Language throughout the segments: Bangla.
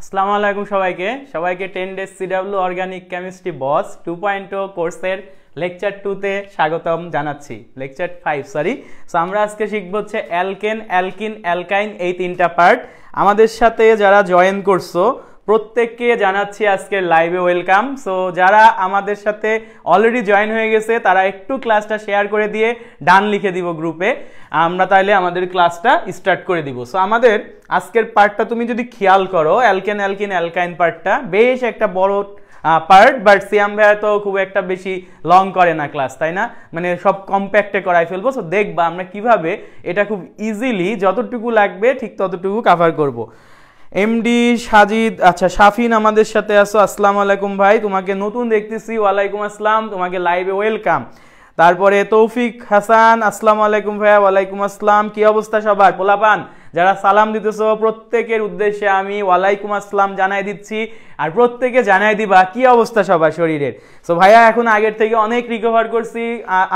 আসসালামু আলাইকুম সবাইকে সবাইকে 10 ডেজ সিডব্লিউ অর্গানিক কেমিস্ট্রি বস 2.0 কোর্সের লেকচার 2 তে স্বাগতম জানাচ্ছি। Lecture 5 sorry. সো আমরা আজকে শিখব হচ্ছে অ্যালকেন, অ্যালকিন, অ্যালকাইন এই তিনটা পার্ট। আমাদের সাথে যারা জয়েন করছো প্রত্যেককে জানাচ্ছি আজকের লাইভে ওয়েলকাম। সো যারা আমাদের সাথে অলরেডি জয়েন হয়ে গেছে তারা একটু ক্লাসটা শেয়ার করে দিয়ে ডান লিখে দিব গ্রুপে, আমরা তাহলে আমাদের ক্লাসটা স্টার্ট করে দিব। সো আমাদের আজকের পার্টটা তুমি যদি খেয়াল করো, অ্যালকেন, অ্যালকিন, অ্যালকাইন পার্টটা বেশ একটা বড় পার্ট, বাট সিয়াম ভাইয়া তো খুব একটা বেশি লং করে না ক্লাস, তাই না? মানে সব কম্প্যাক্টে করাই ফেলবো। সো দেখবা আমরা কিভাবে এটা খুব ইজিলি যতটুকু লাগবে ঠিক ততটুকু কভার করব। এমডি সাজিদ, আচ্ছা শাফিন আমাদের সাথে আসো, আসসালামু আলাইকুম ভাই, তোমাকে নতুন দেখতেছি, ওয়ালাইকুম আসসালাম, তোমাকে লাইভে ওয়েলকাম। তারপরে তৌফিক হাসান, আসসালামু আলাইকুম ভাইয়া, ওয়ালাইকুম আসসালাম, কি অবস্থা সবার? পোলাপান যারা সালাম দিতেছো প্রত্যেকের উদ্দেশ্যে আমি ওয়ালাইকুম আসসালাম জানাই দিচ্ছি, আর প্রত্যেকে জানাই দিবা কি অবস্থা সবার শরীরের। সো ভাইয়া এখন আগের থেকে অনেক রিকভার করছি,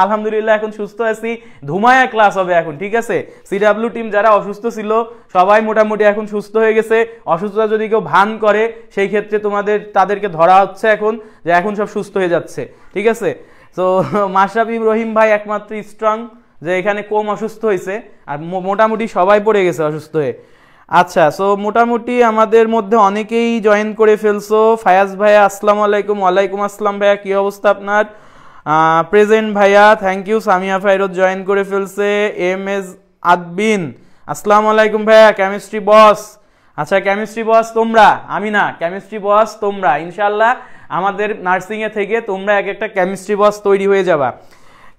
আলহামদুলিল্লাহ এখন সুস্থ আছি, ধুমায়া ক্লাস হবে এখন, ঠিক আছে? সিডব্লিউ টিম যারা অসুস্থ ছিল সবাই মোটামুটি এখন সুস্থ হয়ে গেছে। অসুস্থতা যদি কেউ ভান করে সেই ক্ষেত্রে তাদেরকে ধরা হচ্ছে এখন, যে এখন সব সুস্থ হয়ে যাচ্ছে, ঠিক আছে? তো মাশরাফি রহিম ভাই একমাত্র স্ট্রং, যে এখানে কম অসুস্থ হয়েছে, আর মোটামুটি সবাই পড়ে গেছে অসুস্থ হয়ে। আচ্ছা, সো মোটামুটি আমাদের মধ্যে অনেকেই জয়েন করে ফেলছো। ফায়াজ ভাইয়া আসসালামু আলাইকুম, ওয়ালাইকুম আসসালাম ভাইয়া, কি অবস্থা আপনার? প্রেজেন্ট ভাইয়া, thank you. Samia Fairooz join করে ফেলছে। এম এস আদবিন, আসসালামু আলাইকুম ভাইয়া, কেমিস্ট্রি বস। আচ্ছা কেমিস্ট্রি বস তোমরা, আমি না, কেমিস্ট্রি বস তোমরা। ইনশাল্লাহ আমাদের নার্সিংয়ে থেকে তোমরা এক একটা কেমিস্ট্রি বস তৈরি হয়ে যাবা।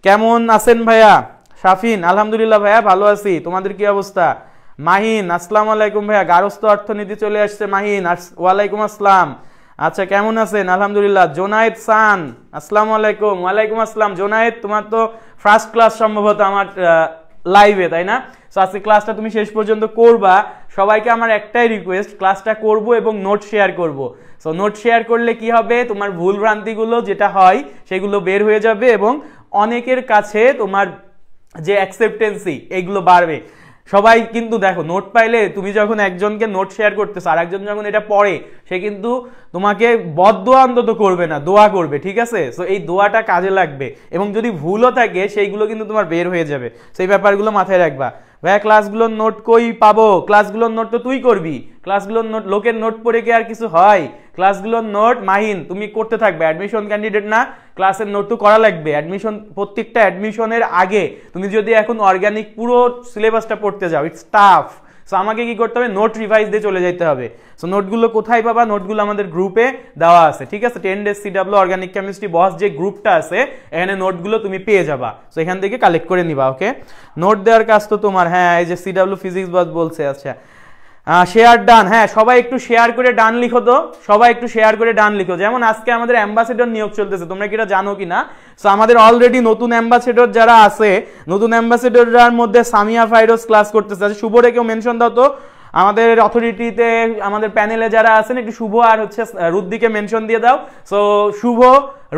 কেমন আছেন ভাইয়া? শাফিন, আলহামদুলিল্লাহ ভাইয়া ভালো আছি, তোমাদের কি অবস্থা? মাহিন, আসসালামু আলাইকুম ভাইয়া, গার্হস্থ্য অর্থনীতি চলে আসছে মাহিন, ওয়ালাইকুম আসসালাম। আচ্ছা কেমন আছেন? আলহামদুলিল্লাহ। জোনায়েদ সান, আসসালামু আলাইকুম, ওয়ালাইকুম আসসালাম। জোনায়েদ তোমার তো ফার্স্ট ক্লাস সম্ভবত আমার লাইভে, তাই না? সো আজকে ক্লাসটা তুমি শেষ পর্যন্ত করবা। সবাইকে আমার একটাই রিকোয়েস্ট, ক্লাসটা করব এবং নোট শেয়ার করব। সো নোট শেয়ার করলে কি হবে, তোমার ভুল ভ্রান্তিগুলো যেটা হয় সেগুলো বের হয়ে যাবে এবং অনেকের কাছে তোমার যে অ্যাকসেপ্টেন্সি এইগুলো বাড়বে। সবাই কিন্তু দেখো, নোট পাইলে তুমি যখন একজনকে নোট শেয়ার করতেছো আর একজন যখন এটা পড়ে সে কিন্তু তোমাকে বদদোয়া অন্তত করবে না, দোয়া করবে, ঠিক আছে? সো এই দোয়াটা কাজে লাগবে এবং যদি ভুলও থাকে সেইগুলো কিন্তু তোমার বের হয়ে যাবে। সেই ব্যাপারগুলো মাথায় রাখবা। ভাইয়া ক্লাসগুলোর নোট কই পাবো? ক্লাসগুলোর নোট তো তুই করবি, ক্লাসগুলোর নোট লোকের নোট পড়ে কি আর কিছু হয়? ক্লাসগুলোর নোট মাহিন তুমি করতে থাকবে, অ্যাডমিশন ক্যান্ডিডেট না, ক্লাসের নোট তো করা লাগবে। অ্যাডমিশন, প্রত্যেকটা অ্যাডমিশনের আগে তুমি যদি এখন অর্গানিক পুরো সিলেবাসটা পড়তে যাও, ইটস টাফ। সো আমাকে কি করতে হবে, নোট রিভাইজ দিয়ে চলে যেতে হবে। সো নোটগুলো কোথায় পাবা? নোটগুলো আমাদের গ্রুপে দেওয়া আছে, ঠিক আছে? 10 ডেজ সিডব্লিউ অর্গানিক কেমিস্ট্রি বস যে গ্রুপটা আছে এখানে নোটগুলো তুমি পেয়ে যাবা। সো এখান থেকে কালেক্ট করে নিবা, ওকে? নোট দেওয়ার কাজ তো তোমার। হ্যাঁ, এই যে সিডব্লিউ ফিজিক্স বস বলছে। আচ্ছা শেয়ার ডান, হ্যাঁ সবাই একটু শেয়ার করে ডান লিখো তো, সবাই একটু শেয়ার করে ডান লিখো। যেমন আজকে আমাদের অ্যাম্বাসেডর নিয়োগ চলতেছে, তোমরা কি এটা জানো কিনা? সো আমাদের অলরেডি নতুন অ্যাম্বাসেডর যারা আছে, নতুন অ্যাম্বাসেডররার মধ্যে সামিয়া ফাইরোজ ক্লাস করতেছে। আচ্ছা শুভরে কেউ মেনশন দাও তো, আমাদের অথরিটিতে আমাদের প্যানেলে যারা আছেন একটু শুভ আর হচ্ছে রুদ্দিকে মেনশন দিয়ে দাও। সো শুভ,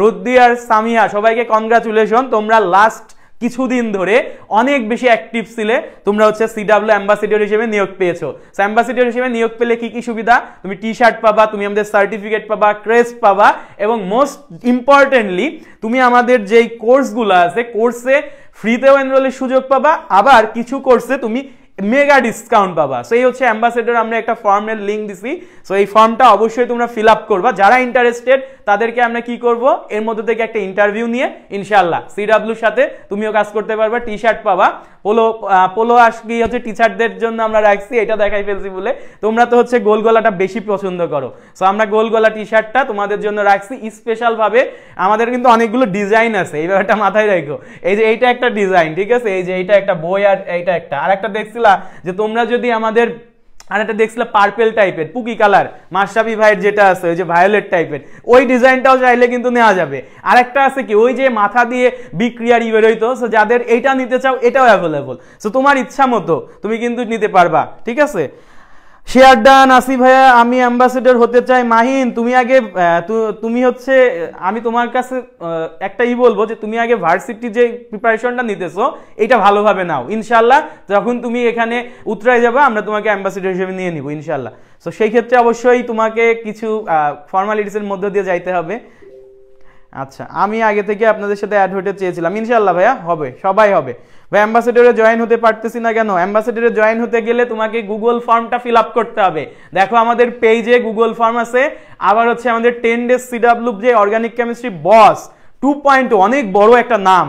রুদ্দি আর সামিয়া সবাইকে কনগ্রাচুলেশন, তোমরা লাস্ট কিছুদিন ধরে অনেক বেশি অ্যাক্টিভ ছিলে, তোমরা হচ্ছে সিডব্লিউ অ্যাম্বাসেডর হিসেবে নিয়োগ পেয়েছো। অ্যাম্বাসেডর হিসেবে নিয়োগ পেলে কি কি সুবিধা? তুমি টি শার্ট পাবা, তুমি আমাদের সার্টিফিকেট পাবা, ক্রেস্ট পাবা, এবং মোস্ট ইম্পর্টেন্টলি তুমি আমাদের যেই কোর্সগুলো আছে কোর্সে ফ্রিতেও এনরোলের সুযোগ পাবা, আবার কিছু কোর্সে তুমি মেগা ডিসকাউন্ট পাবা। সো এই হচ্ছে অ্যাম্বাসেডর, আমরা একটা ফর্মের লিঙ্ক দিছি। সো এই ফর্মটা অবশ্যই তোমরা ফিল আপ করবা। যারা ইন্টারেস্টেড তাদেরকে আমরা কি করব, এর মধ্যে থেকে একটা ইন্টারভিউ নিয়ে ইনশাআল্লাহ সিডব্লিউর সাথে তুমিও কাজ করতে পারবা, টি শার্ট পাবা। পোলো আজকে হচ্ছে টিচারদের জন্য আমরা রাখছি, এটা দেখাই ফেলছি বলে। তোমরা তো হচ্ছে গোল গলাটা বেশি পছন্দ করো, সো আমরা গোল গলা টি শার্টটা তোমাদের জন্য রাখছি স্পেশাল ভাবে। আমাদের কিন্তু অনেকগুলো ডিজাইন আছে, এই ব্যাপারটা মাথায় রাখো। এই যে এইটা একটা ডিজাইন, ঠিক আছে? এই যে এইটা একটা বই, আর এইটা একটা, আর একটা দেখছিলা যে তোমরা যদি আমাদের আর একটা দেখছিলাম পার্পেল টাইপের পুকি কালার, মাশরাফি ভাইয়ের যেটা আছে ওই যে ভায়োলেট টাইপের, ওই ডিজাইনটাও চাইলে কিন্তু নেওয়া যাবে। আর একটা আছে কি, ওই যে মাথা দিয়ে বিক্রিয়ার বেরোইতো, সো যাদের এইটা নিতে চাও এটাও অ্যাভেলেবল। সো তোমার ইচ্ছা মতো তুমি কিন্তু নিতে পারবা, ঠিক আছে? Share done. আসি ভাইয়া আমি অ্যাম্বাসেডর হতে চাই। মাহিন তুমি আগে তুমি হচ্ছে আমি তোমার কাছে একটা বলবো যে তুমি আগে ভার্সিটি যে প্রিপারেশনটা নিতেছো এটা ভালোভাবে নাও, ইনশাল্লাহ যখন তুমি এখানে উতরাই যাবে আমরা তোমাকে অ্যাম্বাসেডর হিসেবে নিয়ে নিব ইনশাল্লাহ। তো সেই ক্ষেত্রে অবশ্যই তোমাকে কিছু ফর্মালিটিসের মধ্য দিয়ে যাইতে হবে। আচ্ছা আমি আগে থেকে আপনাদের সাথে অ্যাড হতে চেয়েছিলাম, ইনশাল্লাহ ভাইয়া হবে, সবাই হবে ভাই। অ্যাম্বাসেডরে জয়েন হতে পারতেছি না কেন? অ্যাম্বাসেডরে জয়েন হতে গেলে তোমাকে গুগল ফর্মটা ফিল আপ করতে হবে। দেখো আমাদের পেজে গুগল ফর্ম আছে, আবার হচ্ছে আমাদের 10 days CW যে অর্গানিক কেমিস্ট্রি বস 2.0 অনেক বড় একটা নাম,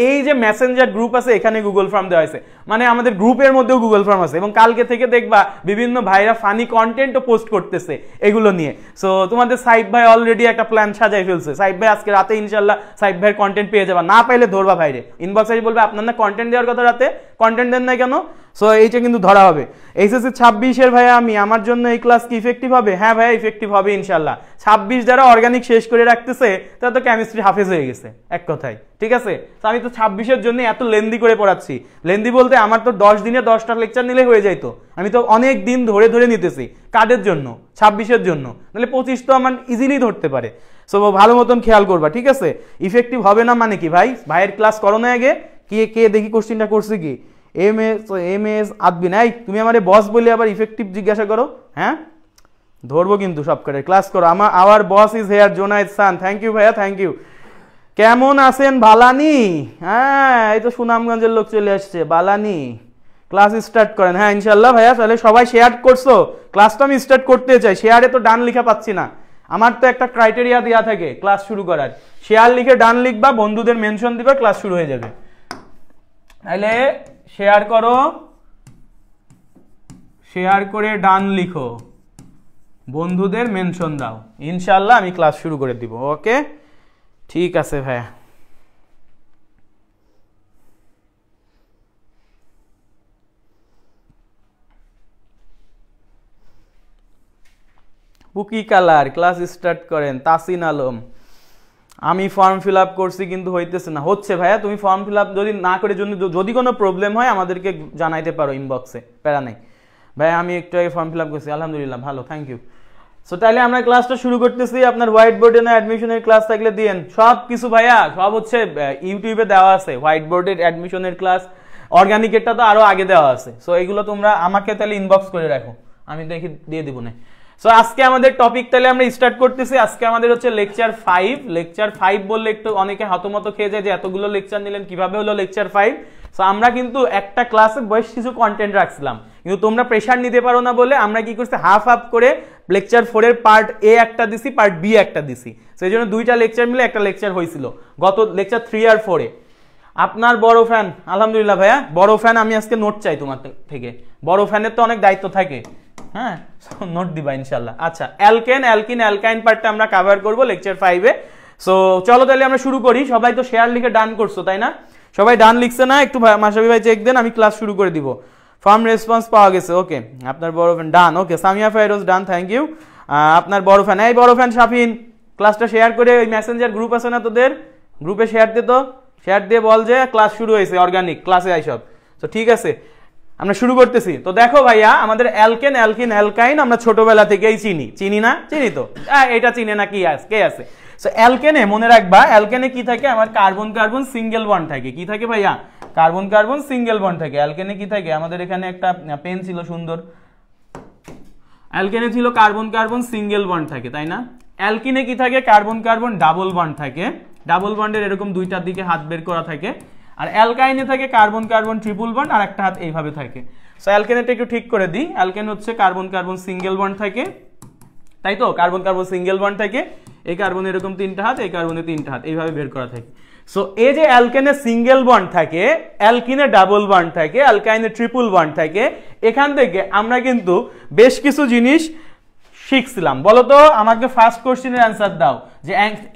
এই যে মেসেঞ্জার গ্রুপ আছে এখানে গুগল ফর্ম দেওয়া হয়েছে, মানে আমাদের গ্রুপের মধ্যেও গুগল ফর্ম আছে। এবং কালকে থেকে দেখবা বিভিন্ন ভাইরা ফানি কন্টেন্টও পোস্ট করতেছে এগুলো নিয়ে। সো তোমাদের সাইব ভাই অলরেডি একটা প্ল্যান সাজাই ফেলছে। সাইব ভাই আজকে রাতে ইনশাল্লাহ সাইব ভাইয়ের কন্টেন্ট পেয়ে যাবা, না পাইলে ধরবা ভাইরে, ইনবক্সে বলবে আপনার না কন্টেন্ট দেওয়ার কথা, রাতে কন্টেন্ট দেন না কেন? সো এইটা কিন্তু ধরা হবে। এইচএসসি 26-এর ভাইয়া আমি, আমার জন্য এই ক্লাস কি ইফেক্টিভ হবে? হ্যাঁ ভাইয়া ইফেক্টিভ হবে ইনশাল্লাহ। 26 যারা অর্গানিক শেষ করে রাখতেছে তারা তো কেমিস্ট্রি হাফেজ হয়ে গেছে এক কথায়, ঠিক আছে? তো আমি তো 26-এর জন্য এত লেন্দি করে পড়াচ্ছি। লেন্দি বলতে আমার তো 10 দিনে 10টা লেকচার নিলে হয়ে যাইতো, আমি তো অনেক দিন ধরে ধরে নিতেছি কাদের জন্য? 26-এর জন্য, নাহলে 25 তো আমার ইজিলি ধরতে পারে। সো ভালো মতন খেয়াল করবা, ঠিক আছে? ইফেক্টিভ হবে না মানে কি ভাই? ভাইয়ের ক্লাস করো না আগে? কে দেখি কোশ্চেনটা করছে কি? এম এস আদবিন, এই তুমি আমারে বস বলে আবার ইফেক্টিভ জিজ্ঞাসা করো? হ্যাঁ ধরবো কিন্তু সব করে। ক্লাস করো। Our boss is here Junaid San, thank you ভাইয়া, থ্যাংক ইউ। কেমন আছেন বালানি? হ্যাঁ এই তো সুনামগঞ্জের লোক চলে আসছে, বালানি ক্লাস স্টার্ট করেন। হ্যাঁ ইনশাল্লাহ ভাইয়া। তাহলে সবাই শেয়ার করছো? ক্লাসটা আমি স্টার্ট করতে চাই, শেয়ারে তো ডান লিখা পাচ্ছি না। আমার তো একটা ক্রাইটেরিয়া দেওয়া থাকে ক্লাস শুরু করার, শেয়ার লিখে ডান লিখবা, বন্ধুদের মেনশন দিবা, ক্লাস শুরু হয়ে যাবে। তাহলে শেয়ার করো, শেয়ার করে ডান লিখো, বন্ধুদের মেনশন দাও, ইনশাল্লাহ আমি ক্লাস শুরু করে দিব। ওকে ঠিক আছে ভাইয়া। বুকি কালার ক্লাস স্টার্ট করেন। তাসিন আলম, আমি ফর্ম ফিল আপ করছি কিন্তু হইতেছে না। হচ্ছে ভাইয়া, তুমি ফর্ম ফিল আপ যদি না করে যদি কোনো প্রবলেম হয় আমাদেরকে জানাইতে পারো ইনবক্সে, প্যারা নাই ভাইয়া। আমি একটু আগে ফর্ম ফিল আপ করছি, আলহামদুলিল্লাহ ভালো, থ্যাংক ইউ। সো তাহলে আমরা ক্লাসটা শুরু করতেছি। আপনার হোয়াইট বোর্ডে না অ্যাডমিশনের ক্লাস থাকলে দিয়েন, সব কিছু ভাইয়া সব হচ্ছে ইউটিউবে দেওয়া আছে। হোয়াইট বোর্ডের অ্যাডমিশনের ক্লাস, অর্গানিকেরটা তো আরো আগে দেওয়া আছে। সো এগুলো তোমরা আমাকে তাহলে ইনবক্স করে রাখো, আমি দেখি দিয়ে দিব না। সো আজকে আমাদের টপিক তাহলে আমরা স্টার্ট করতেছি। আজকে আমাদের হচ্ছে লেকচার 5। লেকচার 5 বললে একটু অনেকে হতমত খেয়ে যায় যে এতগুলো লেকচার নিলেন, কিভাবে হলো লেকচার 5? সো আমরা কিন্তু একটা ক্লাসে বেশ কিছু কন্টেন্ট রাখছিলাম, কিন্তু তোমরা প্রেশার নিতে পারো না বলে আমরা কি করছি, হাফ হাফ করে লেকচার 4 এর পার্ট এ একটা দিছি, পার্ট বি একটা দিছি। সেই জন্য দুইটা লেকচার মিলে একটা লেকচার হয়েছিল গত লেকচার 3 আর 4 এ। আপনার বড় ফ্যান, আলহামদুলিল্লাহ ভাইয়া বড় ফ্যান। আমি আজকে নোট চাই তোমার থেকে, বড় ফ্যানের তো অনেক দায়িত্ব থাকে। হ্যাঁ নোট দিবা ইনশাল্লাহ। আচ্ছা অ্যালকেন, অ্যালকিন, অ্যালকাইন পার্টটা আমরা কভার করবো লেকচার 5 এ। সো চলো তাহলে আমরা শুরু করি। সবাই তো শেয়ার লিখে ডান করছো তাই না? সবাই ডান লিখছে না? একটু মাশরাফি ভাই চেক দেন, আমি ক্লাস শুরু করে দিব। ফার্ম রেসপন্স পাওয়া গেছে, ওকে। আপনার বড় fan done, okay. Samia Fairooz done, thank you. আপনার বড় ফ্যান, এই বড় ফ্যান শাফিন ক্লাসটা শেয়ার করে, ওই মেসেঞ্জার গ্রুপ আছে না তোদের, গ্রুপে শেয়ার দে তো, শেয়ার দিয়ে বল যে ক্লাস শুরু হয়েছে, অর্গানিক ক্লাসে আইসব। তো ঠিক আছে আমরা শুরু করতেছি। তো দেখো ভাইয়া আমাদের অ্যালকেন, অ্যালকিন, অ্যালকাইন আমরা ছোটবেলা থেকেই চিনি না? চিনি তো, এটা চিনে না কি কে আছে? সো অ্যালকেনে মনে রাখবা, অ্যালকেনে কি থাকে, আমার কার্বন কার্বন সিঙ্গেল বন্ড থাকে। কি থাকে ভাইয়া? কার্বন কার্বন সিঙ্গেল বন্ড থাকে। অ্যালকেনে কি থাকে? আমাদের এখানে একটা পেন ছিল সুন্দর, অ্যালকেনে ছিল কার্বন কার্বন সিঙ্গেল বন্ড থাকে তাই না? অ্যালকিনে কি থাকে? কার্বন কার্বন ডাবল বন্ড থাকে। ডাবল বন্ডের এরকম দুইটার দিকে হাত বের করা থাকে। আর অ্যালকাইনে থাকে কার্বন কার্বন ট্রিপল বন্ড, আর একটা হাত এইভাবে থাকে। সো অ্যালকেনেটা একটু ঠিক করে দিই। অ্যালকেন হচ্ছে কার্বন কার্বন সিঙ্গেল বন্ড থাকে, তাই তো? কার্বন কার্বন সিঙ্গেল বন্ড থাকে, এই কার্বনে এরকম 3টা হাত, এই কার্বনে 3টা হাত, এইভাবে বের করা থাকে। সো এই যে অ্যালকেনে সিঙ্গেল বন্ড থাকে, অ্যালকিনে ডাবল বন্ড থাকে, অ্যালকাইনে ট্রিপল বন্ড থাকে। এখান থেকে আমরা কিন্তু বেশ কিছু জিনিস শিখছিলাম। বলো তো আমাকে ফার্স্ট কোশ্চেনের অ্যান্সার দাও যে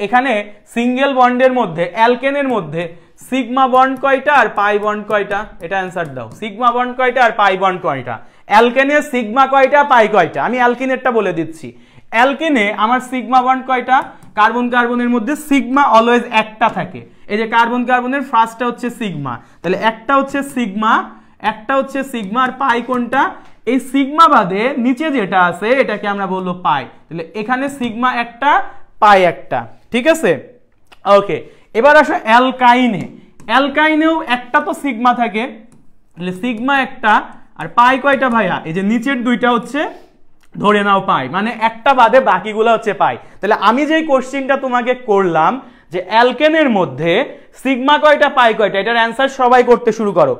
এখানে সিঙ্গেল বন্ডের মধ্যে, অ্যালকেনের মধ্যে সিগমা বন্ড কয়টা আর পাই বন্ড কয়টা? এটা অ্যান্সার দাও। সিগমা বন্ড কয়টা আর পাই বন্ড কয়টা? অ্যালকেনে সিগমা কয়টা, পাই কয়টা? আমি অ্যালকিনেরটা বলে দিচ্ছি। অ্যালকেনে আমার সিগমা বন্ড কয়টা? কার্বন কার্বনের মধ্যে সিগমা অলওয়েজ একটা থাকে। এই যে কার্বন কার্বনের ফার্স্টটা হচ্ছে সিগমা, তাহলে একটা হচ্ছে সিগমা, একটা হচ্ছে সিগমা। আর পাই কোনটা? এই সিগমা বাদে নিচে যেটা আছে এটাকে আমরা বলবো পাই, তাহলে এখানে সিগমা একটা পাই একটা, ঠিক আছে। ওকে, এবার আসো অ্যালকাইনে। অ্যালকাইনেও একটা তো সিগমা থাকে, তাহলে সিগমা একটা আর পাই কয়টা ভাইয়া, এই যে নিচের দুইটা হচ্ছে ধরে নাও পাই, মানে একটা বাদে বাকিগুলো হচ্ছে পাই। তাহলে আমি যেই কোশ্চেনটা তোমাকে করলাম যে অ্যালকেনের মধ্যে সিগমা কয়টা পাই কয়টা, এটার অ্যান্সার সবাই করতে শুরু করো।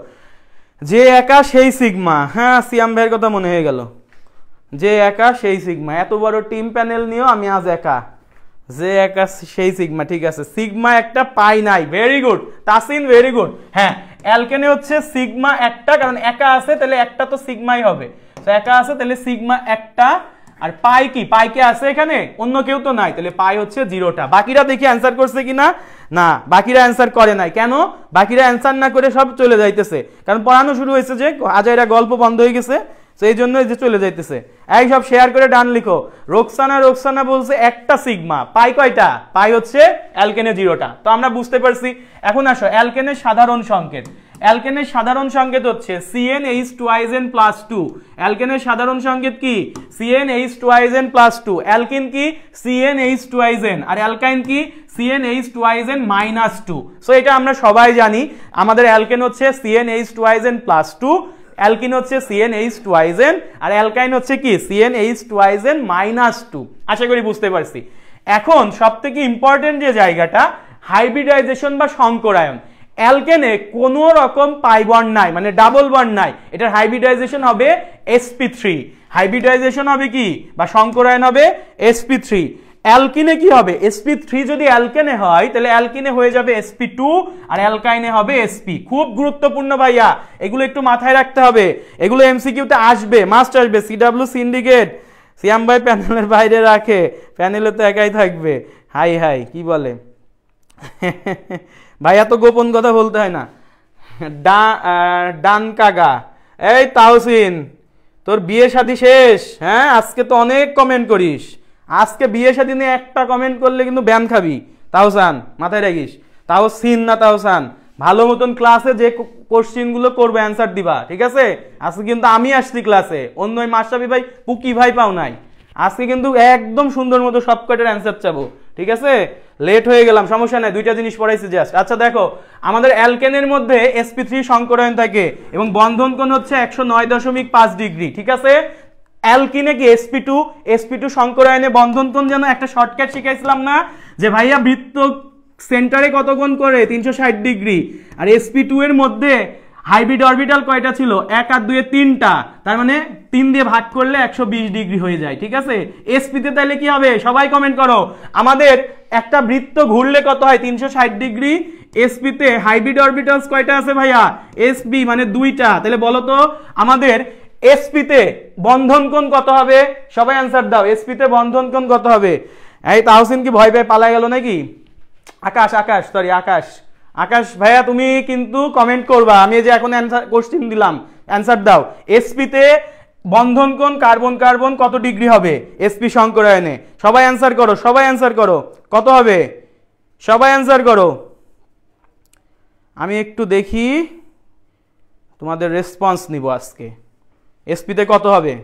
যে একা সেই সিগমা, হ্যাঁ সিয়াম ভাইয়ের কথা মনে হয়ে গেল, যে একা সেই সিগমা, এত বড় টিম প্যানেল নিয়েও আমি আজ একা, যে একা সেই সিগমা, ঠিক আছে। সিগমা একটা পাই নাই, very good Tasin, very good. হ্যাঁ, অ্যালকেনে হচ্ছে সিগমা একটা, কারণ একা আছে তাহলে একটা তো সিগমাই হবে, তো একা আছে তাহলে সিগমা একটা, আর পাই কি, পাই কে আছে এখানে, অন্য কেউ তো নাই, তাহলে পাই হচ্ছে 0টা। বাকিরা দেখি অ্যান্সার করছে কিনা, না বাকিরা অ্যান্সার করে নাই। কেন বাকিরা অ্যান্সার না করে সব চলে যাইতেছে, কারণ পড়ানো শুরু হয়েছে যে আজাইরা গল্প বন্ধ হয়ে গেছে, সেই জন্য যে চলে যাইতেছে। এই সব শেয়ার করে ডান লিখো। রোকসানা বলছে একটা সিগমা, পাই কয়টা, পাই হচ্ছে অ্যালকেনে 0টা। তো আমরা বুঝতে পারছি। এখন আসো অ্যালকেনের সাধারণ সংকেত। অ্যালকেনের সাধারণ সংকেত হচ্ছে CnH2n+2। অ্যালকেনের সাধারণ সংকেত কি, CnH2n+2। অ্যালকিন কি, CnH2n, আর অ্যালকাইন কি, CnH2n-2। সো এটা আমরা সবাই জানি, আমাদের অ্যালকেন হচ্ছে CnH2n+2, অ্যালকিন হচ্ছে CnH2n, আর অ্যালকাইন হচ্ছে কি CnH2n-2। আশা করি বুঝতে পারছি। এখন সবথেকে ইম্পর্টেন্ট যে জায়গাটা, হাইব্রিডাইজেশন বা সংকরায়ন। অ্যালকেনে কোনো রকম পাই বন্ড নাই, মানে ডাবল বন্ড নাই, এটার হাইব্রিডাইজেশন হবে sp3। হাইব্রিডাইজেশন হবে কি বা সংকরায়ন হবে sp3। অ্যালকিনে কি হবে, sp3 যদি অ্যালকেনে হয় তাহলে অ্যালকিনে হয়ে যাবে sp2, আর অ্যালকাইনে হবে sp। খুব গুরুত্বপূর্ণ ভাইয়া, এগুলো একটু মাথায় রাখতে হবে, এগুলো এমসিকিউতে আসবে, মাস্ট আসবে। সিডব্লিউ সিন্ডিকেট, সিয়াম ভাই প্যানেলের বাইরে রাখে, প্যানেলে তো একাই থাকবে। হাই হাই কি বলে ভাইয়া, তো গোপন কথা বলতে হয় না। ডান কাগা, এই তাহসিন তোর বিয়ে শাদী শেষ? হ্যাঁ, আজকে তো অনেক কমেন্ট করিস, আজকে বিয়ে শাদী নিয়ে একটা কমেন্ট করলে কিন্তু ব্যান খাবি। তাহসান মাথায় রাখিস, তাহসিন না তাহসান, ভালো মতন ক্লাসে যে কোশ্চেনগুলো করবে অ্যান্সার দিবা, ঠিক আছে। আজকে কিন্তু আমি আসছি ক্লাসে, অন্য ওই মাশরাফি ভাই পুকি ভাই পাও নাই। আজকে কিন্তু একদম সুন্দর মতো সব কটার অ্যান্সার চাবো, ঠিক আছে। লেট হয়ে গেলাম, সমস্যা নাই, দুইটা জিনিস পড়াইছি জাস্ট। আচ্ছা দেখো, আমাদের অ্যালকেনের মধ্যে sp3 সংকরায়ন থাকে এবং বন্ধন কোণ হচ্ছে 109.5 ডিগ্রি, ঠিক আছে। অ্যালকিনে কি sp2 সংকরায়নে বন্ধন কোণ যেন একটা শর্টকাট শিখাইছিলাম না, যে ভাইয়া বৃত্ত সেন্টারে কত কোণ করে, 360 ডিগ্রি। আর sp2 এর মধ্যে হাইব্রিড অরবিটাল কয়টা ছিল, 1 আর 2 3টা, তার মানে 3 দিয়ে ভাগ করলে 120 ডিগ্রি হয়ে যায়, ঠিক আছে। sp তে তাহলে কি হবে, সবাই কমেন্ট করো। আমাদের একটা বৃত্ত ঘুরলে কত হয়, 360 ডিগ্রি। sp তে হাইব্রিড অরবিটালস কয়টা আছে ভাইয়া, sp মানে 2টা, তাহলে বলো তো আমাদের sp তে বন্ধন কোণ কত হবে, সবাই অ্যানসার দাও। sp তে বন্ধন কোণ কত হবে? এই তাহসিন কি ভয় পেয়ে পালা গেল নাকি? আকাশ ভাইয়া তুমি কিন্তু কমেন্ট করবা, আমি যে এখন কোশ্চেন দিলাম অ্যান্সার দাও। sp তে বন্ধন কোণ কার্বন কার্বন কত ডিগ্রি হবে sp সংকরায়নে? সবাই অ্যান্সার করো, কত হবে? সবাই অ্যান্সার করো, আমি একটু দেখি তোমাদের রেসপন্স নিব আজকে। sp তে কত হবে?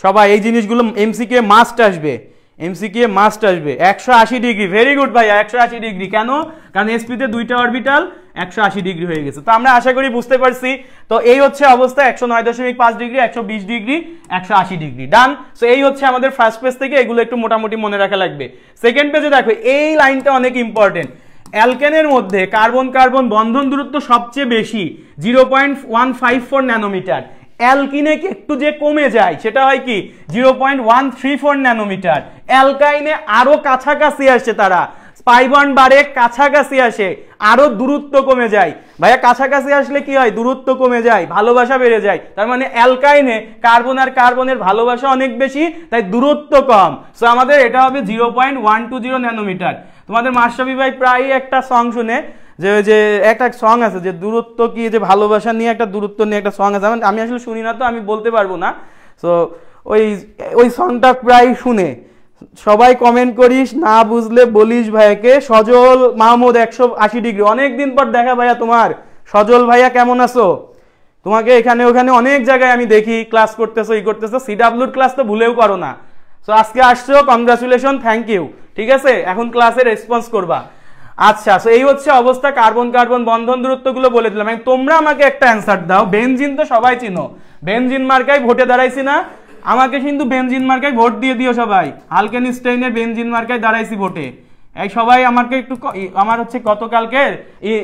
সবাই এই জিনিসগুলো এমসিকিউ মাস্ট আসবে, 180 ডিগ্রি। ভেরি গুড ভাইয়া, 180 ডিগ্রি। কেন? কারণ sp তে 2টা অরবিটাল, 180 ডিগ্রি হয়ে গেছে। তো আমরা আশা করি বুঝতে পারছি। তো এই হচ্ছে অবস্থা, 109.5 ডিগ্রি, 120 ডিগ্রি, 180 ডিগ্রি, ডান। সো এই হচ্ছে আমাদের ফার্স্ট পেজ থেকে, এগুলো একটু মোটামুটি মনে রাখা লাগবে। সেকেন্ড পেজে দেখো, এই লাইনটা অনেক ইম্পর্টেন্ট। অ্যালকেনের মধ্যে কার্বন কার্বন বন্ধন দূরত্ব সবচেয়ে বেশি, 0.154 ন্যানোমিটার। অ্যালকিনে একটু যে কমে যায় সেটা হয় কি 0.134 ন্যানোমিটার। অ্যালকাইনে আরো কাছাকাছি আসে, তারা পাই বন্ড বাড়ে, কাছাকাছি আসে, আরো দূরত্ব কমে যায়। ভাইয়া কাছাকাছি আসলে কি হয়, দূরত্ব কমে যায়, ভালোবাসা বেড়ে যায়। তার মানে অ্যালকাইনে কার্বন আর কার্বনের ভালোবাসা অনেক বেশি, তাই দূরত্ব কম। সো আমাদের এটা হবে 0.120 ন্যানোমিটার। তোমাদের মাশরাফি ভাই প্রায় একটা সং শুনে, যে একটা সং আছে যে দূরত্ব কি, যে ভালোবাসা নিয়ে একটা দূরত্ব নিয়ে একটা সং আছে, আমি আসলে শুনি না তো আমি বলতে পারবো না। সো ওই সংটা প্রায় শুনে সবাই কমেন্ট করিস, না বুঝলে বলিস ভাইয়াকে। সজল মাহমুদ 180 ডিগ্রি, অনেকদিন পর দেখা ভাইয়া তোমার। সজল ভাইয়া কেমন আছো? তোমাকে এখানে ওখানে অনেক জায়গায় আমি দেখি ক্লাস করতেছো, ই করতেছো, সিডাব্লিউর ক্লাস তো ভুলেও করো না। সো আজকে আসছো, কনগ্রাচুলেশন, থ্যাংক ইউ, ঠিক আছে? এখন ক্লাসে রেসপন্স করবা। আচ্ছা, সো এই হচ্ছে অবস্থা। কার্বন কার্বন বন্ধন দূরত্বগুলো বলে দিলাম। তোমরা আমাকে একটা অ্যান্সার দাও। বেনজিন তো সবাই চিনো, বেনজিন মার্কায় ভোটে দাঁড়াইছি না? আমাকে কিন্তু বেনজিন মার্কায় ভোট দিয়ে দিও সবাই। আলকেনস্টাইনের বেনজিন মার্কায় দাঁড়াইছি ভোটে। এই সবাই আমাকে একটু, আমার হচ্ছে গতকালকে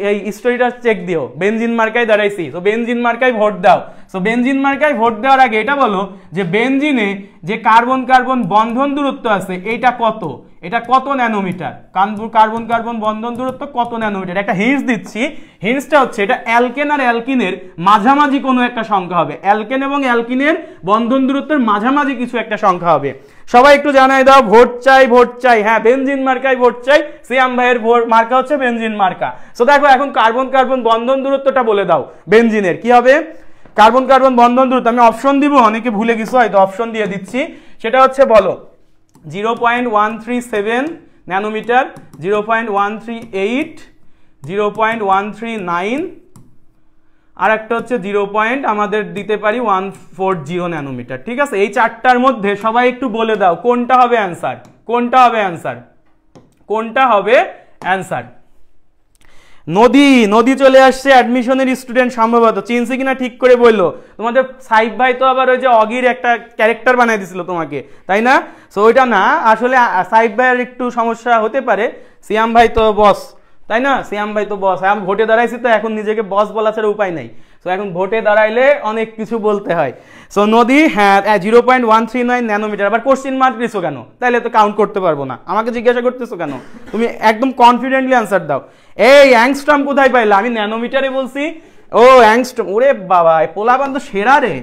এই স্টোরিটা চেক দিও, বেনজিন মার্কায় দাঁড়াইছি। তো বেনজিন মার্কায় ভোট দাও। সো বেনজিন মার্কায় ভোট দেওয়ার আগে এটা বলো যে বেনজিনে যে কার্বন কার্বন বন্ধন দূরত্ব আছে এটা কত, এটা কত ন্যানোমিটার, কার্বন কার্বন বন্ধন দূরত্ব কত ন্যানোমিটার। একটা হিন্টস দিচ্ছি, হিন্টসটা হচ্ছে এটা অ্যালকেন আর অ্যালকিনের মাঝামাঝি কোনো একটা সংখ্যা হবে। অ্যালকেন এবং অ্যালকিনের বন্ধন দূরত্বের মাঝামাঝি কিছু একটা সংখ্যা হবে। সবাই একটু জানাই দাও, ভোট চাই, ভোট চাই। হ্যাঁ, বেনজিন মার্কায় ভোট চাই। সিয়াম ভাইয়ের ভোট মার্কা হচ্ছে বেনজিন মার্কা। সো দেখো এখন কার্বন কার্বন বন্ধন দূরত্বটা বলে দাও বেনজিনের কি হবে। কার্বন কার্বন বন্ধন দূরত্ব আমি অপশন দিব, অনেকে ভুলে গেছো হয়তো, অপশন দিয়ে দিচ্ছি। সেটা হচ্ছে বলো 0.137 ন্যানোমিটার, 0.138, 0.139, আর একটা হচ্ছে 0. আমাদের দিতে পারি 140 ন্যানোমিটার। ঠিক আছে, এই চারটার মধ্যে সবাই একটু বলে দাও কোনটা হবে অ্যান্সার, কোনটা হবে অ্যান্সার, কোনটা হবে অ্যান্সার। নদী চলে আসছে, অ্যাডমিশনের স্টুডেন্ট সম্ভবত, চিনছি কিনা ঠিক করে বললো। তোমাদের সাইফ ভাই তো আবার ওই যে অগির একটা ক্যারেক্টার বানাই দিছিল তোমাকে, তাই না? সো ওইটা না, আসলে সাইফ ভাইয়ের একটু সমস্যা হতে পারে। সিয়াম ভাই তো বস, তাই না? সিয়াম ভাই তো বস। আমি ভোটে দাঁড়াইছি তো এখন নিজেকে বস বলা ছাড়া উপায় নাই। সো এখন ভোটে দাঁড়াইলে অনেক কিছু বলতে হয়। সো নদী, হ্যাঁ 0.139 ন্যানোমিটার। আবার কোশ্চিন মার্ক দিছো কেন? তাইলে তো কাউন্ট করতে পারবো না। আমাকে জিজ্ঞাসা করতেছো কেন? তুমি একদম কনফিডেন্টলি অ্যান্সার দাও। এই অ্যাংস্ট্রম কোথায় পাইলা? আমি ন্যানোমিটারে বলছি। ও অ্যাংস্ট্রম, ওরে বাবা, পোলাপান তো সেরা রে।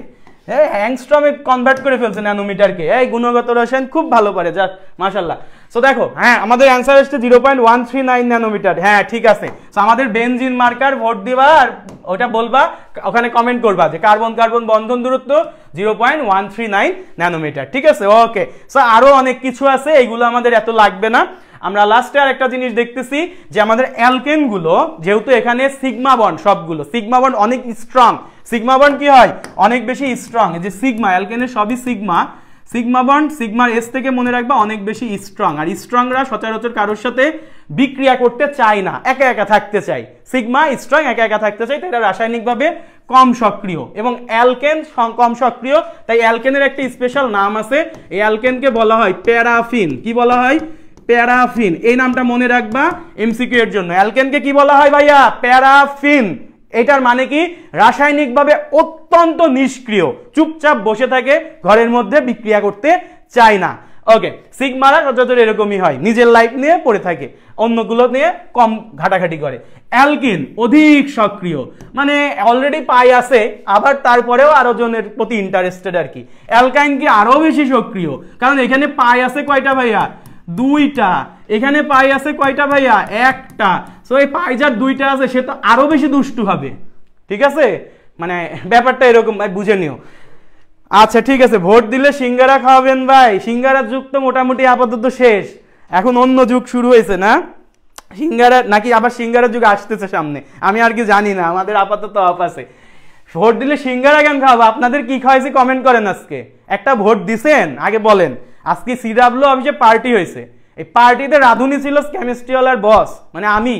অ্যাংস্ট্রমে কনভার্ট করে ফেলছে ন্যানোমিটারকে। এই গুণগত রসায়ন খুব ভালো পারে, যাক মাশাআল্লাহ। সো দেখো, হ্যাঁ আমাদের অ্যান্সার আসছে 0.139 ন্যানোমিটার। হ্যাঁ ঠিক আছে। সো আমাদের বেনজিন মার্কার ভোট দিবা আর ওটা বলবা, ওখানে কমেন্ট করবা যে কার্বন কার্বন বন্ধন দূরত্ব 0.139 ন্যানোমিটার। ঠিক আছে, ওকে। সো আরো অনেক কিছু আছে, এইগুলো আমাদের এত লাগবে না। আমরা লাস্টে আর একটা জিনিস দেখতেছি যে আমাদের অ্যালকেন গুলো যেহেতু এখানে সিগমা বন্ড, সবগুলো সিগমা বন্ড অনেক স্ট্রং। সিগমা বন্ড কি হয়? অনেক বেশি স্ট্রং। এই যে সিগমা, অ্যালকেনের সবই সিগমা, সিগমা বন্ড, সিগমার এস থেকে মনে রাখবা অনেক বেশি স্ট্রং। আর স্ট্রংরা সচরাচর কারোর সাথে বিক্রিয়া করতে চায় না, একা একা থাকতে চায়। সিগমা স্ট্রং একা একা থাকতে চায়, তাই এটা রাসায়নিকভাবে কম সক্রিয়। এবং অ্যালকেন কম সক্রিয়, তাই অ্যালকেনের একটা স্পেশাল নাম আছে। এই অ্যালকেনকে বলা হয় প্যারাফিন। কি বলা হয়? প্যারাফিন। এই নামটা মনে রাখবা এমসিকিউ এর জন্য। অ্যালকেনকে কি বলা হয় ভাইয়া? প্যারাফিন। এটার মানে কি? রাসায়নিকভাবে অত্যন্ত নিষ্ক্রিয়, চুপচাপ বসে থাকে, ঘরের মধ্যে বিক্রিয়া করতে চায় না। ওকে, সিগমারা সচরাচর এরকমই হয়, নিজের লাইফ নিয়ে পড়ে থাকে, অন্যগুলো নিয়ে কম ঘাটাঘাটি করে। অ্যালকিন অধিক সক্রিয়, মানে অলরেডি পাই আছে, আবার তারপরেও আরো জনের প্রতি ইন্টারেস্টেড আর কি। অ্যালকাইন কি আরো বেশি সক্রিয়, কারণ এখানে পাই আছে কয়টা ভাইয়া? দুইটা। এখানে পাই আছে কয়টা ভাইয়া? একটা। সো এই পাই যার দুইটা আছে সে তো আরো বেশি দুষ্টু হবে। ঠিক আছে, মানে ব্যাপারটা এরকম ভাই, বুঝে নিও। আচ্ছা ঠিক আছে, ভোট দিলে সিঙ্গারা খাওয়াবেন ভাই। সিঙ্গারার যুগ তো মোটামুটি আপাতত শেষ, এখন অন্য যুগ শুরু হয়েছে না? সিঙ্গারা নাকি আবার সিঙ্গারার যুগ আসতেছে সামনে, আমি আর কি জানি না, আমাদের আপাতত অফ আছে। ভোট দিলে সিঙ্গারা কেন খাওয়াবো? আপনাদের কি খাওয়াইছে কমেন্ট করেন। আজকে একটা ভোট দিছেন আগে বলেন। আজকে সিডাব্লিউ অফিসে পার্টি হয়েছে, এই পার্টিতে রাধুনি ছিল কেমিস্ট্রি ওয়ালার বস, মানে আমি।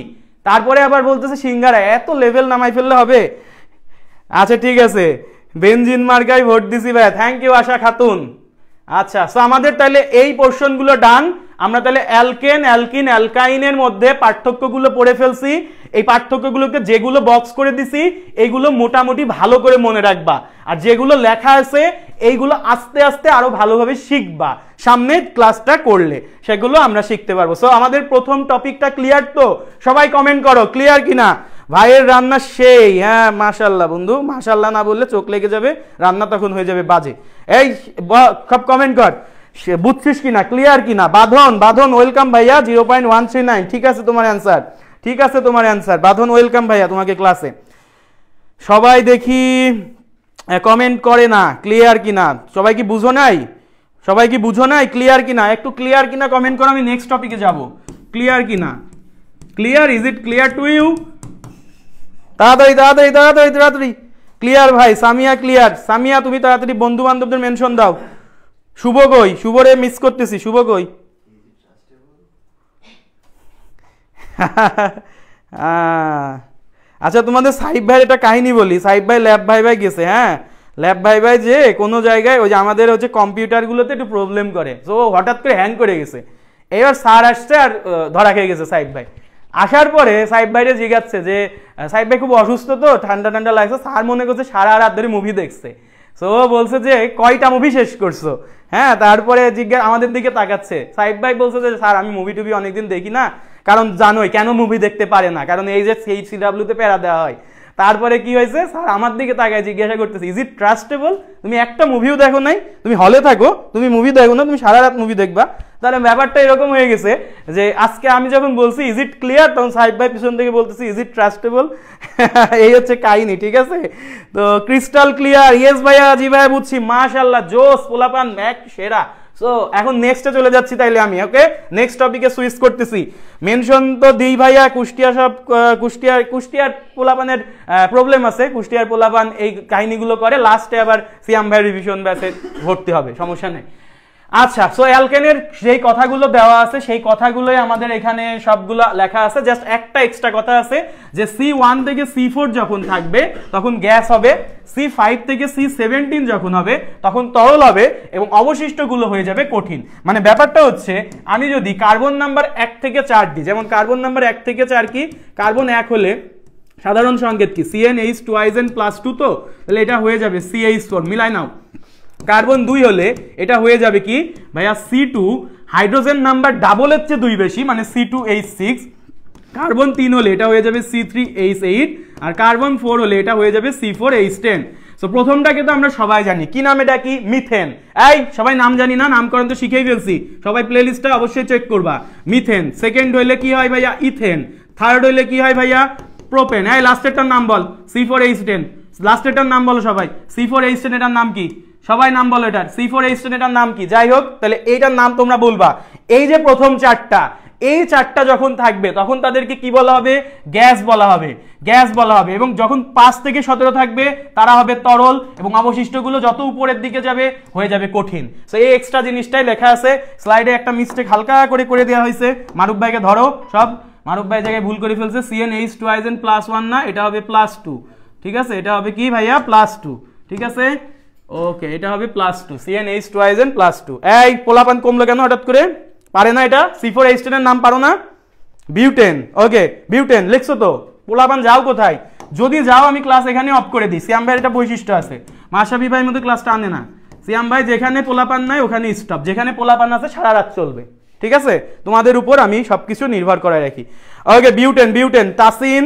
তারপরে আবার বলতেছে সিঙ্গারা, এত লেভেল নামাই ফেললে হবে? আচ্ছা ঠিক আছে, বেনজিন মার্কায় ভোট দিছি ভাই, থ্যাংক ইউ আশা খাতুন। আচ্ছা, সো আমাদের তাহলে এই পোর্শনগুলো ডান। আমরা তাহলে অ্যালকেন, অ্যালকিন, অ্যালকাইনের মধ্যে পার্থক্যগুলো পড়ে ফেলছি। এই পার্থক্যগুলোকে যেগুলো বক্স করে দিছি এইগুলো মোটামুটি ভালো করে মনে রাখবা, আর যেগুলো লেখা আছে এইগুলো আস্তে আস্তে আরো ভালোভাবে শিখবা, সামনে ক্লাসটা করলে সেগুলো আমরা শিখতে পারবো। সো আমাদের প্রথম টপিকটা ক্লিয়ার তো? সবাই কমেন্ট করো ক্লিয়ার কিনা। ভাইয়ের রান্না সেই, হ্যাঁ মাশাল্লাহ বন্ধু, মাশাল্লাহ না বললে চোখ লেগে যাবে, রান্না তখন হয়ে যাবে বাজে। এই সব কমেন্ট কর, বুঝছিস কিনা, ক্লিয়ার কিনা। বাঁধন ওয়েলকাম ভাইয়া, 0.139। ঠিক আছে তোমার অ্যান্সার, ঠিক আছে তোমার অ্যান্সার। বাঁধন ওয়েলকাম ভাইয়া তোমাকে ক্লাসে। সবাই দেখি কমেন্ট করে না, ক্লিয়ার কিনা। সবাই কি বুঝো নাই? সবাই কি বুঝো নাই? ক্লিয়ার কিনা, একটু ক্লিয়ার কিনা কমেন্ট করো, আমি নেক্সট টপিকে যাব। ক্লিয়ার কিনা? Clear? Is it clear to you? তাড়াতাড়ি তাড়াতাড়ি তাড়াতাড়ি তাড়াতাড়ি ক্লিয়ার ভাই, সামিয়া ক্লিয়ার। সামিয়া তুমি তাড়াতাড়ি বন্ধু বান্ধবদের মেনশন দাও। শুভ কই? শুভরে মিস করতেছি, শুভ কই? আচ্ছা তোমাদের সাইব ভাইয়ের একটা কাহিনী বলি। সাইব ভাই ল্যাব ভাই গেছে, হ্যাঁ ল্যাব ভাই যে কোনো জায়গায় ওই যে আমাদের হচ্ছে কম্পিউটারগুলোতে একটু প্রবলেম করে, তো হঠাৎ করে হ্যাং করে গেছে। এবার স্যার আসছে আর ধরা খেয়ে গেছে সাইব ভাই। আসার পরে সাইব ভাইরে জিজ্ঞাসছে যে সাইব ভাই খুব অসুস্থ তো, ঠান্ডা ঠান্ডা লাগছে। স্যার মনে করছে সারা রাত ধরে মুভি দেখছে, তো বলছে যে কয়টা মুভি শেষ করছো? হ্যাঁ, তারপরে আমাদের দিকে তাকাচ্ছে। সাইব ভাই বলছে যে স্যার আমি মুভি টুভি অনেকদিন দেখি না, কারণ জানোই কেন মুভি দেখতে পারে না, কারণ এই যে CW-তে প্যারা দেওয়া হয়। তারপরে কি হয়েছে, স্যার আমার দিকে তাকায় জিজ্ঞাসা করতেছে ইজ ইট ট্রাস্টেবল? তুমি একটা মুভিও দেখো নাই, তুমি হলে থাকো, তুমি মুভি দেখো না, তুমি সারা রাত মুভি দেখবা? তাহলে ব্যাপারটা এরকম হয়ে গেছে যে আজকে আমি যখন বলছি ইজ ইট ক্লিয়ার, তখন সাইব ভাই পিছন থেকে বলতেছি ইজ ইট ট্রাস্টেবল। এই হচ্ছে কাহিনী, ঠিক আছে? তো ক্রিস্টাল ক্লিয়ার, ইয়েস ভাইয়া, জি ভাইয়া বুঝছি, মাশাআল্লাহ, জোস, পোলাপান ম্যাক সেরা। সো এখন নেক্সটে চলে যাচ্ছি তাইলে আমি, ওকে নেক্সট টপিকে সুইচ করতেছি। মেনশন তো দিই ভাইয়া, কুষ্টিয়া সব কুষ্টিয়ার পোলাপানের প্রবলেম আছে, কুষ্টিয়ার পোলাপান এই কাহিনীগুলো করে, লাস্টে আবার সিয়াম ভাই রিভিশন ব্যাচে ভর্তি হবে, সমস্যা নেই। আচ্ছা, সো অ্যালকেনের যেই কথাগুলো দেওয়া আছে সেই কথাগুলোই আমাদের এখানে সবগুলো লেখা আছে। জাস্ট একটা এক্সট্রা কথা আছে যে C1 থেকে C4 যখন থাকবে তখন গ্যাস হবে, C5 থেকে C17 যখন হবে তখন তরল হবে, এবং অবশিষ্টগুলো হয়ে যাবে কঠিন। মানে ব্যাপারটা হচ্ছে আমি যদি কার্বন নাম্বার 1 থেকে 4 দিই, যেমন কার্বন নাম্বার 1 থেকে 4 কি, কার্বন 1 হলে সাধারণ সংকেত কি CnH2n+2, তো তাহলে এটা হয়ে যাবে CH4, মিলাই নাও। কার্বন 2 হলে এটা হয়ে যাবে কি ভাইয়া C2, হাইড্রোজেন নাম্বার ডাবলের চেয়ে 2 বেশি, মানে C2H6। কার্বন 3 হলে এটা হয়ে যাবে C3H8, আর কার্বন 4 হলে এটা হয়ে যাবে C4H10। সো প্রথমটাকে তো আমরা সবাই জানি, কি নাম, এটা কি, মিথেন। এই সবাই নাম জানি না, নামকরণ তো শিখেই ফেলছি, সবাই প্লেলিস্টটা অবশ্যই চেক করবা। মিথেন। সেকেন্ড হইলে কি হয় ভাইয়া, ইথেন। থার্ড হইলে কি হয় ভাইয়া, প্রোপেন। এই লাস্টেরটার নাম বল, C4H10। লাস্টেরটার নাম বলো সবাই, C4H10 এটার নাম কি? সবাই নাম বলো এটার, C4H10 এটার নাম কি? যাই হোক, তাহলে এইটার নাম তোমরা বলবা। এই যে প্রথম চারটা, এই চারটা যখন থাকবে তখন তাদেরকে কি বলা হবে, গ্যাস বলা হবে, গ্যাস বলা হবে। এবং যখন 5 থেকে 17 থাকবে তারা হবে তরল, এবং অবশিষ্টগুলো যত উপরের দিকে যাবে হয়ে যাবে কঠিন। সো এই এক্সট্রা জিনিসটাই লেখা আছে স্লাইডে, একটা মিস্টেক হালকা করে দেওয়া হয়েছে। মারুফ ভাইকে ধরো সব, মারুফ ভাই জায়গায় ভুল করে ফেলছে, CnH2n+1 না, এটা হবে +2, ঠিক আছে? এটা হবে কি ভাইয়া, +2, ঠিক আছে? ওকে, এটা হবে +2, CnH2n+2। এই পোলাপান কমলো কেন হঠাৎ করে? পারে না এটা? C4H10 এর নাম পারো না? বিউটেন। ওকে, বিউটেন লিখছো তো? পোলাপান যাও কোথায়? যদি যাও আমি ক্লাস এখানে অফ করে দিই। সিয়াম ভাইয়ের একটা বৈশিষ্ট্য আছে, মাশরাফি ভাইয়ের মধ্যে ক্লাসটা আনে না। সিয়াম ভাই যেখানে পোলাপান নাই ওখানে স্টপ, যেখানে পোলাপান আছে সারা রাত চলবে, ঠিক আছে? তোমাদের উপর আমি সবকিছু নির্ভর করে রাখি। ওকে, বিউটেন, তাসিন,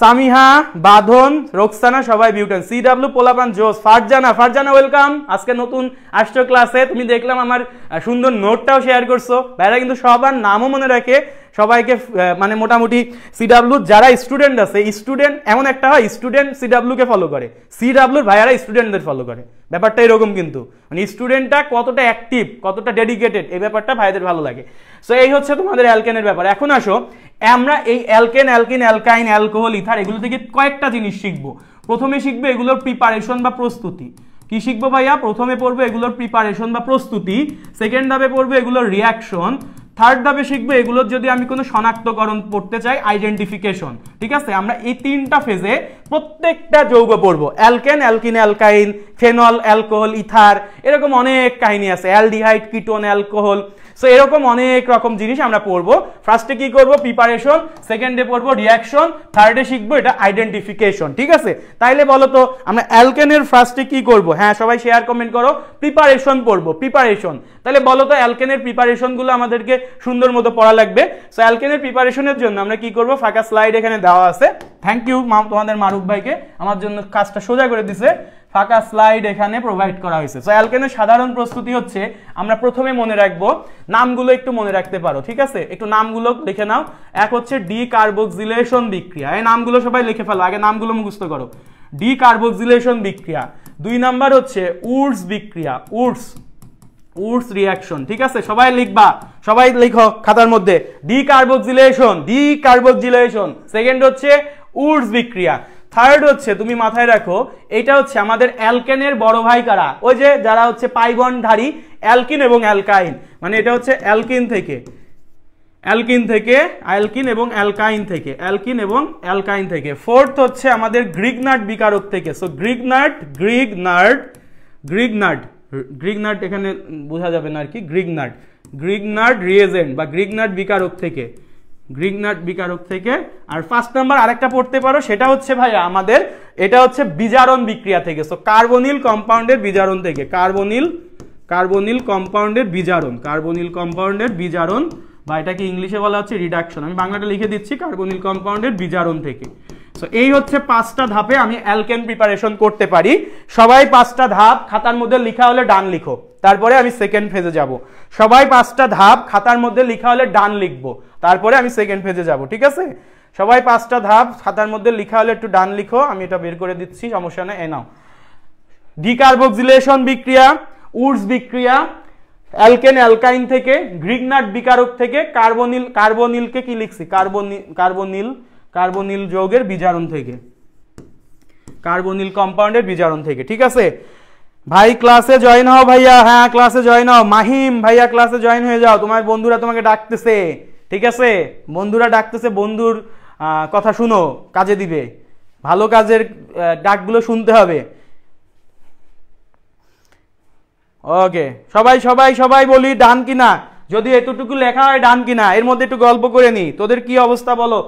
সামিহা, বাঁধন, রোকসানা, সবাই বিউটেন। CW পোলাপান জোস। ফারজানা ওয়েলকাম, আজকে নতুন আসছো ক্লাসে। তুমি দেখলাম আমার সুন্দর নোটটাও শেয়ার করছো। ভাইরা কিন্তু সবার নামও মনে রাখে, সবাইকে মানে মোটামুটি CW যারা স্টুডেন্ট আছে, স্টুডেন্ট এমন একটা হয় স্টুডেন্ট CW কে ফলো করে, CW ভাইয়ারা স্টুডেন্টদের ফলো করে। ব্যাপারটা এরকম কিন্তু, মানে স্টুডেন্টটা কতটা অ্যাক্টিভ, কতটা ডেডিকেটেড, এই ব্যাপারটা ভাইদের ভালো লাগে। সো এই হচ্ছে তোমাদের অ্যালকেনের ব্যাপার। এখন আসো আমরা এই অ্যালকেন, অ্যালকিন, অ্যালকাইন, অ্যালকোহল, ইথার এগুলো থেকে কয়েকটা জিনিস শিখবো। প্রথমে শিখবো এগুলোর প্রিপারেশন বা প্রস্তুতি। কি শিখবো ভাইয়া? প্রথমে পড়বো এগুলোর প্রিপারেশন বা প্রস্তুতি, সেকেন্ড ধাপে পড়বো এগুলোর রিয়াকশন, থার্ড ধাপে শিখবো এগুলোর যদি আমি কোনো শনাক্তকরণ পড়তে চাই, আইডেন্টিফিকেশন, ঠিক আছে? আমরা এই 3টা ফেজে প্রত্যেকটা যৌগ পড়বো, alkane, alkyne, অ্যালকাইন, phenol, alcohol, ether, এরকম অনেক কাহিনী আছে, অ্যালডিহাইড, কিটোন, অ্যালকোহল। সো এরকম অনেক রকম জিনিস আমরা পড়বো। ফার্স্টে কি করবো, প্রিপারেশন, সেকেন্ডে পড়বো রিয়াকশন, থার্ডে শিখবো এটা আইডেন্টিফিকেশন, ঠিক আছে? তাইলে বলো তো আমরা অ্যালকেনের ফার্স্টে কি করবো? হ্যাঁ সবাই শেয়ার কমেন্ট করো, প্রিপারেশন পড়বো, প্রিপারেশন। তাহলে বলো তো অ্যালকেনের প্রিপারেশনগুলো আমাদেরকে সুন্দর মতো পড়া লাগবে। সো অ্যালকেনের প্রিপারেশনের জন্য আমরা কি করবো, ফাঁকা স্লাইড এখানে দেওয়া আছে। থ্যাংক ইউ তোমাদের মারুফ ভাইকে, আমার জন্য কাজটা সোজা করে দিছে। ফাঁকা স্লাইড এখানে প্রোভাইড করা হয়েছে। সো অ্যালকেনের সাধারণ প্রস্তুতি হচ্ছে আমরা প্রথমে মনে রাখবো, নামগুলো একটু মনে রাখতে পারো, ঠিক আছে? একটু নামগুলো লিখে নাও। এক হচ্ছে ডিকার্বক্সিলেশন বিক্রিয়া, এই নামগুলো সবাই লিখে ফেলো, আগে নামগুলো মুখস্থ করো। ডিকার্বক্সিলেশন বিক্রিয়া। 2 নাম্বার হচ্ছে উডস বিক্রিয়া, উডস রিঅ্যাকশন, ঠিক আছে? সবাই লিখবা, সবাই লিখো খাতার মধ্যে, ডিকার্বক্সিলেশন। সেকেন্ড হচ্ছে উডস বিক্রিয়া। থার্ড হচ্ছে তুমি মাথায় রাখো এটা হচ্ছে আমাদের অ্যালকেনের বড় ভাই কারা, ওই যে যারা হচ্ছে পাই বন্ডধারী অ্যালকিন এবং অ্যালকাইন, মানে এটা হচ্ছে অ্যালকিন থেকে অ্যালকিন এবং অ্যালকাইন থেকে। ফোর্থ হচ্ছে আমাদের গ্রিগনার্ড বিকারক থেকে। সো গ্রিগনার্ড এখানে বোঝা যাবে না আর কি, গ্রিগনার্ড রিয়েজেন্ট বা গ্রিগনার্ড বিকারক থেকে। আর 5 নাম্বার আরেকটা পড়তে পারো, সেটা হচ্ছে ভাইয়া আমাদের এটা হচ্ছে বিজারণ বিক্রিয়া থেকে। সো কার্বনিল কম্পাউন্ডের বিজারণ থেকে, কার্বনিল কম্পাউন্ডের বিজারণ, বা এটাকে ইংলিশে বলা হচ্ছে রিডাকশন, আমি বাংলাটা লিখে দিচ্ছি, কার্বনিল কম্পাউন্ডের বিজারণ থেকে। সো এই হচ্ছে 5টা ধাপে আমি অ্যালকেন প্রিপারেশন করতে পারি। সবাই 5টা ধাপ খাতার মধ্যে লেখা হলে ডান লিখো, তারপরে আমি সেকেন্ড ফেজে যাব। সবাই 5টা ধাপ খাতার মধ্যে লেখা হলে ডান লিখবো, তারপরে আমি সেকেন্ড ফেজে যাব, ঠিক আছে? সবাই 5টা ধাপ খাতার মধ্যে লেখা হলে একটু ডান লিখো, আমি এটা বের করে দিচ্ছি, সমস্যা নেই। নাও, ডিকার্বক্সিলেশন বিক্রিয়া, উডস বিক্রিয়া, অ্যালকেন অ্যালকাইন থেকে, গ্রিগনার্ড বিকারক থেকে, কার্বনিলকে কি লিখছি, কার্বনিল যৌগের বিজারণ থেকে, কার্বনিল কম্পাউন্ডের বিজারণ থেকে, ঠিক আছে? ভাই ক্লাসে জয়েন হও ভাইয়া, হ্যাঁ ক্লাসে জয়েন হও। মাহিম ভাইয়া ক্লাসে জয়েন হয়ে যাও, তোমার বন্ধুরা তোমাকে ডাকতেছে, ঠিক আছে? বন্ধুরা ডাকতেছে, বন্ধুর কথা শুনো, কাজে দিবে, ভালো কাজের ডাকগুলো শুনতে হবে। ওকে, সবাই বলি ডান কিনা, যদি এতটুকু লেখা হয় ডান কিনা। এর মধ্যে একটু গল্প করে নি, তোদের কি অবস্থা বলো,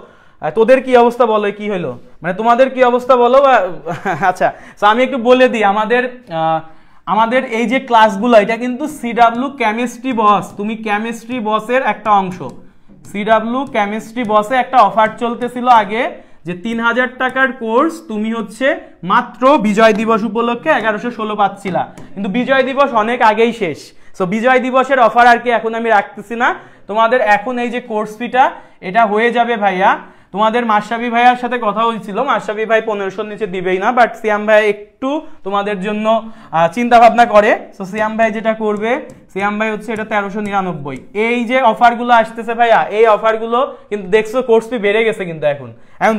কি হলো, মানে তোমাদের কি অবস্থা বলো। আচ্ছা, আমি একটু বলে দিই, আমাদের এই যে ক্লাসগুলো, এটা কিন্তু সিডাব্লিউ কেমিস্ট্রি বস, তুমি কেমিস্ট্রি বসের একটা অংশ। সিডাব্লিউ কেমিস্ট্রি বসে একটা অফার চলতেছিল আগে, যে 3000 টাকার কোর্স তুমি হচ্ছে মাত্র বিজয় দিবস উপলক্ষে 1116 পাচ্ছিলা, কিন্তু বিজয় দিবস অনেক আগেই শেষ। সো বিজয় দিবসের অফার আর কি এখন আমি রাখতেছি না। তোমাদের এখন এই যে কোর্স ফিটা, এটা হয়ে যাবে ভাইয়া। তোমাদের মাশরাফি ভাইয়ার সাথে কথা হয়েছিল, মাশরাফি ভাই 1500 নিচে দিবেই না, বাট সিয়াম ভাই একটু তোমাদের জন্য চিন্তা ভাবনা করে। সো সিয়াম ভাই যেটা করবে, সিয়াম ভাই হচ্ছে এটা 1399। এই যে অফারগুলো আসতেছে ভাইয়া, এই অফারগুলো কিন্তু দেখছো কোর্স ফি বেড়ে গেছে, কিন্তু এখন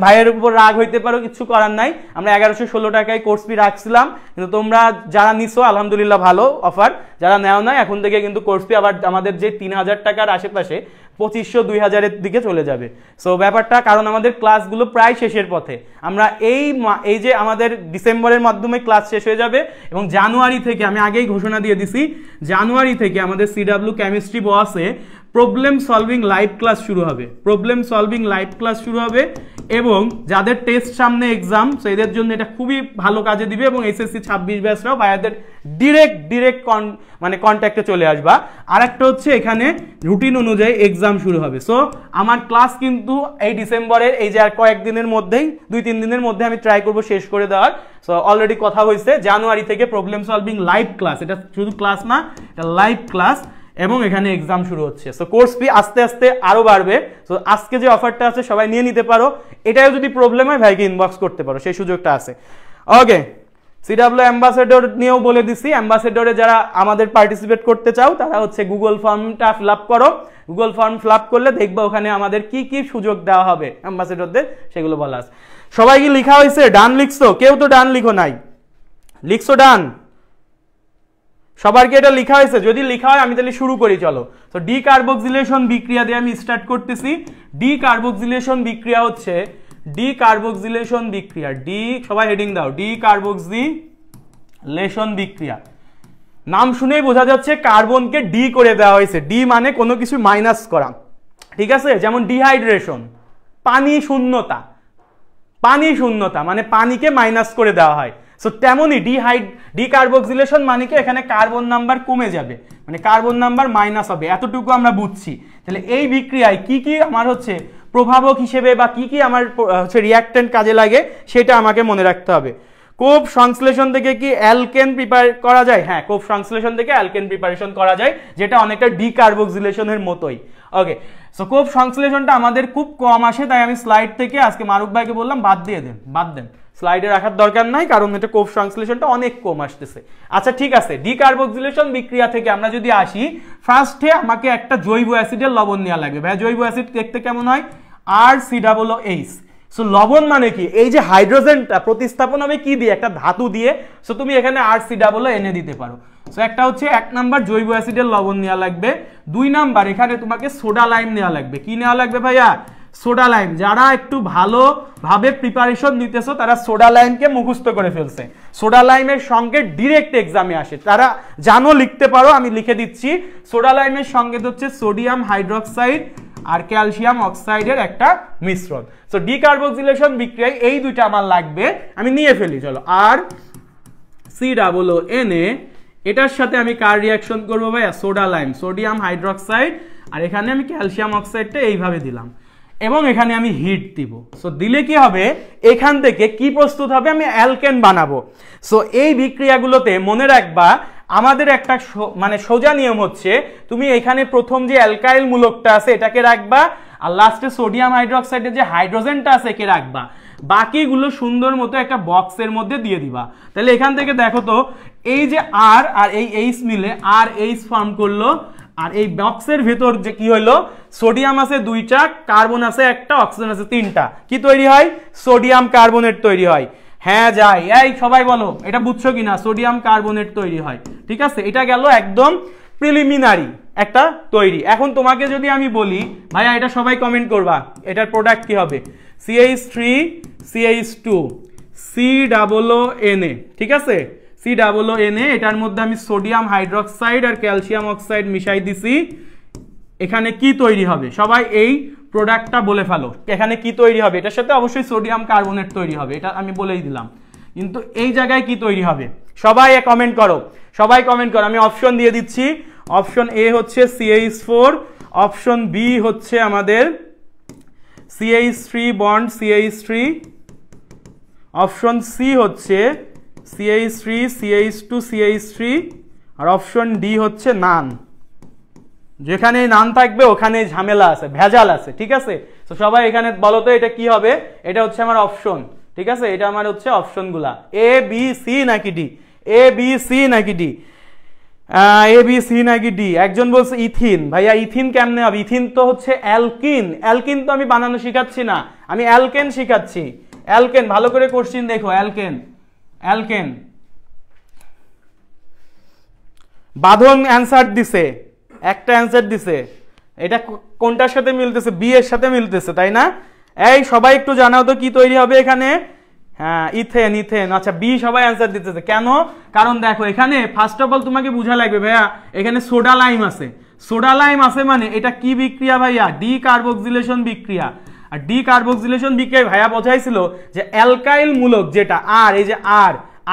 ভাইয়ের উপর রাগ হইতে পারো, কিছু করার নাই। আমরা 1116 টাকায় কোর্স ফি রাখছিলাম, কিন্তু তোমরা যারা নিছো আলহামদুলিল্লাহ ভালো অফার, যারা নেও না এখন থেকে কিন্তু কোর্স ফি আবার আমাদের যে 3000 টাকার আশেপাশে 2500 2000-এর দিকে চলে যাবে। সো ব্যাপারটা, কারণ আমাদের ক্লাসগুলো প্রায় শেষের পথে, আমরা এই যে আমাদের ডিসেম্বরের মাধ্যমে ক্লাস শেষ হয়ে যাবে, এবং জানুয়ারি থেকে আমি আগেই ঘোষণা দিয়ে দিছি, জানুয়ারি থেকে আমাদের সিডাব্লিউ কেমিস্ট্রি বসে প্রবলেম সলভিং লাইভ ক্লাস শুরু হবে, এবং যাদের টেস্ট সামনে এক্সাম, সো এদের জন্য এটা খুবই ভালো কাজে দিবে, এবং এসএসসি 26 ব্যাচরাও ভাইয়াদের ডিরেক্ট মানে কন্ট্যাক্টে চলে আসবা। আর একটা হচ্ছে এখানে রুটিন অনুযায়ী এক্সাম শুরু হবে। সো আমার ক্লাস কিন্তু এই ডিসেম্বরের এই যে আর কয়েকদিনের মধ্যেই, 2-3 দিনের মধ্যে আমি ট্রাই করব শেষ করে দেওয়ার। সো অলরেডি কথা হয়েছে জানুয়ারি থেকে প্রবলেম সলভিং লাইভ ক্লাস, এটা শুধু ক্লাস না, এটা লাইভ ক্লাস, এবং এখানে এক্সাম শুরু হচ্ছে। সো কোর্স ফি আস্তে আস্তে আরো বাড়বে। সো আজকে যে অফারটা আছে সবাই নিয়ে নিতে পারো, এটাও যদি প্রবলেম হয় ভাইকে ইনবক্স করতে পারো, সেই সুযোগটা আছে। ওকে, সিডাব্লিউ অ্যাম্বাসেডর নিয়েও বলে দিছি, অ্যাম্বাসেডরে যারা আমাদের পার্টিসিপেট করতে চাও তারা হচ্ছে গুগল ফর্মটা ফিল আপ করো। গুগল ফর্ম ফিল আপ করলে দেখবা ওখানে আমাদের কি কি সুযোগ দেওয়া হবে অ্যাম্বাসেডরদের, সেগুলো বলা আছে। সবাই কি লেখা হয়েছে? ডান লিখছো? কেউ তো ডান লিখো নাই, লিখছো ডান? সবার কি এটা লেখা হয়েছে? যদি লেখা হয় আমি তাহলে শুরু করি, চলো। তো ডিকার্বক্সিলেশন বিক্রিয়া দিয়ে আমি স্টার্ট করতেছি। ডিকার্বক্সিলেশন বিক্রিয়া হচ্ছে সবাই হেডিং দাও, ডিকার্বক্সিলেশন বিক্রিয়া। নাম শুনেই বোঝা যাচ্ছে কার্বনকে ডি করে দেওয়া হয়েছে। ডি মানে কোনো কিছু মাইনাস করা, ঠিক আছে? যেমন ডিহাইড্রেশন, পানি শূন্যতা মানে পানিকে মাইনাস করে দেওয়া হয়। সো তেমনই ডিকার্বক্সিলেশন মানে কি এখানে কার্বন নাম্বার কমে যাবে, মানে কার্বন নাম্বার মাইনাস হবে, এতটুকু আমরা বুঝছি। তাহলে এই বিক্রিয়ায় কি কি আমার হচ্ছে প্রভাবক হিসেবে বা কি কি আমার হচ্ছে রিঅ্যাক্ট্যান্ট কাজে লাগে সেটা আমাকে মনে রাখতে হবে। কোপ সংশ্লেষণ থেকে কি অ্যালকেন প্রিপেয়ার করা যায়? হ্যাঁ, কোপ সংশ্লেষণ থেকে অ্যালকেন প্রিপারেশন করা যায়, যেটা অনেকটা ডিকার্বক্সিলেশনের মতোই। ওকে, সো কোপ সংশ্লেষণটা আমাদের খুব কম আসে, তাই আমি স্লাইড থেকে আজকে মারুফ ভাইকে বললাম বাদ দেন, স্লাইডে রাখার দরকার নাই, কারণ এটা কোপ সংশ্লেষণটা অনেক কম আসতেছে। আচ্ছা ঠিক আছে, ডিকার্বক্সিলেশন বিক্রিয়া থেকে আমরা যদি আসি, ফার্স্টে আমাকে একটা জৈব অ্যাসিডের লবণ নেওয়া লাগবে। ভাই জৈব অ্যাসিড দেখতে কেমন হয়? RCOOH। সো লবণ মানে কি, এই যে হাইড্রোজেনটা প্রতিস্থাপন হবে কি দিয়ে, একটা ধাতু দিয়ে। সো তুমি এখানে RCOO এনে দিতে পারো। সো একটা হচ্ছে 1 নাম্বার জৈব অ্যাসিডের লবণ নেওয়া লাগবে। 2 নাম্বার এখানে তোমাকে সোডা লাইম নেওয়া লাগবে। কি নেওয়া লাগবে ভাইয়া? Soda lime. যারা একটু ভালোভাবে প্রিপারেশন নিতেছো তারা সোডা লাইমকে মুখস্থ করে ফেলছে। সোডা লাইমের সংকেত ডিরেক্ট এক্সামে আসে, তারা জানো, লিখতে পারো, আমি লিখে দিচ্ছি। সোডা লাইমের সংকেত হচ্ছে সোডিয়াম হাইড্রোক্সাইড আর ক্যালসিয়াম অক্সাইডের একটা মিশ্রণ। সো ডিকার্বক্সিলেশন বিক্রিয়ায় এই দুইটা আমার লাগবে, আমি নিয়ে ফেলি। চলো, আর COO এটার সাথে আমি কার রিয়াকশন করবো ভাইয়া? সোডা লাইম, সোডিয়াম হাইড্রোক্সাইড, আর এখানে আমি ক্যালসিয়াম অক্সাইডটা এইভাবে দিলাম এবং এখানে আমি হিট দিব। সো দিলে কি হবে, এখান থেকে কি প্রস্তুত হবে? আমি অ্যালকেন বানাবো। সো এই বিক্রিয়াগুলোতে মনে রাখবা আমাদের একটা মানে সোজা নিয়ম হচ্ছে, তুমি এখানে প্রথম যে অ্যালকাইল মূলকটা আছে এটাকে রাখবা, আর লাস্টে সোডিয়াম হাইড্রোক্সাইডের যে হাইড্রোজেনটা আছে একে রাখবা, বাকিগুলো সুন্দর মতো একটা বক্সের মধ্যে দিয়ে দিবা। তাহলে এখান থেকে দেখো তো, এই যে আর এই এইচ মিলে RH ফর্ম করলো, আর এই বক্সের ভেতর যে কি হলো, সোডিয়াম আছে 2টা, কার্বন আছে 1টা, অক্সিজেন আছে 3টা। কি তৈরি হয়? সোডিয়াম কার্বনেট তৈরি হয়। হ্যাঁ যাই, এই সবাই বলো এটা বুঝছো কিনা? সোডিয়াম কার্বনেট তৈরি হয়। ঠিক আছে, এটা গেল একদম প্রিলিমিনারি একটা তৈরি। এখন তোমাকে যদি আমি বলি ভাইয়া, এটা সবাই কমেন্ট করবা, এটার প্রোডাক্ট কি হবে? CH3 CH2 COO, ঠিক আছে, COO। এটার মধ্যে আমি সোডিয়াম হাইড্রোক্সাইড আর ক্যালসিয়াম অক্সাইড মিশাই দিছি। এখানে কি তৈরি হবে? সবাই এই প্রোডাক্টটা বলে ফেলো, এখানে কি তৈরি হবে? এটার সাথে অবশ্যই সোডিয়াম কার্বনেট তৈরি হবে, এটা আমি বলেই দিলাম, কিন্তু এই জায়গায় কি তৈরি হবে? সবাই কমেন্ট করো, সবাই কমেন্ট করো। আমি অপশন দিয়ে দিচ্ছি। অপশন A হচ্ছে CH4, অপশন B হচ্ছে আমাদের CH3 bond CH3, option C হচ্ছে CH3 CH2 CH3, আর অপশন D হচ্ছে নান। যেখানে নান থাকবে ওখানে ঝামেলা আছে, ভেজাল আছে। ঠিক আছে, তো সবাই এখানে বলো তো এটা কি হবে? এটা হচ্ছে আমার অপশন। ঠিক আছে, এটা আমার হচ্ছে অপশনগুলা, A B C নাকি D? A B C নাকি D? A B C নাকি D? একজন বলছে ইথিন। ভাইয়া ইথিন কেমনে হবে? ইথিন তো হচ্ছে অ্যালকিন। অ্যালকিন তো আমি বানানো শিখাচ্ছি না, আমি অ্যালকেন শিখাচ্ছি। অ্যালকেন, ভালো করে কোশ্চেন দেখো। Alkane, alkane. বাঁধন অ্যান্সার দিছে, একটা অ্যান্সার দিছে। এটা কোনটার সাথে মিলতেছে? বি এর সাথে মিলতেছে, তাই না? এই সবাই একটু জানাও তো কি তৈরি হবে এখানে? হ্যাঁ, ইথেন, ইথেন। আচ্ছা, বি সবাই অ্যান্সার দিতেছে। কেন? কারণ দেখো এখানে ফার্স্ট অফ অল তোমাকে বোঝা লাগবে ভাইয়া, এখানে সোডা লাইম আছে। সোডা লাইম আছে মানে এটা কি বিক্রিয়া ভাইয়া? ডিকার্বক্সিলেশন বিক্রিয়া। আর ডিকার্বক্সিলেশন বিক্রিয়ায় ভাইয়া বোঝাইছিল যে অ্যালকাইল মূলক যেটা আর, এই যে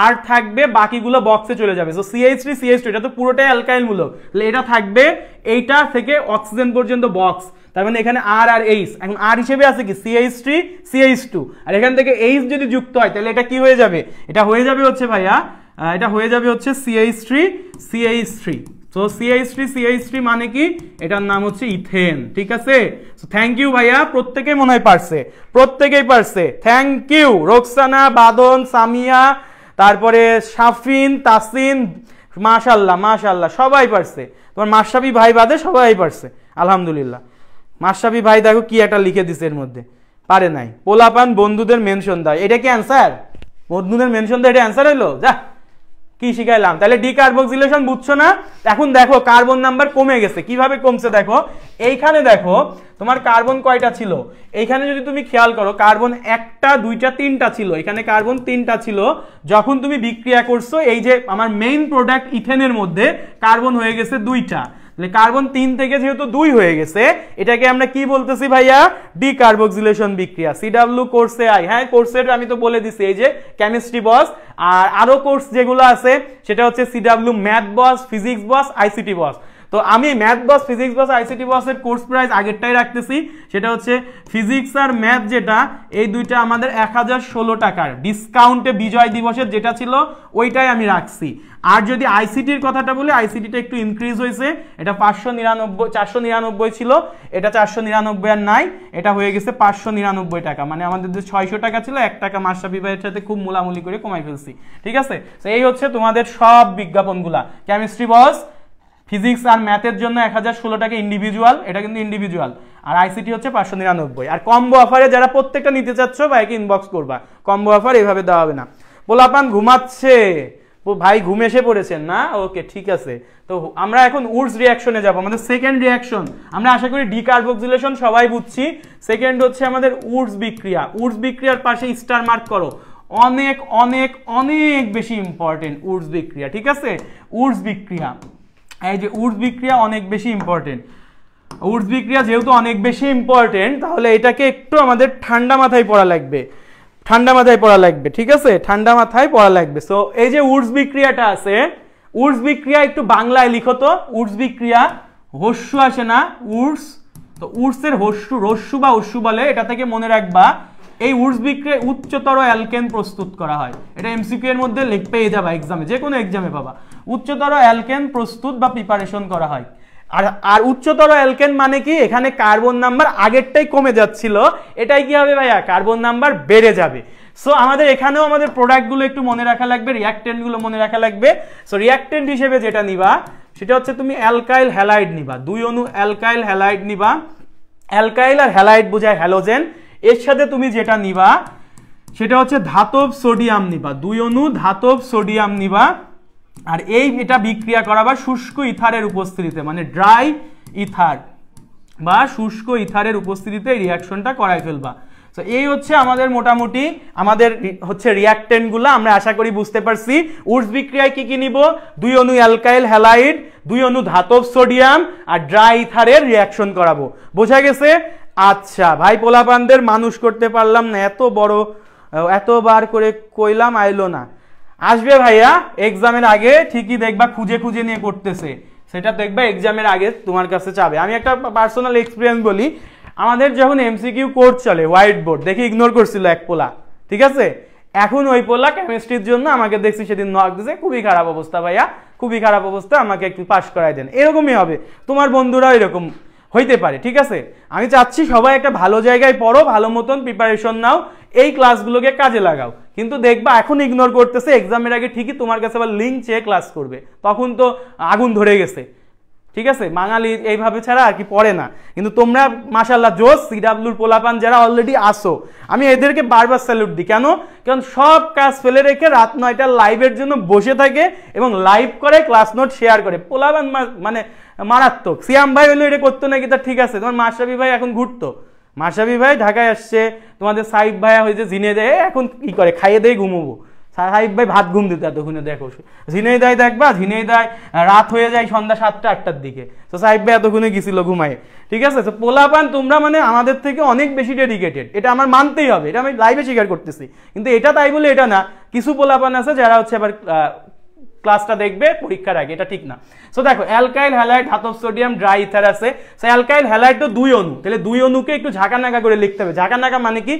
আর থাকবে, বাকিগুলো বক্সে চলে যাবে। সো CH3 CH2 এটা তো পুরোটাই অ্যালকাইল মূলক, তাহলে এটা থাকবে এইটা থেকে অক্সিজেন পর্যন্ত বক্স। তার মানে এখানে আর এইচ, এখন আর হিসেবে আছে কি? CH3 CH2, আর এখান থেকে এইচ যদি যুক্ত হয় তাহলে এটা কি হয়ে যাবে? এটা হয়ে যাবে হচ্ছে ভাইয়া, এটা হয়ে যাবে হচ্ছে CH3 CH3। So CH3 CH3 মানে কি? এটার নাম হচ্ছে ইথেন। ঠিক আছে, সো থ্যাংক ইউ ভাইয়া, প্রত্যেকেই মনে হয় পারছে, প্রত্যেকেই পারছে। থ্যাংক ইউ রোকসানা, বাদন, সামিয়া, তারপরে শাফিন, তাসিন, মাশাল্লাহ মাশাল্লাহ, সবাই পারছে। তোমার মাশরাফি ভাই বাদে সবাই পারছে, আলহামদুলিল্লাহ। মাশরাফি ভাই দেখো কি একটা লিখে দিছে এর মধ্যে, পারে নাই। পোলাপান বন্ধুদের মেনশন দেয়, এটা কি অ্যান্সার? বন্ধুদের মেনশন দেয়, এটা অ্যান্সার হইলো? যা, কি শিখাইলাম? তাহলে ডিকার্বক্সিলেশন বুঝছো না? এখন দেখো কার্বন নাম্বার কমে গেছে। কিভাবে কমছে দেখো, এইখানে দেখো তোমার কার্বন কয়টা ছিল? এইখানে যদি তুমি খেয়াল করো, কার্বন 1টা 2টা 3টা ছিল, এখানে কার্বন 3টা ছিল। যখন তুমি বিক্রিয়া করছো, এই যে আমার মেইন প্রোডাক্ট ইথেনের মধ্যে কার্বন হয়ে গেছে 2টা, তাহলে কার্বন 3 থেকে যেহেতু 2 হয়ে গেছে, এটাকে আমরা কি বলতেছি ভাইয়া? ডিকার্বক্সিলেশন বিক্রিয়া। CW কোর্সে আই, হ্যাঁ কোর্সের আমি তো বলে দিছি, এই যে কেমিস্ট্রি বস, আর আরো কোর্স যেগুলো আছে সেটা হচ্ছে CW ম্যাথ বস, ফিজিক্স বস, ICT বস। তো আমি ম্যাথ বস, ফিজিক্স বস, ICT বসের কোর্স প্রাইস আগেরটাই রাখতেছি, সেটা হচ্ছে ফিজিক্স আর ম্যাথ, যেটা এই দুইটা আমাদের 1016 টাকার ডিসকাউন্টে বিজয় দিবসের যেটা ছিল ওইটাই আমি রাখছি। আর যদি আইসিটির কথাটা বলি, আইসিটিটা একটু ইনক্রিজ হয়েছে, এটা 499 ছিল, এটা 499 আর নাই, এটা হয়ে গেছে 599 টাকা। মানে আমাদের যে 600 টাকা ছিল, 1 টাকা মাশরাফি ভাইয়ের সাথে খুব মোলামুলি করে কমাই ফেলছি। ঠিক আছে, তো এই হচ্ছে তোমাদের সব বিজ্ঞাপনগুলা। কেমিস্ট্রি বস, ফিজিক্স আর ম্যাথের জন্য 1016 টাকা ইন্ডিভিজুয়াল, এটা কিন্তু ইন্ডিভিজুয়াল। আর আইসিটি হচ্ছে 599। আর কম্বো অফারে যারা প্রত্যেকটা নিতে চাচ্ছ ভাইকে ইনবক্স করবা, কম্বো অফার এভাবে দেওয়া হবে না। পোলাপান ঘুমাচ্ছে ভাই, ঘুম এসে পড়েছেন না? ওকে ঠিক আছে। তো আমরা এখন উডস রিয়াকশনে যাব, আমাদের সেকেন্ড রিয়াকশন। আমরা আশা করি ডিকার্বক্সিলেশন সবাই বুঝছি। সেকেন্ড হচ্ছে আমাদের উডস বিক্রিয়া। উডস বিক্রিয়ার পাশে স্টার মার্ক করো, অনেক অনেক অনেক বেশি ইম্পর্টেন্ট উডস বিক্রিয়া, ঠিক আছে? উডস বিক্রিয়া, এই যে উডস বিক্রিয়া অনেক বেশি ইম্পর্টেন্ট। উডস বিক্রিয়া যেহেতু অনেক বেশি ইম্পর্টেন্ট, তাহলে এটাকে একটু আমাদের ঠান্ডা মাথায় পড়া লাগবে, ঠান্ডা মাথায় পড়া লাগবে, ঠিক আছে? ঠান্ডা মাথায় পড়া লাগবে। সো এই যে উডস বিক্রিয়াটা আছে, উডস বিক্রিয়া একটু বাংলায় লিখো তো। উডস বিক্রিয়া, হস্যু আসে না উডস, তো উডসের হস্যু, রস্যু বা হস্যু বলে, এটা থেকে মনে রাখবা। এই উডস বিক্রিয়ায় উচ্চতর অ্যালকেন প্রস্তুত করা হয়। এটা এমসিকিউ এর মধ্যে পেয়ে যাবা এক্সামে, যে কোনো এক্সামে পাবা। উচ্চতর অ্যালকেন প্রস্তুত বা প্রিপারেশন করা হয়। আর উচ্চতর অ্যালকেন মানে কি, এখানে কার্বন নাম্বার আগেরটাই কমে যাচ্ছিল, এটাই কি হবে ভাইয়া, কার্বন নাম্বার বেড়ে যাবে। সো আমাদের এখানেও আমাদের প্রোডাক্টগুলো একটু মনে রাখা লাগবে, রিঅ্যাক্টেন্টগুলো মনে রাখা লাগবে। সো রিঅ্যাক্টেন্ট হিসেবে যেটা নিবা সেটা হচ্ছে তুমি অ্যালকাইল হ্যালাইড নিবা, 2 অণু অ্যালকাইল হ্যালাইড নিবা। অ্যালকাইল আর হ্যালাইড বোঝায় হ্যালোজেন। এর সাথে তুমি যেটা নিবা সেটা হচ্ছে ধাতব সোডিয়াম নিবা, 2 অণু ধাতব সোডিয়াম নিবা। আর এটা বিক্রিয়া করাবা শুষ্ক ইথারের উপস্থিতিতে, মানে ড্রাই ইথার বা শুষ্ক ইথারের উপস্থিতিতে এই রিয়াকশনটা করাই ফেলবা। তো এই হচ্ছে আমাদের মোটামুটি আমাদের হচ্ছে রিয়াক্টেন্টগুলো। আমরা আশা করি বুঝতে পারছি উডস বিক্রিয়ায় কি কি নিব, 2 অণু অ্যালকাইল হ্যালাইড, 2 অণু ধাতব সোডিয়াম আর ড্রাই ইথারের রিয়াকশন করাবো। বোঝা গেছে? আচ্ছা ভাই, পোলাপানদের মানুষ করতে পারলাম না, এতবার করে কইলাম আইলো না। আসবে ভাইয়া এক্সামের আগে, ঠিকই দেখবা খুঁজে খুঁজে নিয়ে করতেছে, সেটা দেখবা এক্সামের আগে তোমার কাছে চাবে। আমি একটা পার্সোনাল এক্সপিরিয়েন্স বলি, আমাদের যখন এমসিকিউ কোর্স চলে, হোয়াইট বোর্ড দেখে ইগনোর করছিল এক পোলা, ঠিক আছে? এখন ওই পোলা কেমিস্ট্রির জন্য আমাকে দেখছি সেদিন নক দিছে, খুবই খারাপ অবস্থা ভাইয়া, খুবই খারাপ অবস্থা, আমাকে একটু পাস করাই দেন। এরকমই হবে, তোমার বন্ধুরা এরকম হইতে পারে, ঠিক আছে? আমি চাচ্ছি সবাই একটা ভালো জায়গায় পড়ো, ভালো মতন প্রিপারেশন নাও, এই ক্লাসগুলোকে কাজে লাগাও। কিন্তু দেখবা এখন ইগনোর করতেছে, এক্সামের আগে ঠিকই তোমার কাছে আবার লিঙ্ক চেয়ে ক্লাস করবে, তখন তো আগুন ধরে গেছে, ঠিক আছে? বাঙালি এইভাবে ছাড়া আর কি পড়ে না। কিন্তু তোমরা মাশাআল্লাহ জোস, সিডাব্লিউর পোলাপান যারা অলরেডি আসো, আমি এদেরকে বারবার স্যালুট দিই। কারণ সব কাজ ফেলে রেখে রাত 9টার লাইভের জন্য বসে থাকে এবং লাইভ করে, ক্লাস নোট শেয়ার করে। পোলাপান মানে মারাত্মক। সিয়াম ভাই হইলো এটা করতো নাকি, তা ঠিক আছে। তোমার মাশরাফি ভাই এখন ঘুরতো, মাশরাফি ভাই ঢাকায় আসছে, তোমাদের সাইফ ভাইয়া হয়েছে ঝিনে দেয়, এখন কি করে, খাইয়ে দেয় ঘুমবো। সাহিব ভাই ভাত ঘুম দিতে এতক্ষণে দেখো, ঝিনাইদায় দেখবা, ঝিনাইদায় রাত হয়ে যায় সন্ধ্যা 7টা-8টার দিকে। তো সাহিব ভাই এতক্ষণে গেছিল ঘুমায়, ঠিক আছে? তো পোলাপান তোমরা মানে আমাদের থেকে অনেক বেশি ডেডিকেটেড, এটা আমার মানতেই হবে, এটা আমি লাইভে স্বীকার করতেছি। কিন্তু এটা তাই বলে এটা না, কিছু পোলাপান আছে যারা হচ্ছে আবার ক্লাসটা দেখবে পরীক্ষার আগে, এটা ঠিক না। সো দেখো অ্যালকাইল হ্যালাইড ধাতব সোডিয়াম ড্রাই ইথার আছে। সো অ্যালকাইল হ্যালাইড তো 2 অণু, তাহলে 2 অণুকে একটু ঝাঁকানাকা করে লিখতে হবে। ঝাঁকানাকা মানে কি,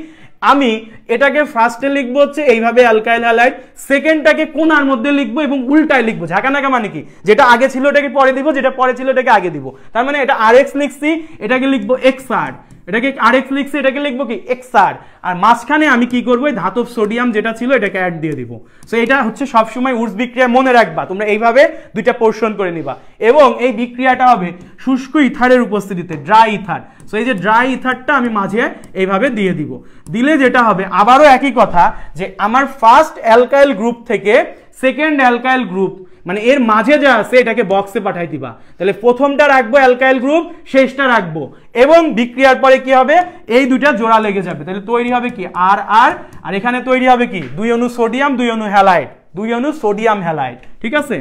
আমি এটাকে ফার্স্টে লিখবো হচ্ছে এইভাবে অ্যালকাইল হ্যালাইড, সেকেন্ডটাকে কোণার মধ্যে লিখবো এবং উল্টায় লিখবো। ঝাঁকানাকা মানে কি, যেটা আগে ছিল এটাকে পরে দিব, যেটা পরে ছিল এটাকে আগে দিব। তার মানে এটা আরএক্স লিখছি, এটাকে লিখবো এক্সআর, এটাকে আরএক্স লিখছি, এটাকে লিখবো কি এক্সআর। আর মাঝখানে আমি কি করবো, ধাতব সোডিয়াম যেটা ছিল এটাকে অ্যাড দিয়ে দিব। সো এটা হচ্ছে সবসময় উডস বিক্রিয়া মনে রাখবা, তোমরা এইভাবে দুইটা পোর্শন করে নিবা। এবং এই বিক্রিয়াটা হবে শুষ্ক ইথারের উপস্থিতিতে, ড্রাই ইথার। সো এই যে ড্রাই ইথারটা আমি মাঝে এইভাবে দিয়ে দিব। দিলে যেটা হবে, আবারও একই কথা, যে আমার ফার্স্ট অ্যালকাইল গ্রুপ থেকে সেকেন্ড অ্যালকাইল গ্রুপ, মানে এর মাঝে যা আছে এটাকে বক্সে পাঠাই দিবা। তাহলে প্রথমটা রাখবো অ্যালকাইল গ্রুপ, শেষটা রাখবো, এবং বিক্রিয়ার পরে কি হবে, এই দুইটা জোড়া লেগে যাবে। তাহলে তৈরি হবে কি আর আর, আর এখানে তৈরি হবে কি 2 অণু সোডিয়াম, 2 অণু হ্যালাইড, 2 অণু সোডিয়াম হ্যালাইড, ঠিক আছে?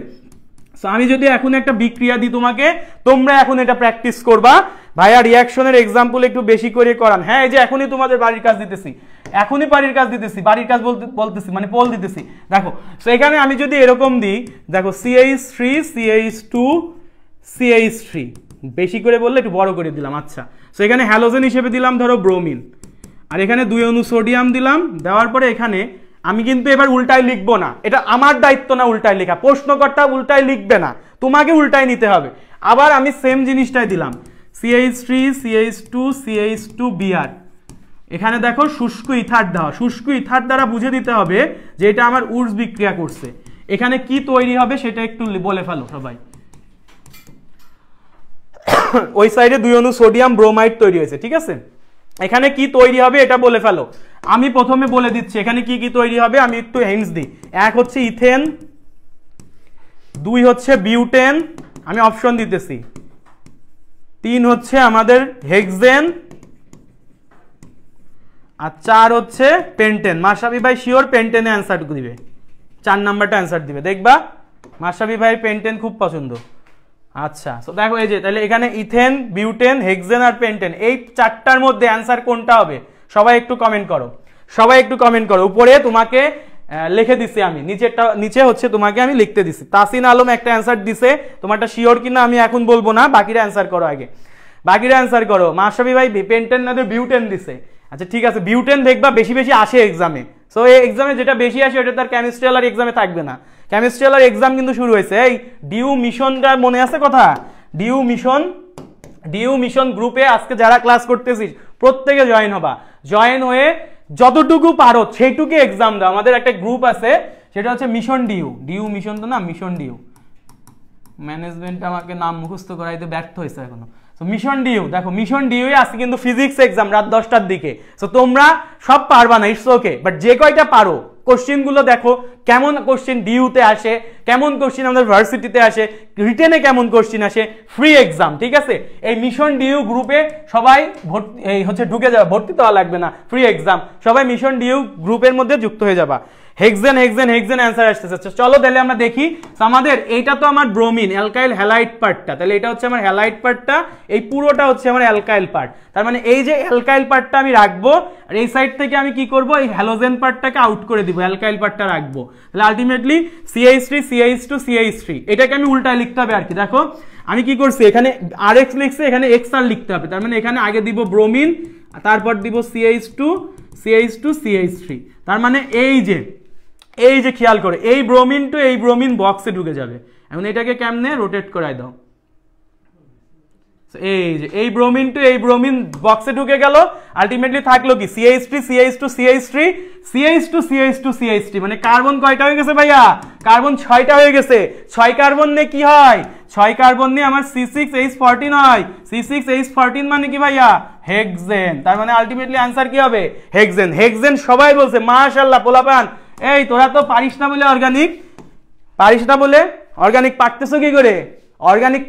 সো আমি যদি এখন একটা বিক্রিয়া দিই তোমাকে, তোমরা এখন এটা প্র্যাকটিস করবা। ভাইয়া রিয়াকশনের এক্সাম্পল একটু বেশি করে করান। হ্যাঁ, এই যে এখনই তোমাদের বাড়ির কাজ দিতেছি, এখনই বাড়ির কাজ দিতেছি, বাড়ির কাজ বলতেছি মানে পোল দিতেছি। দেখো, সো এখানে আমি যদি এরকম দিই, দেখো CH3 CH2 CH3, বেশি করে বললে একটু বড় করে দিলাম। আচ্ছা, সো এখানে হ্যালোজেন হিসেবে দিলাম ধরো ব্রোমিন, আর এখানে 2 অণু সোডিয়াম দিলাম। দেওয়ার পরে এখানে আমি কিন্তু এবার উল্টায় লিখবো না, এটা আমার দায়িত্ব না উল্টায় লেখা, প্রশ্নকর্তা উল্টায় লিখবে না, তোমাকে উল্টায় নিতে হবে। আবার আমি সেম জিনিসটাই দিলাম, CH3 CH2 CH2Br। এখানে দেখো শুষ্ক ইথার দেওয়া, শুষ্ক ইথার দ্বারা বুঝে দিতে হবে যে এটা আমার উডস বিক্রিয়া করছে। এখানে কি তৈরি হবে সেটা একটু বলে ফেলো সবাই। ওই সাইডে 2 অণু সোডিয়াম ব্রোমাইড তৈরি হয়েছে, ঠিক আছে। এখানে কি তৈরি হবে এটা বলে ফেলো। আমি প্রথমে বলে দিচ্ছি এখানে কি কি তৈরি হবে, আমি একটু হিন্টস দিই। 1 হচ্ছে ইথেন, 2 হচ্ছে বিউটেন, আমি অপশন দিতেছি, 3 হচ্ছে আমাদের হেক্সেন, আর 4 হচ্ছে পেন্টেন। মাশরাফি ভাই শিওর পেন্টেনে অ্যান্সার দিবে, 4 নাম্বারটা অ্যান্সার দিবে, দেখবা মাশরাফি ভাই পেন্টেন খুব পছন্দ। আচ্ছা তো দেখো এই যে, তাহলে এখানে ইথেন, বিউটেন, হেক্সেন আর পেন্টেন, এই 4টার মধ্যে অ্যান্সার কোনটা হবে? সবাই একটু কমেন্ট করো, সবাই একটু কমেন্ট করো। উপরে তোমাকে লিখে দিছি আমি, নিচে হচ্ছে তোমাকে আমি লিখতে দিছি। তাসিন আলম একটা অ্যান্সার দিছে, তোমারটা শিওর কিনা আমি এখন বলবো না, বাকিরা অ্যান্সার করো আগে, বাকিরা অ্যান্সার করো। মাশরাফি ভাই পেন্টেন না বিউটেন দিছে। আচ্ছা ঠিক আছে, বিউটেন দেখবা বেশি বেশি আসে এক্সামে, সো এই এক্সামে যেটা বেশি আসে ওটা তার কেমিস্ট্রি আর এক্সামে থাকবে না। কেমিস্ট্রি আর এক্সাম কিন্তু শুরু হয়েছে। এই ডিউ মিশনটা মনে আছে কথা? ডিউ মিশন গ্রুপে আজকে যারা ক্লাস করতেছিস প্রত্যেকে জয়েন হবা, জয়েন হয়ে যতটুকু পারো সেইটুকু এক্সাম দাও। আমাদের একটা গ্রুপ আছে সেটা হচ্ছে মিশন ডিউ মিশন তো না, মিশন ডিউ, ম্যানেজমেন্ট আমাকে নাম মুখস্থ করাইতে ব্যর্থ হয়েছে এখনো। তো মিশন ডিউ, দেখো মিশন ডিউ আজকে কিন্তু ফিজিক্স এক্সাম রাত 10টার দিকে। তো তোমরা সব পারবা না, ইটস ওকে, বাট যে কয়টা পারো কোশ্চেন গুলো দেখো, কেমন কোশ্চেন ডিউতে আসে, কেমন কোশ্চেন আমাদের ভার্সিটিতে আসে, রিটেনে কেমন কোশ্চেন আসে, ফ্রি এক্সাম, ঠিক আছে। এই মিশন ডিউ গ্রুপে সবাই এই হচ্ছে ঢুকে যাবে, ভর্তি তো লাগবে না, ফ্রি এক্সাম, সবাই মিশন ডিউ গ্রুপের মধ্যে যুক্ত হয়ে যাবা। হেক্সেন অ্যান্সার আসতেছে। চলো তাহলে আমরা দেখি। আমাদের এইটা তো আমার ব্রোমিন অ্যালকাইল হ্যালাইড পার্টটা, তাহলে এটা হচ্ছে আমার হ্যালাইড পার্টটা, এই পুরোটা হচ্ছে আমার অ্যালকাইল পার্ট। তার মানে এই যে অ্যালকাইল পার্টটা আমি রাখবো, আর এই সাইড থেকে আমি কি করব, এই হ্যালোজেন পার্টটাকে আউট করে দিব, অ্যালকাইল পার্টটা রাখবো। তাহলে আলটিমেটলি CH3 এটাকে আমি উল্টায় লিখতে হবে আর কি। দেখো আমি কি করছি, এখানে RX লিখছি, এখানে XR লিখতে হবে। তার মানে এখানে আগে দিব ব্রোমিন, তারপর দিব CH2 তার মানে এই যে খেয়াল করে এই ব্রোমিন টু এই ব্রোমিন বক্সে ঢুকে যাবে। এখন এটাকে কেমনে রোটেট করাই দাও, এই যে এই ব্রোমিন টু এই ব্রোমিন বক্সে ঢুকে গেল। আলটিমেটলি থাকলো কি CH3 মানে কার্বন কয়টা হয়ে গেছে ভাইয়া? কার্বন 6টা হয়ে গেছে। 6 কার্বন নিয়ে কি হয়? 6 কার্বন নিয়ে আমার C6H14 হয়। C6H14 মানে কি ভাইয়া? হেক্সেন। তার মানে আলটিমেটলি আনসার কি হবে? হেক্সেন সবাই বলছে মাশাআল্লাহ পোলাপান। এই তোরা তো পারিস না বলে অর্গানিক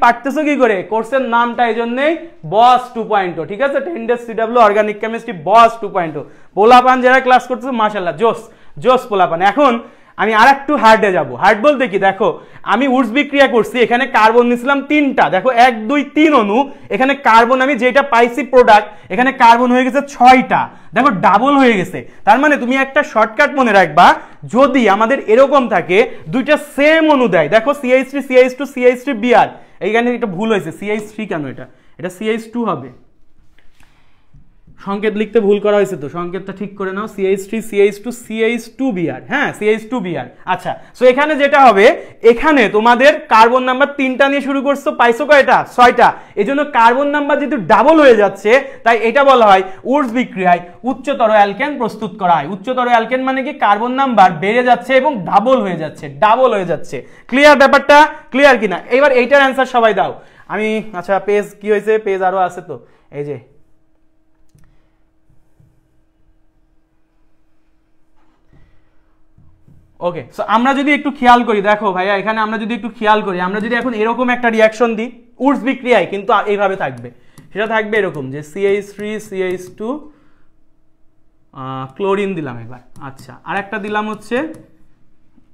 পারতেছো কি করে? কোর্সের নামটা এই জন্যই বস 2.0, ঠিক আছে? 10 days CW অর্গানিক কেমিস্ট্রি বস 2.0। পোলাপান যারা ক্লাস করতেছে মাশাআল্লাহ জোস পোলাপান। এখন আমি আর একটু হার্ডে যাবো। হার্ড বলতে কি, দেখো আমি উডস বিক্রিয়া করছি, এখানে কার্বন নিয়েছিলাম 3টা, দেখো 1 2 3 অণু, এখানে কার্বন আমি যেটা পাইছি প্রোডাক্ট, এখানে কার্বন হয়ে গেছে 6টা, দেখো ডাবল হয়ে গেছে। তার মানে তুমি একটা শর্টকাট মনে রাখবা, যদি আমাদের এরকম থাকে দুইটা সেম অণু দেয়, দেখো CH3 Br, এইখানে একটা ভুল হয়েছে, CH3 কেন, এটা CH2 হবে, সংকেত লিখতে ভুল করা হয়েছে, তো সংকেতটা ঠিক করে নাও, CH2 Br, হ্যাঁ CH2 Br। আচ্ছা সো এখানে যেটা হবে, এখানে তোমাদের কার্বন নাম্বার 3টা নিয়ে শুরু করছো, পাইছো কয়টা? 6টা। এজন্য কার্বন নাম্বার যেহেতু ডাবল হয়ে যাচ্ছে, তাই এটা বলা হয় উডস বিক্রিয়ায় উচ্চতর অ্যালকেন প্রস্তুত করা হয়। উচ্চতর অ্যালকেন মানে কি, কার্বন নাম্বার বেড়ে যাচ্ছে এবং ডাবল হয়ে যাচ্ছে। ক্লিয়ার ব্যাপারটা? ক্লিয়ার কিনা? এবার এইটার অ্যান্সার সবাই দাও। আমি আচ্ছা পেজ কি হয়েছে, পেজ আরো আছে তো, এই যে ওকে। সো আমরা যদি একটু খেয়াল করি, দেখো ভাইয়া এখানে আমরা যদি একটু খেয়াল করি, আমরা যদি এখন এরকম একটা রিয়াকশন দিই উডস বিক্রিয়ায়, কিন্তু এইভাবে থাকবে, সেটা থাকবে এরকম যে CH3 ক্লোরিন দিলাম এবার। আচ্ছা আর একটা দিলাম হচ্ছে,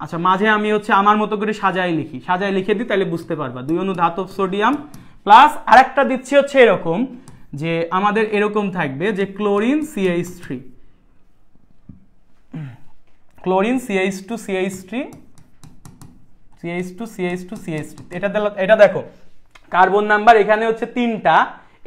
আচ্ছা মাঝে আমি হচ্ছে আমার মতো করে সাজায় লিখে দিই, তাহলে বুঝতে পারবা। 2 অণু ধাতব সোডিয়াম প্লাস আরেকটা দিচ্ছি হচ্ছে এরকম, যে আমাদের এরকম থাকবে যে ক্লোরিন CH3, ক্লোরিন CH2 এটা দেখো কার্বন নাম্বার এখানে হচ্ছে 3টা,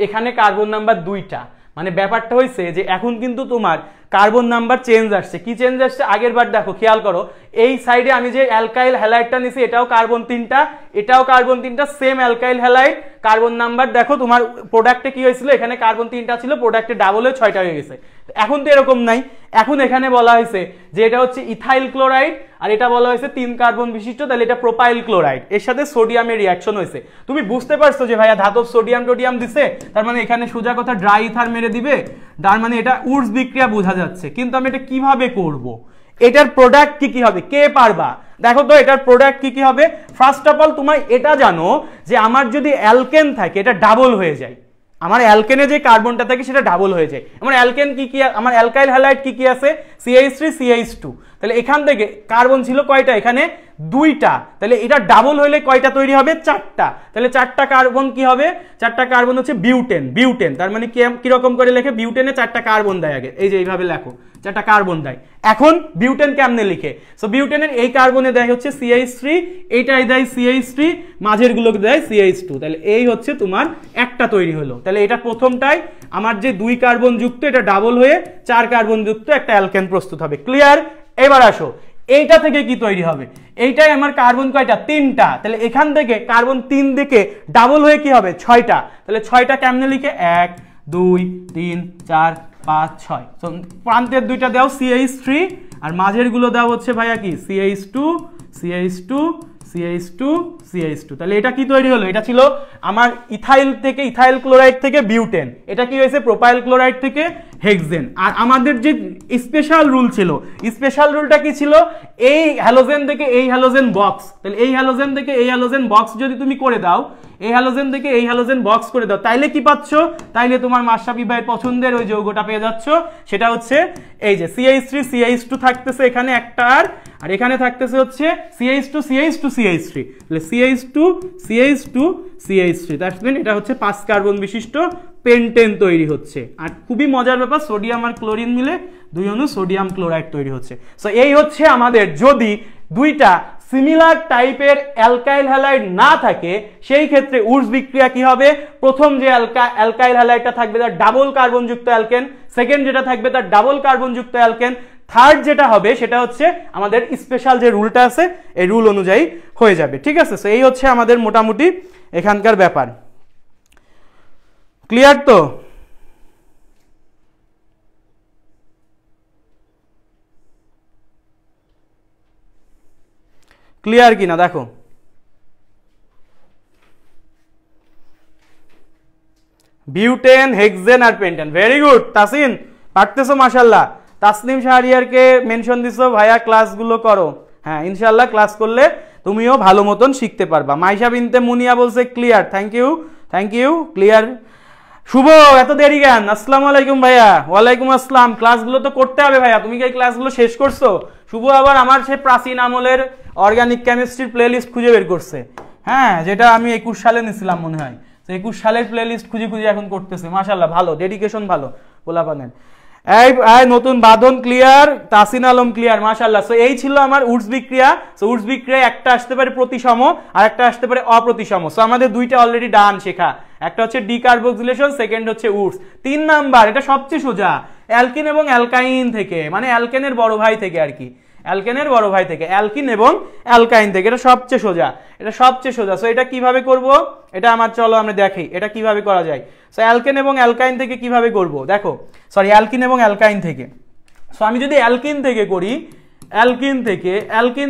এখানে কার্বন নাম্বার 2টা, মানে ব্যাপারটা হয়েছে যে এখন কিন্তু তোমার কার্বন নাম্বার চেঞ্জ আসছে। কি চেঞ্জ আসছে? আগের বার দেখো খেয়াল করো, এই সাইডে আমি যে অ্যালকাইল হ্যালাইডটা নিছি এটাও কার্বন 3টা, এটাও কার্বন 3টা, same alkyl halide, carbon number দেখো তোমার প্রোডাক্টে কি হয়েছিল, এখানে কার্বন 3টা ছিল, প্রোডাক্টে ডাবল হয়ে 6টা হয়ে গেছে। এখন তো এরকম নাই, এখন এখানে বলা হয়েছে যে এটা হচ্ছে ইথাইল ক্লোরাইড আর এটা বলা হয়েছে 3 কার্বন বিশিষ্ট, তাহলে এটা প্রোপাইল ক্লোরাইড, এর সাথে সোডিয়ামের রিঅ্যাকশন হয়েছে। তুমি বুঝতে পারছো যে ভাইয়া ধাতব সোডিয়াম টোডিয়াম দিছে, তার মানে এখানে সোজা কথা ড্রাই ইথার মেরে দিবে, তার মানে এটা উডস বিক্রিয়া বোঝা যাচ্ছে। কিন্তু আমি এটা কিভাবে করব, এটার প্রোডাক্ট কি কি হবে, কে পারবা? দেখো তো এটার প্রোডাক্ট কি কি হবে। ফার্স্ট অফ অল তোমার এটা জানো যে আমার যদি অ্যালকেন থাকে এটা ডাবল হয়ে যায়, আমার অ্যালকেনে যে কার্বনটা থাকে সেটা ডাবল হয়ে যায়। আমার অ্যালকেন কি কি, আমার অ্যালকাইল হ্যালাইড কি কি আছে, CH3 CH2, তাহলে এখান থেকে কার্বন ছিল কয়টা, এখানে 2টা, তাহলে এটা ডাবল হলে কয়টা তৈরি হবে, 4টা, তাহলে 4টা কার্বন কি হবে, 4টা কার্বন হচ্ছে বিউটেন। বিউটেন তার মানে কি রকম করে লেখে, বিউটেনে 4টা কার্বন দেয় আগে, এই যে এইভাবে লেখো 4টা কার্বন দেয়। এখন বিউটেন কেমনে লিখে, সো বিউটেনের এই কার্বনে দেয় হচ্ছে CH3, এইটাই দেয় CH3, মাঝের গুলোকে দেয় CH2, তাহলে এই হচ্ছে তোমার একটা তৈরি হলো। তাহলে এটা প্রথমটাই আমার যে 2 কার্বন যুক্ত এটা ডাবল হয়ে 4 কার্বন যুক্ত একটা অ্যালকেন প্রস্তুত হবে। ক্লিয়ার? এবার আসো এইটা থেকে কি তৈরি হবে, এইটাই আমার কার্বন কয়টা, 3টা, তাহলে এখান থেকে কার্বন 3 দিকে ডাবল হয়ে কি হবে, 6টা, তাহলে 6টা কেমনে লিখে, 1 2 3 4 5 6, প্রান্তের 2টা দাও CH3 আর মাঝের গুলো দাও হচ্ছে ভাইয়া কি CH2 CH2 CH2 CH2, তাহলে এটা কি তৈরি হলো, এটা ছিল আমার ইথাইল থেকে, ইথাইল ক্লোরাইড থেকে বিউটেন, এটা কি হয়েছে প্রোপাইল ক্লোরাইড থেকে হেক্সেন। আর আমাদের যে স্পেশাল রুল ছিল, স্পেশাল রুলটা কি ছিল, এই হ্যালোজেন থেকে এই হ্যালোজেন বক্স, তাহলে এই হ্যালোজেন থেকে এই হ্যালোজেন বক্স যদি তুমি করে দাও, এই হ্যালোজেন থেকে এই হ্যালোজেন বক্স করে দাও, তাইলে কি পাচ্ছ, তাইলে তোমার মাশরাফি ভাইয়ের পছন্দের ওই যৌগটা পেয়ে যাচ্ছ, সেটা হচ্ছে এই যে CH3 CH2 থাকতেছে এখানে একটা, আর এখানে থাকতেছে হচ্ছে CH2 CH2 CH3, তাহলে CH2 CH2 CH3, that's mean এটা হচ্ছে 5 কার্বন বিশিষ্ট পেন্টেন তৈরি হচ্ছে। আর খুবই মজার ব্যাপার, সোডিয়াম আর ক্লোরিন মিলে 2 অণু সোডিয়াম ক্লোরাইড তৈরি হচ্ছে। সো এই হচ্ছে আমাদের, যদি 2টা সিমিলার টাইপের অ্যালকাইল হ্যালাইড না থাকে সেই ক্ষেত্রে উডস বিক্রিয়া কি হবে, প্রথম যে অ্যালকাইল হ্যালাইডটা থাকবে তার ডাবল কার্বন যুক্ত অ্যালকেন, সেকেন্ড যেটা থাকবে তার ডাবল কার্বন যুক্ত অ্যালকেন, থার্ড যেটা হবে সেটা হচ্ছে আমাদের স্পেশাল যে রুলটা আছে এই রুল অনুযায়ী হয়ে যাবে। ঠিক আছে, সো এই হচ্ছে আমাদের মোটামুটি এখানকার ব্যাপার। ক্লিয়ার তো? ক্লিয়ার কিনা দেখো, বিউটেন হেক্সেন আর পেন্টেন, ভেরি গুড তাসিন, পারতেছো মাশাআল্লাহ। তাসনিম শাহরিয়ারকে মেনশন দিছো, ভাইয়া ক্লাসগুলো করো, হ্যাঁ ইনশাআল্লাহ ক্লাস করলে তুমিও ভালো মতন শিখতে পারবা। মাইশা বিনতে মুনিয়া বলছে ক্লিয়ার, থ্যাংক ইউ ক্লিয়ার। শুভ এত দেরি কেন, আসসালামু আলাইকুম ভাইয়া। ওয়ালাইকুম আসসালাম, ক্লাসগুলো তো করতে হবে ভাইয়া, তুমি কি এই ক্লাসগুলো শেষ করছো? শুভ আবার আমার সেই প্রাচীন আমলের অর্গানিক কেমিস্ট্রির প্লেলিস্ট খুঁজে বের করছে, হ্যাঁ যেটা আমি 21 সালে নিছিলাম মনে হয়, 21 সালের প্লেলিস্ট খুঁজে খুঁজে এখন করতেছে, মাশাআল্লাহ ভালো, ডেডিকেশন ভালো পোলাপানের। এই নতুন বাঁধন ক্লিয়ার, তাসিন আলম ক্লিয়ার, মাশাআল্লাহ। সো এই ছিল আমার উডস বিক্রিয়া। সো উডস বিক্রিয়া একটা আসতে পারে প্রতিসম আর একটা আসতে পারে অপ্রতিসম। সো আমাদের 2টা অলরেডি ডান শেখা, একটা হচ্ছে ডিকার্বক্সিলেশন, সেকেন্ড হচ্ছে উডস। 3 নাম্বার এটা সবচেয়ে সোজা, অ্যালকিন এবং অ্যালকাইন থেকে, মানে অ্যালকেনের বড় ভাই থেকে আর কি, অ্যালকেনের বড় ভাই থেকে, অ্যালকিন এবং অ্যালকাইন থেকে, এটা সবচেয়ে সোজা, এটা সবচেয়ে সোজা। সো এটা কিভাবে করব, এটা আমার চলো আমরা দেখি এটা কিভাবে করা যায়। সো অ্যালকেন এবং অ্যালকাইন থেকে কিভাবে করব, দেখো সরি অ্যালকিন এবং অ্যালকাইন থেকে। সো আমি যদি অ্যালকিন থেকে করি, অ্যালকিন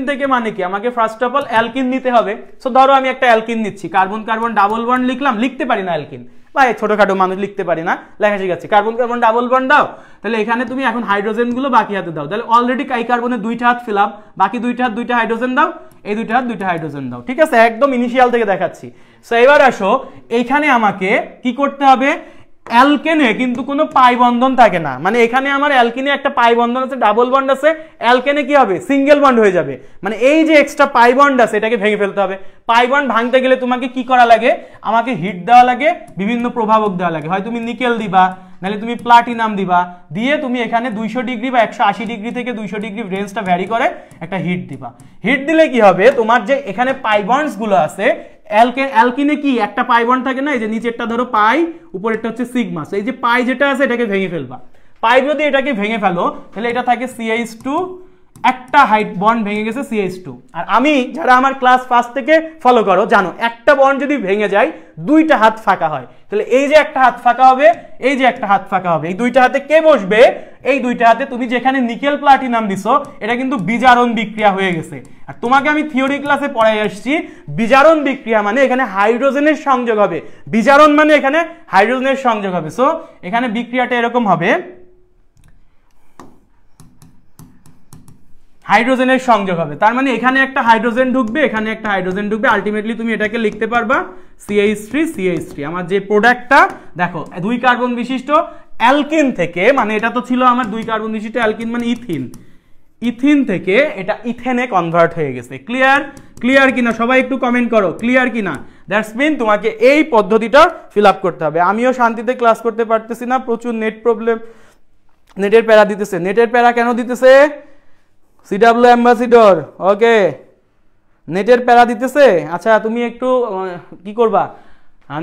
থেকে মানে কি, আমাকে ফার্স্ট অফ অল অ্যালকিন নিতে হবে। সো ধরো আমি একটা অ্যালকিন নিচ্ছি, কার্বন কার্বন ডাবল বন্ড লিখলাম, লিখতে পারি না অ্যালকিন, ভাই ছোটখাটো মানুষ লিখতে পারি না, লেখা শিখাচ্ছি, কার্বন কার্বন ডাবল বন্ড দাও, তাহলে এখানে তুমি এখন হাইড্রোজেন গুলো বাকি হাতে দাও, তাহলে অলরেডি কাই কার্বনের 2টা হাত ফিল আপ, বাকি 2টা হাত 2টা হাইড্রোজেন দাও, এই 2টা হাত 2টা হাইড্রোজেন দাও। ঠিক আছে, একদম ইনিশিয়াল থেকে দেখাচ্ছি। সো এবার আসো, এইখানে আমাকে কি করতে হবে, অ্যালকেনে কিন্তু কোনো পাই বন্ধন থাকে না, মানে এখানে আমার অ্যালকিনে একটা পাই বন্ধন আছে, ডাবল বন্ড আছে, অ্যালকেনে কি হবে, সিঙ্গেল বন্ড হয়ে যাবে, মানে এই যে এক্সট্রা পাই বন্ড আছে এটাকে ভেঙে ফেলতে হবে। পাই বন্ড ভাঙতে গেলে তোমাকে কি করা লাগে, আমাকে হিট দেওয়া লাগে, বিভিন্ন প্রভাবক দেওয়া লাগে, হয় তুমি নিকেল দিবা, নাহলে তুমি প্লাটিনাম দিবা, দিয়ে তুমি এখানে 200 ডিগ্রি বা 180 ডিগ্রি থেকে 200 ডিগ্রি রেঞ্জটা ভ্যারি করে একটা হিট দিবা। হিট দিলে কি হবে, তোমার যে এখানে পাই বন্ডস গুলো আছে, অ্যালকিনে কি একটা পাই বন্ড থাকে না, এই যে নিচেরটা ধরো পাই, উপরেরটা হচ্ছে সিগমা, এই যে পাই যেটা আছে এটাকে ভেঙে ফেলবা। পাই যদি এটাকে ভেঙে ফেলো তাহলে এটা থাকে CH2 একটা হাইট বন্ড ভেঙে গেছে CH2। আর আমি যারা আমার ক্লাস ফার্স্ট থেকে ফলো করো জানো একটা বন্ড যদি ভেঙে যায় দুইটা হাত ফাঁকা হয়, তাহলে এই যে একটা হাত ফাঁকা হবে, এই যে একটা হাত ফাঁকা হবে, এই দুইটা হাতে কে বসবে? এই দুইটা হাতে তুমি যেখানে নিকেল প্লাটিনাম দিছো এটা কিন্তু বিজারণ বিক্রিয়া হয়ে গেছে। আর তোমাকে আমি থিওরি ক্লাসে পড়াই আসছি বিজারণ বিক্রিয়া মানে এখানে হাইড্রোজেনের সংযোগ হবে, বিজারণ মানে এখানে হাইড্রোজেনের সংযোগ হবে। সো এখানে বিক্রিয়াটা এরকম হবে, হাইড্রোজেনের সংযোগ হবে, তার মানে এখানে একটা হাইড্রোজেন ঢুকবে, এখানে একটা হাইড্রোজেন ঢুকবে, আলটিমেটলি তুমি এটাকে লিখতে পারবা CH3। আমার যে প্রোডাক্টটা দেখো 2 কার্বন বিশিষ্ট অ্যালকিন থেকে, মানে এটা তো ছিল আমার 2 কার্বন বিশিষ্ট অ্যালকিন মানে ইথিন থেকে এটা ইথেনে কনভার্ট হয়ে গেছে। ক্লিয়ার কিনা? সবাই একটু কমেন্ট করো ক্লিয়ার কিনা। দ্যাটস মিন তোমাকে এই পদ্ধতিটা ফিল আপ করতে হবে। আমিও শান্তিতে ক্লাস করতে পারতেছি না, প্রচুর নেট প্রবলেম, নেটের প্যারা দিতেছে। নেটের প্যারা কেন দিতেছে? CW অ্যাম্বাসিডর ওকে, নেটের প্যারা দিতেছে। আচ্ছা তুমি একটু কি করবা,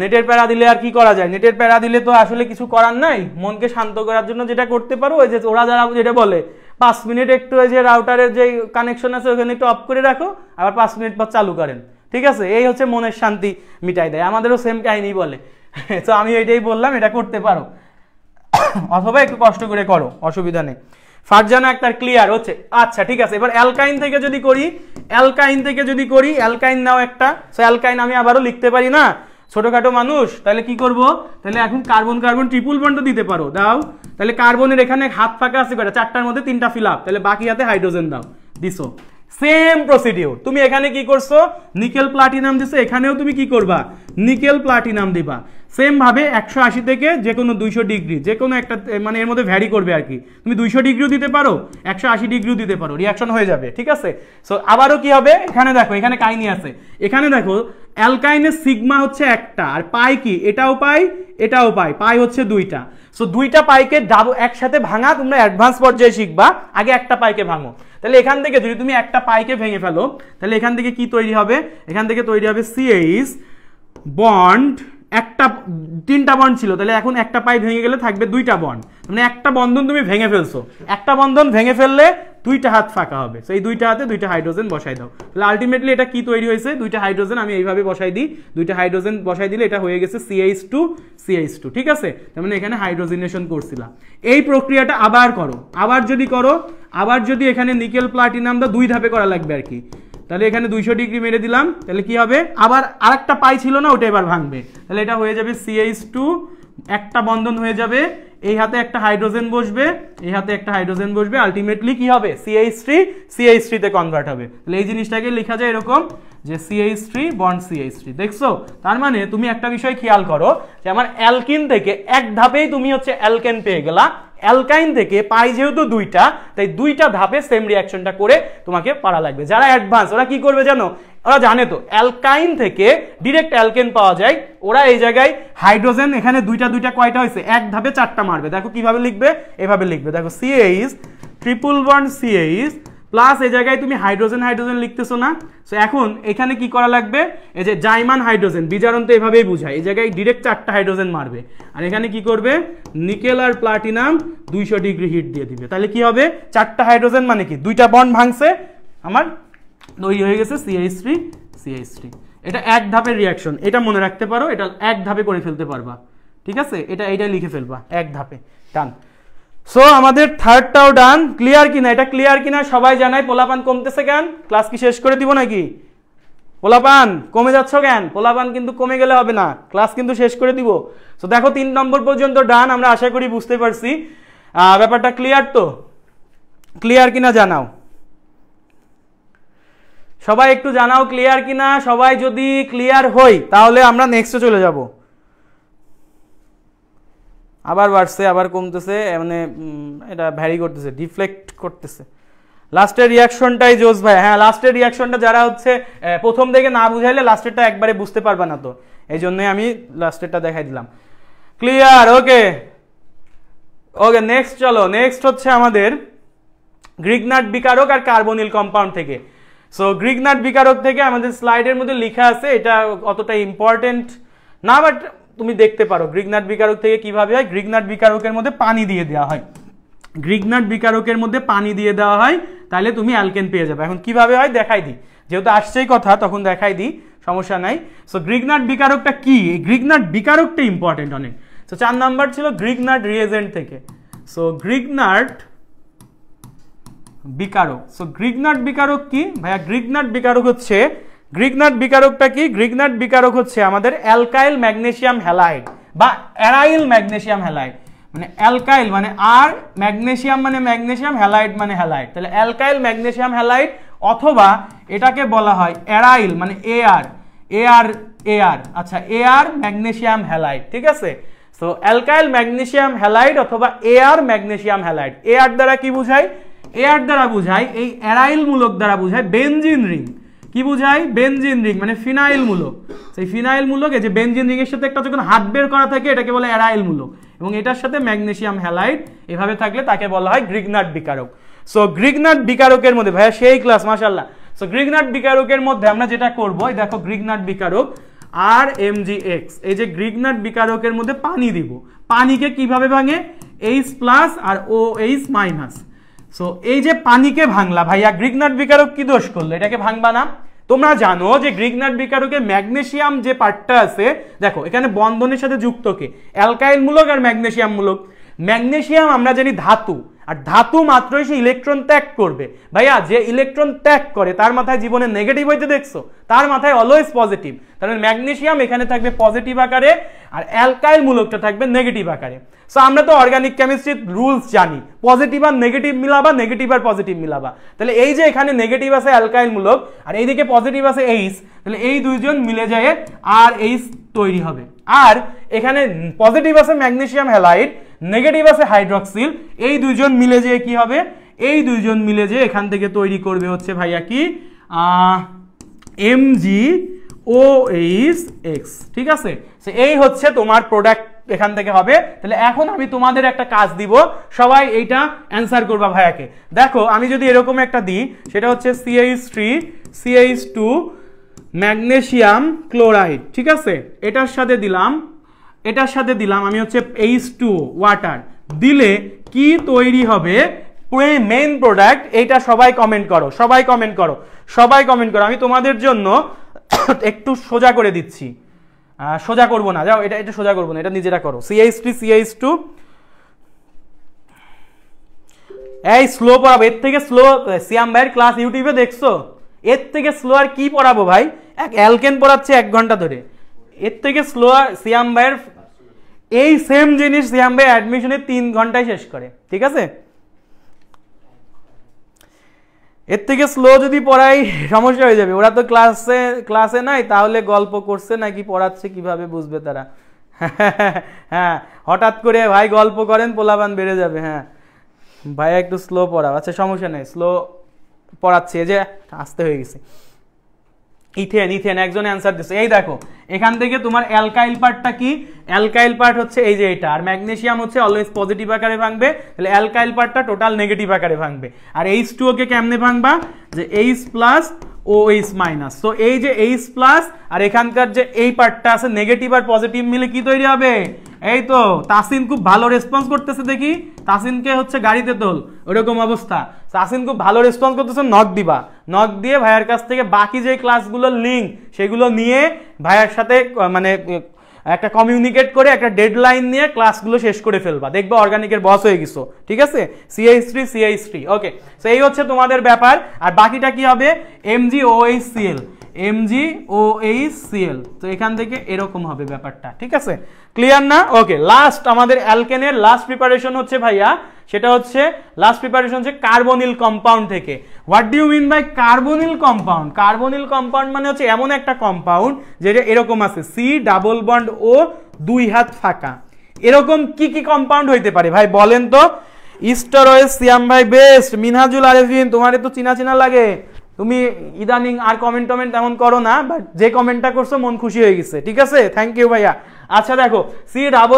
নেটের প্যারা দিলে আর কি করা যায়? নেটের প্যারা দিলে তো আসলে কিছু করার নাই, মনকে শান্ত করার জন্য যেটা করতে পারো ওই যে ওরা যারা যেটা বলে 5 মিনিট একটু ওই যে রাউটারের যে কানেকশন আছে ওখানে একটু অফ করে রাখো, আবার 5 মিনিট পর চালু করেন, ঠিক আছে? এই হচ্ছে মনের শান্তি মিটাই দেয়। আমাদেরও সেম কাহিনী বলে, তো আমি এটাই বললাম এটা করতে পারো, অথবা একটু কষ্ট করে করো, অসুবিধা নেই। ফারজানা আক্তার ক্লিয়ার হচ্ছে? আচ্ছা ঠিক আছে। এবার অ্যালকাইন থেকে যদি করি, অ্যালকাইন নাও একটা। সো অ্যালকাইন আমি আবারও লিখতে পারি না, ছোটখাটো মানুষ, তাহলে কি করব? তাহলে এখন কার্বন কার্বন ট্রিপল বন্ড দিতে পারো, দাও। তাহলে কার্বনের এখানে হাত ফাঁকা আছে কয়টা? 4টার মধ্যে 3টা ফিল আপ, তাহলে বাকি হাতে হাইড্রোজেন দাও, দিছো। সেম প্রসিডিউর, তুমি এখানে কি করছো? নিকেল প্লাটিনাম দিছো, এখানেও তুমি কি করবা? নিকেল প্লাটিনাম দিবা। সেম ভাবে 180 থেকে যে কোনো 200 ডিগ্রি, যে কোনো একটা মানে এর মধ্যে ভ্যারি করবে আর কি। তুমি 200 ডিগ্রিও দিতে পারো, 180 ডিগ্রিও দিতে পারো, রিঅ্যাকশন হয়ে যাবে, ঠিক আছে? সো আবারও কি হবে? এখানে দেখো, এখানে কাইনি আছে, এখানে দেখো অ্যালকাইনের সিগমা হচ্ছে একটা, আর পাই কি? এটাও পাই, পাই হচ্ছে 2টা। সো 2টা পাইকে ডাবল একসাথে ভাঙা তোমরা অ্যাডভান্স পর্যায়ে শিখবা, আগে একটা পাইকে ভাঙো। তাহলে এখান থেকে যদি তুমি একটা পাইকে ভেঙে ফেলো, তাহলে এখান থেকে কি তৈরি হবে? এখান থেকে তৈরি হবে CH বন্ড, একটা 3টা বন্ড ছিল, তাহলে এখন একটা পাই ভেঙে গেলে থাকবে 2টা বন্ড, মানে একটা বন্ধন তুমি ভেঙে ফেলছো। একটা বন্ধন ভেঙে ফেললে 2টা হাত ফাঁকা হবে, সেই 2টা হাতে 2টা হাইড্রোজেন বসাই দাও। তাহলে আলটিমেটলি এটা কি তৈরি হয়েছে? 2টা হাইড্রোজেন আমি এইভাবে বসাই দিই, 2টা হাইড্রোজেন বসাই দিলে এটা হয়ে গেছে CH2, ঠিক আছে? তার মানে এখানে হাইড্রোজেনেশন করছিলাম। এই প্রক্রিয়াটা আবার করো, আবার যদি এখানে নিকেল প্লাটিনাম দা 2 ধাপে করা লাগবে আর কি। তাহলে এখানে 200 ডিগ্রি মেরে দিলাম, তাহলে কি হবে? আবার আরেকটা পাই ছিল না, ওটা এবার ভাঙবে, তাহলে এটা হয়ে যাবে CH2, একটা বন্ধন হয়ে যাবে, এই হাতে একটা হাইড্রোজেন বসবে, এই হাতে একটা হাইড্রোজেন বসবে, আলটিমেটলি কি হবে? CH3 তে কনভার্ট হবে। তাহলে এই জিনিসটাকে লেখা যায় এরকম যে CH3 বন্ড CH3, দেখছো? তার মানে তুমি একটা বিষয় খেয়াল করো যে আমার অ্যালকিন থেকে এক ধাপেই তুমি হচ্ছে অ্যালকেন পেয়ে গেলা, অ্যালকাইন থেকে পাই যেহেতু 2টা, তাই 2টা ধাপে সেম রিঅ্যাকশনটা করে তোমাকে পারা লাগবে। যারা অ্যাডভান্স ওরা কি করবে জানো? ওরা জানে তো অ্যালকাইন থেকে ডাইরেক্ট অ্যালকেন পাওয়া যায়, ওরা এই জায়গায় হাইড্রোজেন এখানে 2টা কয়টা হয়েছে? এক ধাপে 4টা মারবে। দেখো কিভাবে লিখবে, এভাবে লিখবে, দেখো CH triple bond CH plus এই জায়গায় তুমি হাইড্রোজেন লিখতেছো না। সো এখন এখানে কি করা লাগবে? এই যে জাইমান হাইড্রোজেন, বিজারণ তো এভাবেই বুঝায়, এই জায়গায় ডাইরেক্ট 4টা হাইড্রোজেন মারবে, আর এখানে কি করবে? নিকেল আর প্লাটিনাম 200 ডিগ্রি হিট দিয়ে দিবে। তাহলে কি হবে? 4টা হাইড্রোজেন মানে কি? 2টা বন্ড ভাঙছে, আমার তৈরি হয়ে গেছে CH3। এটা এক ধাপের রিঅ্যাকশন, এটা মনে রাখতে পারো, এটা এক ধাপে করে ফেলতে পারবা, ঠিক আছে? এটা লিখে ফেলবা এক ধাপে, ডান। সো আমাদের থার্ডটাও ডান। ক্লিয়ার কিনা? এটা ক্লিয়ার কিনা সবাই জানাই। পোলাপান কমতেছে কেন? ক্লাস কি শেষ করে দিব নাকি? পোলাপান কমে যাচ্ছ কেন? পোলাপান কিন্তু কমে গেলে হবে না, ক্লাস কিন্তু শেষ করে দিব। সো দেখো 3 নম্বর পর্যন্ত ডান, আমরা আশা করি বুঝতে পারছি ব্যাপারটা। ক্লিয়ার তো? ক্লিয়ার কিনা জানাও, সবাই একটু জানাও ক্লিয়ার কিনা। সবাই যদি ক্লিয়ার হই তাহলে আমরা নেক্সটে চলে যাব। আবার বাড়ছে, আবার কমতেছে, মানে এটা ভ্যারি করতেছে, ডিফ্লেক্ট করতেছে। লাস্টের রিঅ্যাকশনটাই জোস ভাই। হ্যাঁ, লাস্টের রিঅ্যাকশনটা যারা হচ্ছে প্রথম থেকে না বুঝাইলে লাস্টেরটা একবারে বুঝতে পারবে না, তো এই জন্যই আমি লাস্টেরটা দেখাই দিলাম। ক্লিয়ার? ওকে, নেক্সট চলো। নেক্সট হচ্ছে আমাদের গ্রিগনাট বিকারক আর কার্বনিল কম্পাউন্ড থেকে। সো গ্রিগনাট বিকারক থেকে আমাদের স্লাইডের মধ্যে লেখা আছে, এটা অতটা ইম্পর্টেন্ট না, বাট তুমি দেখতে পারো গ্রিগনাট বিকারক থেকে কিভাবে হয়। গ্রিগনাট বিকারকের মধ্যে পানি দিয়ে দেওয়া হয়, গ্রিগনার্ড বিকারকের মধ্যে পানি দিয়ে দেওয়া হয়, তাহলে তুমি অ্যালকেন পেয়ে যাবে। এখন কিভাবে হয় দেখাই দিই, যেহেতু আসছেই কথা তখন দেখাই দিই, সমস্যা নাই। সো গ্রিগনার্ড বিকারকটা কি, এই গ্রিগনার্ড বিকারকটা ইম্পর্টেন্ট অনেক। সো 4 নাম্বার ছিল গ্রিগনার্ড রিয়েজেন্ট থেকে। সো গ্রিগনার্ড বিকারক, সো গ্রিগনার্ড বিকারক কি ভাইয়া? গ্রিগনার্ড বিকারক হচ্ছে, গ্রিগনার্ড বিকারকটা কি? গ্রিগনার্ড বিকারক হচ্ছে আমাদের অ্যালকাইল ম্যাগনেসিয়াম হ্যালাইড বা অ্যারাইল ম্যাগনেসিয়াম হ্যালাইড, মানে অ্যালকাইল মানে আর, ম্যাগনেসিয়াম মানে ম্যাগনেসিয়াম, হ্যালাইড মানে হ্যালাইড, তাহলে অ্যালকাইল ম্যাগনেসিয়াম হ্যালাইড, অথবা এটাকে বলা হয় অ্যারাইল মানে এআর, এআর এআর, আচ্ছা এআর ম্যাগনেসিয়াম হ্যালাইড, ঠিক আছে। সো অ্যালকাইল ম্যাগনেসিয়াম হ্যালাইড অথবা এআর ম্যাগনেসিয়াম হ্যালাইড। এআর দ্বারা কি বুঝায়? এআর দ্বারা বুঝায়, এই অ্যারাইল মূলক দ্বারা বুঝায় বেনজিন রিং। কি বুঝায়? বেনজিন রিং মানে ফিনাইল মূলক। সেই ফিনাইল মূলক, এই যে বেনজিন রিং এর সাথে একটা যখন হাত বের করা থাকে এটাকে বলে অ্যারাইল মূলক, এবং এটার সাথে ম্যাগনেসিয়াম হ্যালাইড এভাবে থাকলে তাকে বলা হয় গ্রিগনার্ড বিকারক। সো গ্রিগনার্ড বিকারকের মধ্যে ভাইয়া সেই ক্লাস, মাশাআল্লাহ। সো গ্রিগনার্ড বিকারকের মধ্যে আমরা যেটা করব, এই দেখো গ্রিগনার্ড বিকারক RMgX, এই যে গ্রিগনার্ড বিকারকের মধ্যে পানি দিব। পানিকে কিভাবে ভাঙে? H+ আর OH-। সো এই যে পানিকে ভাঙলা ভাইয়া, গ্রিগনার্ড বিকারক কি দোষ করলো? এটাকে ভাঙবা না? তোমরা জানো যে গ্রিগনার্ড বিকারকে ম্যাগনেসিয়াম যে পার্টটা আছে, দেখো এখানে বন্ধনের সাথে যুক্ত কে? অ্যালকাইল মূলক আর ম্যাগনেসিয়াম মূলক। ম্যাগনেসিয়াম আমরা জানি ধাতু, আর ধাতু মাত্রই সে ইলেকট্রন ত্যাগ করবে। ভাইয়া যে ইলেকট্রন ত্যাগ করে তার মাথায় জীবনে নেগেটিভ হইতে দেখছো? তার মাথায় অলওয়েজ পজিটিভ। তাহলে ম্যাগনেসিয়াম এখানে থাকবে পজিটিভ আকারে, আর অ্যালকাইল মূলকটা থাকবে নেগেটিভ আকারে। সো আমরা তো অর্গানিক কেমিস্ট্রির রুলস জানি, পজিটিভ আর নেগেটিভ মিলাবা, নেগেটিভ আর পজিটিভ মিলাবা। তাহলে এই যে এখানে নেগেটিভ আছে অ্যালকাইল মূলক, আর এইদিকে পজিটিভ আছে H, তাহলে এই দুইজন মিলে যায় আর H তৈরি হবে। আর এখানে পজিটিভ আছে ম্যাগনেসিয়াম হ্যালাইড, নেগেটিভ আছে হাইড্রক্সিল, এই দুইজন মিলে যে কি হবে? এই দুইজন মিলে যে এখান থেকে তৈরি করবে হচ্ছে ভাইয়া কি MgOH, ঠিক আছে। এই হচ্ছে তোমার প্রোডাক্ট এখান থেকে হবে। তাহলে এখন আমি তোমাদের একটা কাজ দিব, সবাই এইটা অ্যান্সার করবা ভাইয়াকে। দেখো আমি যদি এরকম একটা দিই, সেটা হচ্ছে CH3 CH2 ম্যাগনেসিয়াম ক্লোরাইড, ঠিক আছে। এটার সাথে দিলাম আমি হচ্ছে H2 ওয়াটার, দিলে কি তৈরি হবে মেইন প্রোডাক্ট? এইটা সবাই কমেন্ট করো, সবাই কমেন্ট করো, সবাই কমেন্ট করো। আমি তোমাদের জন্য একটু সোজা করে দিচ্ছি, সোজা করবো না, যাও এটা সোজা করবো না, এটা নিজেরা করো। CH3 CH2, এই স্লো পড়াবো, এর থেকে স্লো সিয়াম ভাইয়ের ক্লাস ইউটিউবে দেখছো? এর থেকে স্লো আর কি পড়াবো ভাই? এক অ্যালকেন পড়াচ্ছে 1 ঘন্টা ধরে, এর থেকে স্লো আর সিয়াম ভাইয়ের এই সেম জিনিস সিয়াম ভাই অ্যাডমিশনে 3 ঘন্টায় শেষ করে, ঠিক আছে। এর থেকে স্লো যদি পড়াই সমস্যা হয়ে যাবে। ওরা তো ক্লাসে নাই, তাহলে গল্প করছে নাকি পড়াচ্ছে কিভাবে বুঝবে তারা? হ্যাঁ, হঠাৎ করে ভাই গল্প করেন, পোলাপান বেড়ে যাবে। হ্যাঁ ভাই একটু স্লো পড়াও, আচ্ছা সমস্যা নেই, স্লো পড়াচ্ছে, যে আসতে হয়ে গেছে। ইথেন একজনে অ্যান্সার দিচ্ছে। এই দেখো এখান থেকে তোমার অ্যালকাইল পার্টটা কি? অ্যালকাইল পার্ট হচ্ছে এই যে এটা, আর ম্যাগনেসিয়াম হচ্ছে অলওয়েজ পজিটিভ আকারে ভাঙবে, তাহলে অ্যালকাইল পার্টটা টোটাল নেগেটিভ আকারে ভাঙবে। আর H2O কে কেমনে ভাঙবা? যে H+ OH-। তো এই যে H+ আর এখানকার যে এই পার্টটা আছে নেগেটিভ আর পজিটিভ মিলে কি তৈরি হবে? এই তো তাসিন খুব ভালো রেসপন্স করতেছে, দেখি তাসিনকে হচ্ছে গাড়িতে তোল, ওরকম অবস্থা। তাসিন খুব ভালো রেসপন্স করতেছে, নক দিবা, নক দিয়ে ভাইয়ার কাছ থেকে বাকি যে ক্লাসগুলোর লিঙ্ক সেগুলো নিয়ে ভাইয়ার সাথে মানে একটা কমিউনিকেট করে একটা ডেডলাইন নিয়ে ক্লাসগুলো শেষ করে ফেলবা, দেখবা অর্গানিকের বস হয়ে গেছো, ঠিক আছে। CH3 ওকে। সো এই হচ্ছে তোমাদের ব্যাপার। আর বাকিটা কি হবে? MgOHCl, MgOHCl। তো এখান থেকে এরকম হবে ব্যাপারটা, ঠিক আছে, ক্লিয়ার না? ওকে, লাস্ট আমাদের অ্যালকেনের লাস্ট প্রিপারেশন হচ্ছে ভাইয়া, সেটা হচ্ছে লাস্ট প্রিপারেশন হচ্ছে কার্বনিল কম্পাউন্ড থেকে। What do you mean by carbonyl compound? Carbonyl compound মানে হচ্ছে এমন একটা কম্পাউন্ড যেটা এরকম আছে, C+O 2 হাত ফাঁকা। এরকম কি কি কম্পাউন্ড হইতে পারে ভাই বলেন তো? স্টেরয়েড সিয়াম ভাই বেস্ট, মিনহাজুল আরেফিন তোমার তো চিনা লাগে, তুমি ইদানিং আর কমেন্ট তেমন করো না, বাট যে কমেন্টটা করছো মন খুশি হয়ে গেছে, ঠিক আছে, থ্যাংক ইউ ভাইয়া। আচ্ছা দেখো C+O.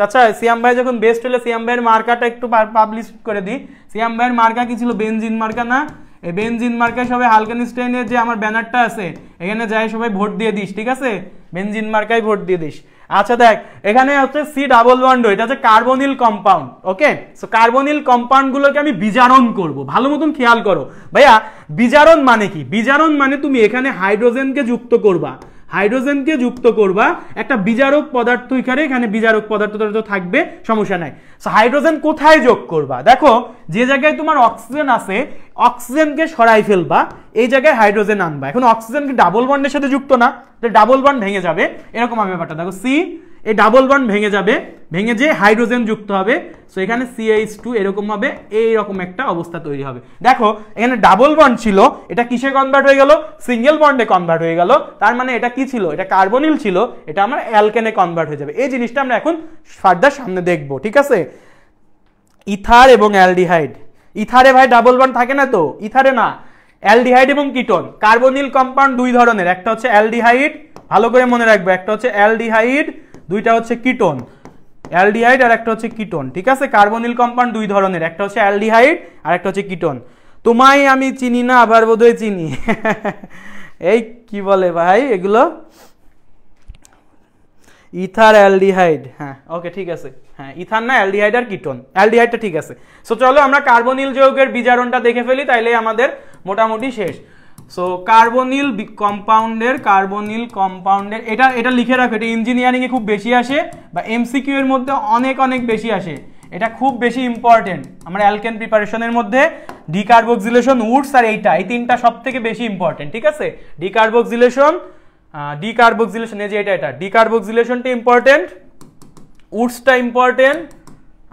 আচ্ছা সিয়াম ভাই যখন বেস্ট হলে সিয়াম ভাইয়ের মার্কাটা একটু পাবলিশ করে দিই। সিয়াম ভাইয়ের মার্কা কি ছিল? বেনজিন মার্কা না? এই বেনজিন মার্কায় সবাই হালকেনস্টাইনের যে আমার ব্যানারটা আছে এখানে যাই সবাই ভোট দিয়ে দিস, ঠিক আছে, বেনজিন মার্কায় ভোট দিয়ে দিস। আচ্ছা দেখ এখানে হচ্ছে সি ডাবল বন্ড, এটা হচ্ছে কার্বনিল কম্পাউন্ড। ওকে, সো কার্বনিল কম্পাউন্ড গুলোকে আমি বিজারণ করব, ভালো মতন খেয়াল করো ভাইয়া। বিজারণ মানে কি? বিজারণ মানে তুমি এখানে হাইড্রোজেনকে যুক্ত করবা, হাইড্রোজেনকে যুক্ত করবা একটা বিজারক পদার্থ, এখানে বিজারক পদার্থ তো থাকবে, সমস্যা নাই। সো হাইড্রোজেন কোথায় যোগ করবা? দেখো যে জায়গায় তোমার অক্সিজেন আছে অক্সিজেনকে সরাই ফেলবা, এই জায়গায় হাইড্রোজেন আনবা। এখন অক্সিজেন কি ডাবল বন্ডের সাথে যুক্ত না, ডাবল বন্ড ভেঙে যাবে, এরকম হবে ব্যাপারটা। দেখো সি এই ডাবল বন্ড ভেঙে যাবে, ভেঙে যে হাইড্রোজেন যুক্ত হবে, সো এখানে CH2 এরকম হবে, এইরকম একটা অবস্থা তৈরি হবে। দেখো এখানে ডাবল বন্ড ছিল, এটা কিসে কনভার্ট হয়ে গেল? সিঙ্গেল বন্ডে কনভার্ট হয়ে গেল। তার মানে এটা কি ছিল? এটা কার্বনিল ছিল, এটা আমার অ্যালকেনে কনভার্ট হয়ে যাবে। এই জিনিসটা আমরা এখন ফার্দার সামনে দেখব, ঠিক আছে? ইথার এবং অ্যালডিহাইড, ইথারে ভাই ডাবল বন্ড থাকে না তো, ইথারে না, অ্যালডিহাইড এবং কিটোন। কার্বনিল কম্পাউন্ড দুই ধরনের, একটা হচ্ছে অ্যালডিহাইড, ভালো করে মনে রাখবে, একটা হচ্ছে অ্যালডিহাইড, দুইটা হচ্ছে কিটোন। অ্যালডিহাইড আর একটা হচ্ছে কিটোন, ঠিক আছে? কার্বনিল কম্পাউন্ড দুই ধরনের, একটা হচ্ছে অ্যালডিহাইড আর একটা হচ্ছে কিটোন। তোমায় আমি চিনি না, আবার বোধহয় চিনি। এই কি বলে ভাই এগুলো? ইথার অ্যালডিহাইড, হ্যাঁ ওকে ঠিক আছে, হ্যাঁ ইথার না অ্যালডিহাইড আর কিটোন, অ্যালডিহাইডটা ঠিক আছে। সো চলো আমরা কার্বনিল যৌগের বিজারণটা দেখে ফেলি, তাইলে আমাদের মোটামুটি শেষ। সো কার্বনিল কম্পাউন্ডের, কার্বনিল কম্পাউন্ডের এটা লিখে রাখো, এটা ইঞ্জিনিয়ারিং এ খুব বেশি আসে বা এমসিকিউ এর মধ্যে অনেক অনেক বেশি আসে, এটা খুব বেশি ইম্পর্টেন্ট। আমরা অ্যালকেন প্রিপারেশনের মধ্যে ডিকার্বক্সিলেশন, উডস আর এই তিনটা সব থেকে বেশি ইম্পর্টেন্ট, ঠিক আছে? ডিকার্বক্সিলেশন, ডিকার্বক্সিলেশন এই যে এটা ডিকার্বক্সিলেশনটা ইম্পর্টেন্ট, উডসটা ইম্পর্টেন্ট,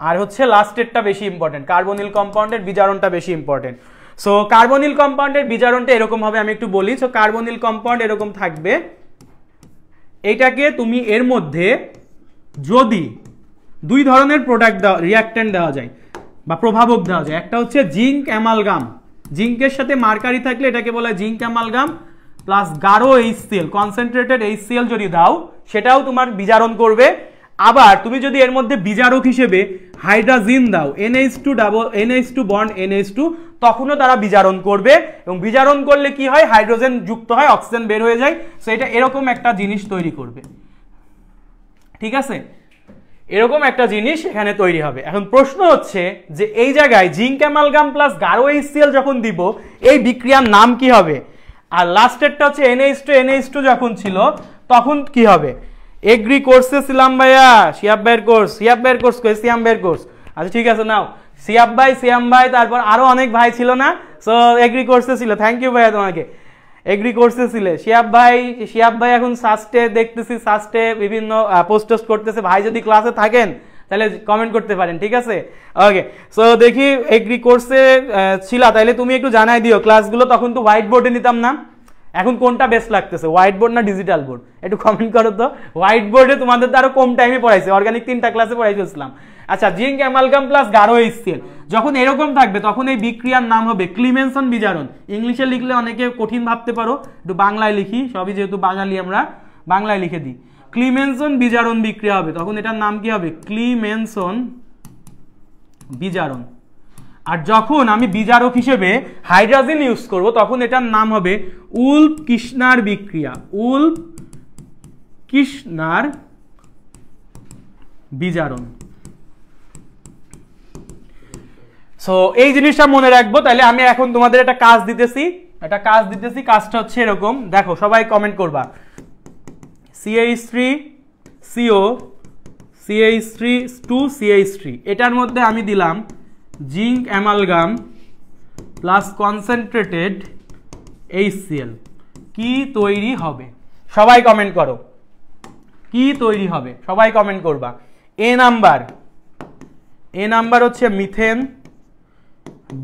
আর হচ্ছে লাস্টেরটা বেশি ইম্পর্টেন্ট, কার্বনিল কম্পাউন্ডের বিজারণটা বেশি ইম্পর্টেন্ট। সো কার্বনিল কম্পাউন্ডের বিজারণটা এরকম হবে, আমি একটু বলি। সো কার্বনিল কম্পাউন্ড এরকম থাকবে, এইটাকে তুমি এর মধ্যে যদি দুই ধরনের প্রোডাক্ট দেওয়া, রিঅ্যাক্ট্যান্ট দেওয়া যায় বা প্রভাবক দেওয়া যায়, একটা হচ্ছে জিঙ্ক অ্যামালগাম, জিঙ্কের সাথে মার্কারি থাকলে এটাকে বলা হয় জিঙ্ক অ্যামালগাম, প্লাস গাঢ় HCl, কনসেন্ট্রেটেড HCl যদি দাও সেটাও তোমার বিজারণ করবে। আবার তুমি যদি এর মধ্যে বিজারক হিসেবে হাইড্রোজেন দাও, NH2 বন্ড NH2, তখনও তারা বিজারণ করবে। এবং বিজারণ করলে কি হয়? হাইড্রোজেন যুক্ত হয়, অক্সিজেন বের হয়ে যায়। সো এটা এরকম একটা জিনিস তৈরি করবে, ঠিক আছে? এরকম একটা জিনিস এখানে তৈরি হবে। এখন প্রশ্ন হচ্ছে যে এই জায়গায় জিঙ্ক অ্যামালগাম প্লাস গাঢ় HCl যখন দিব, এই বিক্রিয়ার নাম কি হবে? আর লাস্টেরটা হচ্ছে NH2 যখন ছিল তখন কি হবে? এগ্রি কোর্সে ছিলাম ভাইয়া, সিয়াব ভাইয়ের কোর্স, সিয়াম ভাইয়ের কোর্স। আচ্ছা ঠিক আছে, নাও সিয়াব ভাই, তারপর আরো অনেক ভাই ছিল না? সো এগ্রি কোর্সে ছিল, থ্যাংক ইউ ভাইয়া তোমাকে, এগ্রি কোর্সে ছিলে। সিয়াব ভাই এখন সাস্টে দেখতেছি, সাস্টে বিভিন্ন পোস্ট করতেছে। ভাই যদি ক্লাসে থাকেন তাহলে কমেন্ট করতে পারেন, ঠিক আছে? ওকে, সো দেখি এগ্রি কোর্সে ছিলা, তাহলে তুমি একটু জানাই দিও ক্লাসগুলো। তখন তো হোয়াইট বোর্ডে নিতাম না, এখন কোনটা বেস্ট লাগতেছে, হোয়াইট বোর্ড না ডিজিটাল বোর্ড? একটু কমেন্ট করো তো। হোয়াইট বোর্ডে তোমাদের তো আরো কম টাইমে পড়াইছে, অর্গানিক 3টা ক্লাসে পড়াই ফেলছিলাম। আচ্ছা, জিঙ্ক অ্যামালগাম প্লাস গাঢ় HCl যখন এরকম থাকবে তখন এই বিক্রিয়ার নাম হবে ক্লিমেনসন বিজারণ। ইংলিশে লিখলে অনেকে কঠিন ভাবতে পারো, একটু বাংলায় লিখি, সবই যেহেতু বাঙালি আমরা বাংলায় লিখে দিই। ক্লিমেনসন বিজারণ বিক্রিয়া হবে, তখন এটার নাম কি হবে? ক্লিমেনসন বিজারণ। আর যখন আমি বিজারক হিসেবে হাইড্রোজেন ইউজ করব তখন এটার নাম হবে উলফ-কির্শনার বিক্রিয়া, উলফ-কির্শনার বিজারণ। সো এই জিনিসটা মনে রাখবো। তাহলে আমি এখন তোমাদের একটা কাজ দিতেছি, কাজটা হচ্ছে এরকম, দেখো সবাই কমেন্ট করবা। CH3CO, CH3 এটার মধ্যে আমি দিলাম zinc amalgam plus concentrated HCl, কি তৈরি হবে? সবাই কমেন্ট করো, কি তৈরি হবে? সবাই কমেন্ট করবা। এ নাম্বার হচ্ছে মিথেন,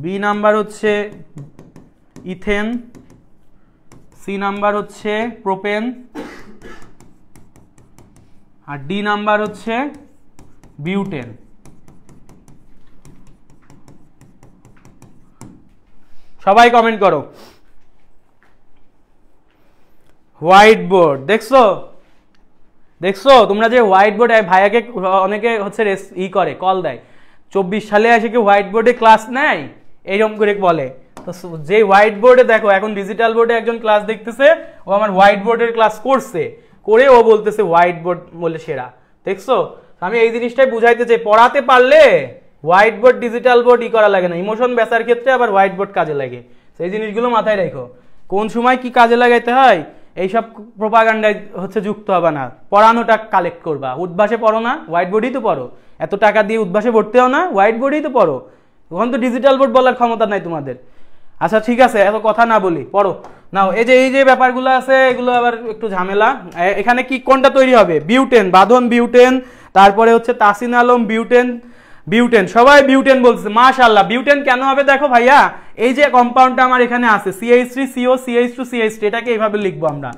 বি নাম্বার হচ্ছে ইথেন, সি নাম্বার হচ্ছে প্রোপেন, আর ডি নাম্বার হচ্ছে বিউটেন। সবাই কমেন্ট করো। হোয়াইট বোর্ড দেখছো তোমরা যে হোয়াইট বোর্ড, ভাইয়াকে অনেকে হচ্ছে করে কল দেয়, 24 সালে এসে কি হোয়াইট বোর্ডে ক্লাস নেয় এইরকম করে বলে। তো যে হোয়াইট বোর্ডে দেখো, এখন ডিজিটাল বোর্ডে একজন ক্লাস দেখতেছে, ও আমার হোয়াইট বোর্ডের ক্লাস করে ও বলতেছে হোয়াইট বোর্ড বলে সেরা। দেখছো, আমি এই জিনিসটাই বুঝাইতে চাই, পড়াতে পারলে হোয়াইট বোর্ড ডিজিটাল বোর্ড করা লাগে না, ইমোশন বেচার ক্ষেত্রে আবার হোয়াইট বোর্ড কাজে লাগে। সেই জিনিসগুলো মাথায় রাখো, কোন সময় কি কাজে লাগাইতে হয় এইসব প্রোপাগান্ডায় যুক্ত হবে না। পড়ানোটা কালেক্ট করবা, উদ্ভাসে পড়ো না, হোয়াইট বোর্ডই তো পড়ো। এত টাকা দিয়ে উদ্ভাসে পড়তে হও না, হোয়াইট বোর্ডই তো পড়ো। তখন তো ডিজিটাল বোর্ড বলার ক্ষমতা নাই তোমাদের। আচ্ছা ঠিক আছে, এত কথা না বলি, পড়ো নাও। এই যে ব্যাপারগুলো আছে এগুলো আবার একটু ঝামেলা। এখানে কি কোনটা তৈরি হবে? বিউটেন, বাঁধন বিউটেন, তারপরে তাসিন আলম বিউটেন, সবাই বিউটেন বলছে, মাশাআল্লাহ। বিউটেন কেন হবে দেখো ভাইয়া, এই যে কম্পাউন্ডটা আমার এখানে আছে CH3CO CH2 CH3, এটাকে এইভাবে লিখবো আমরা।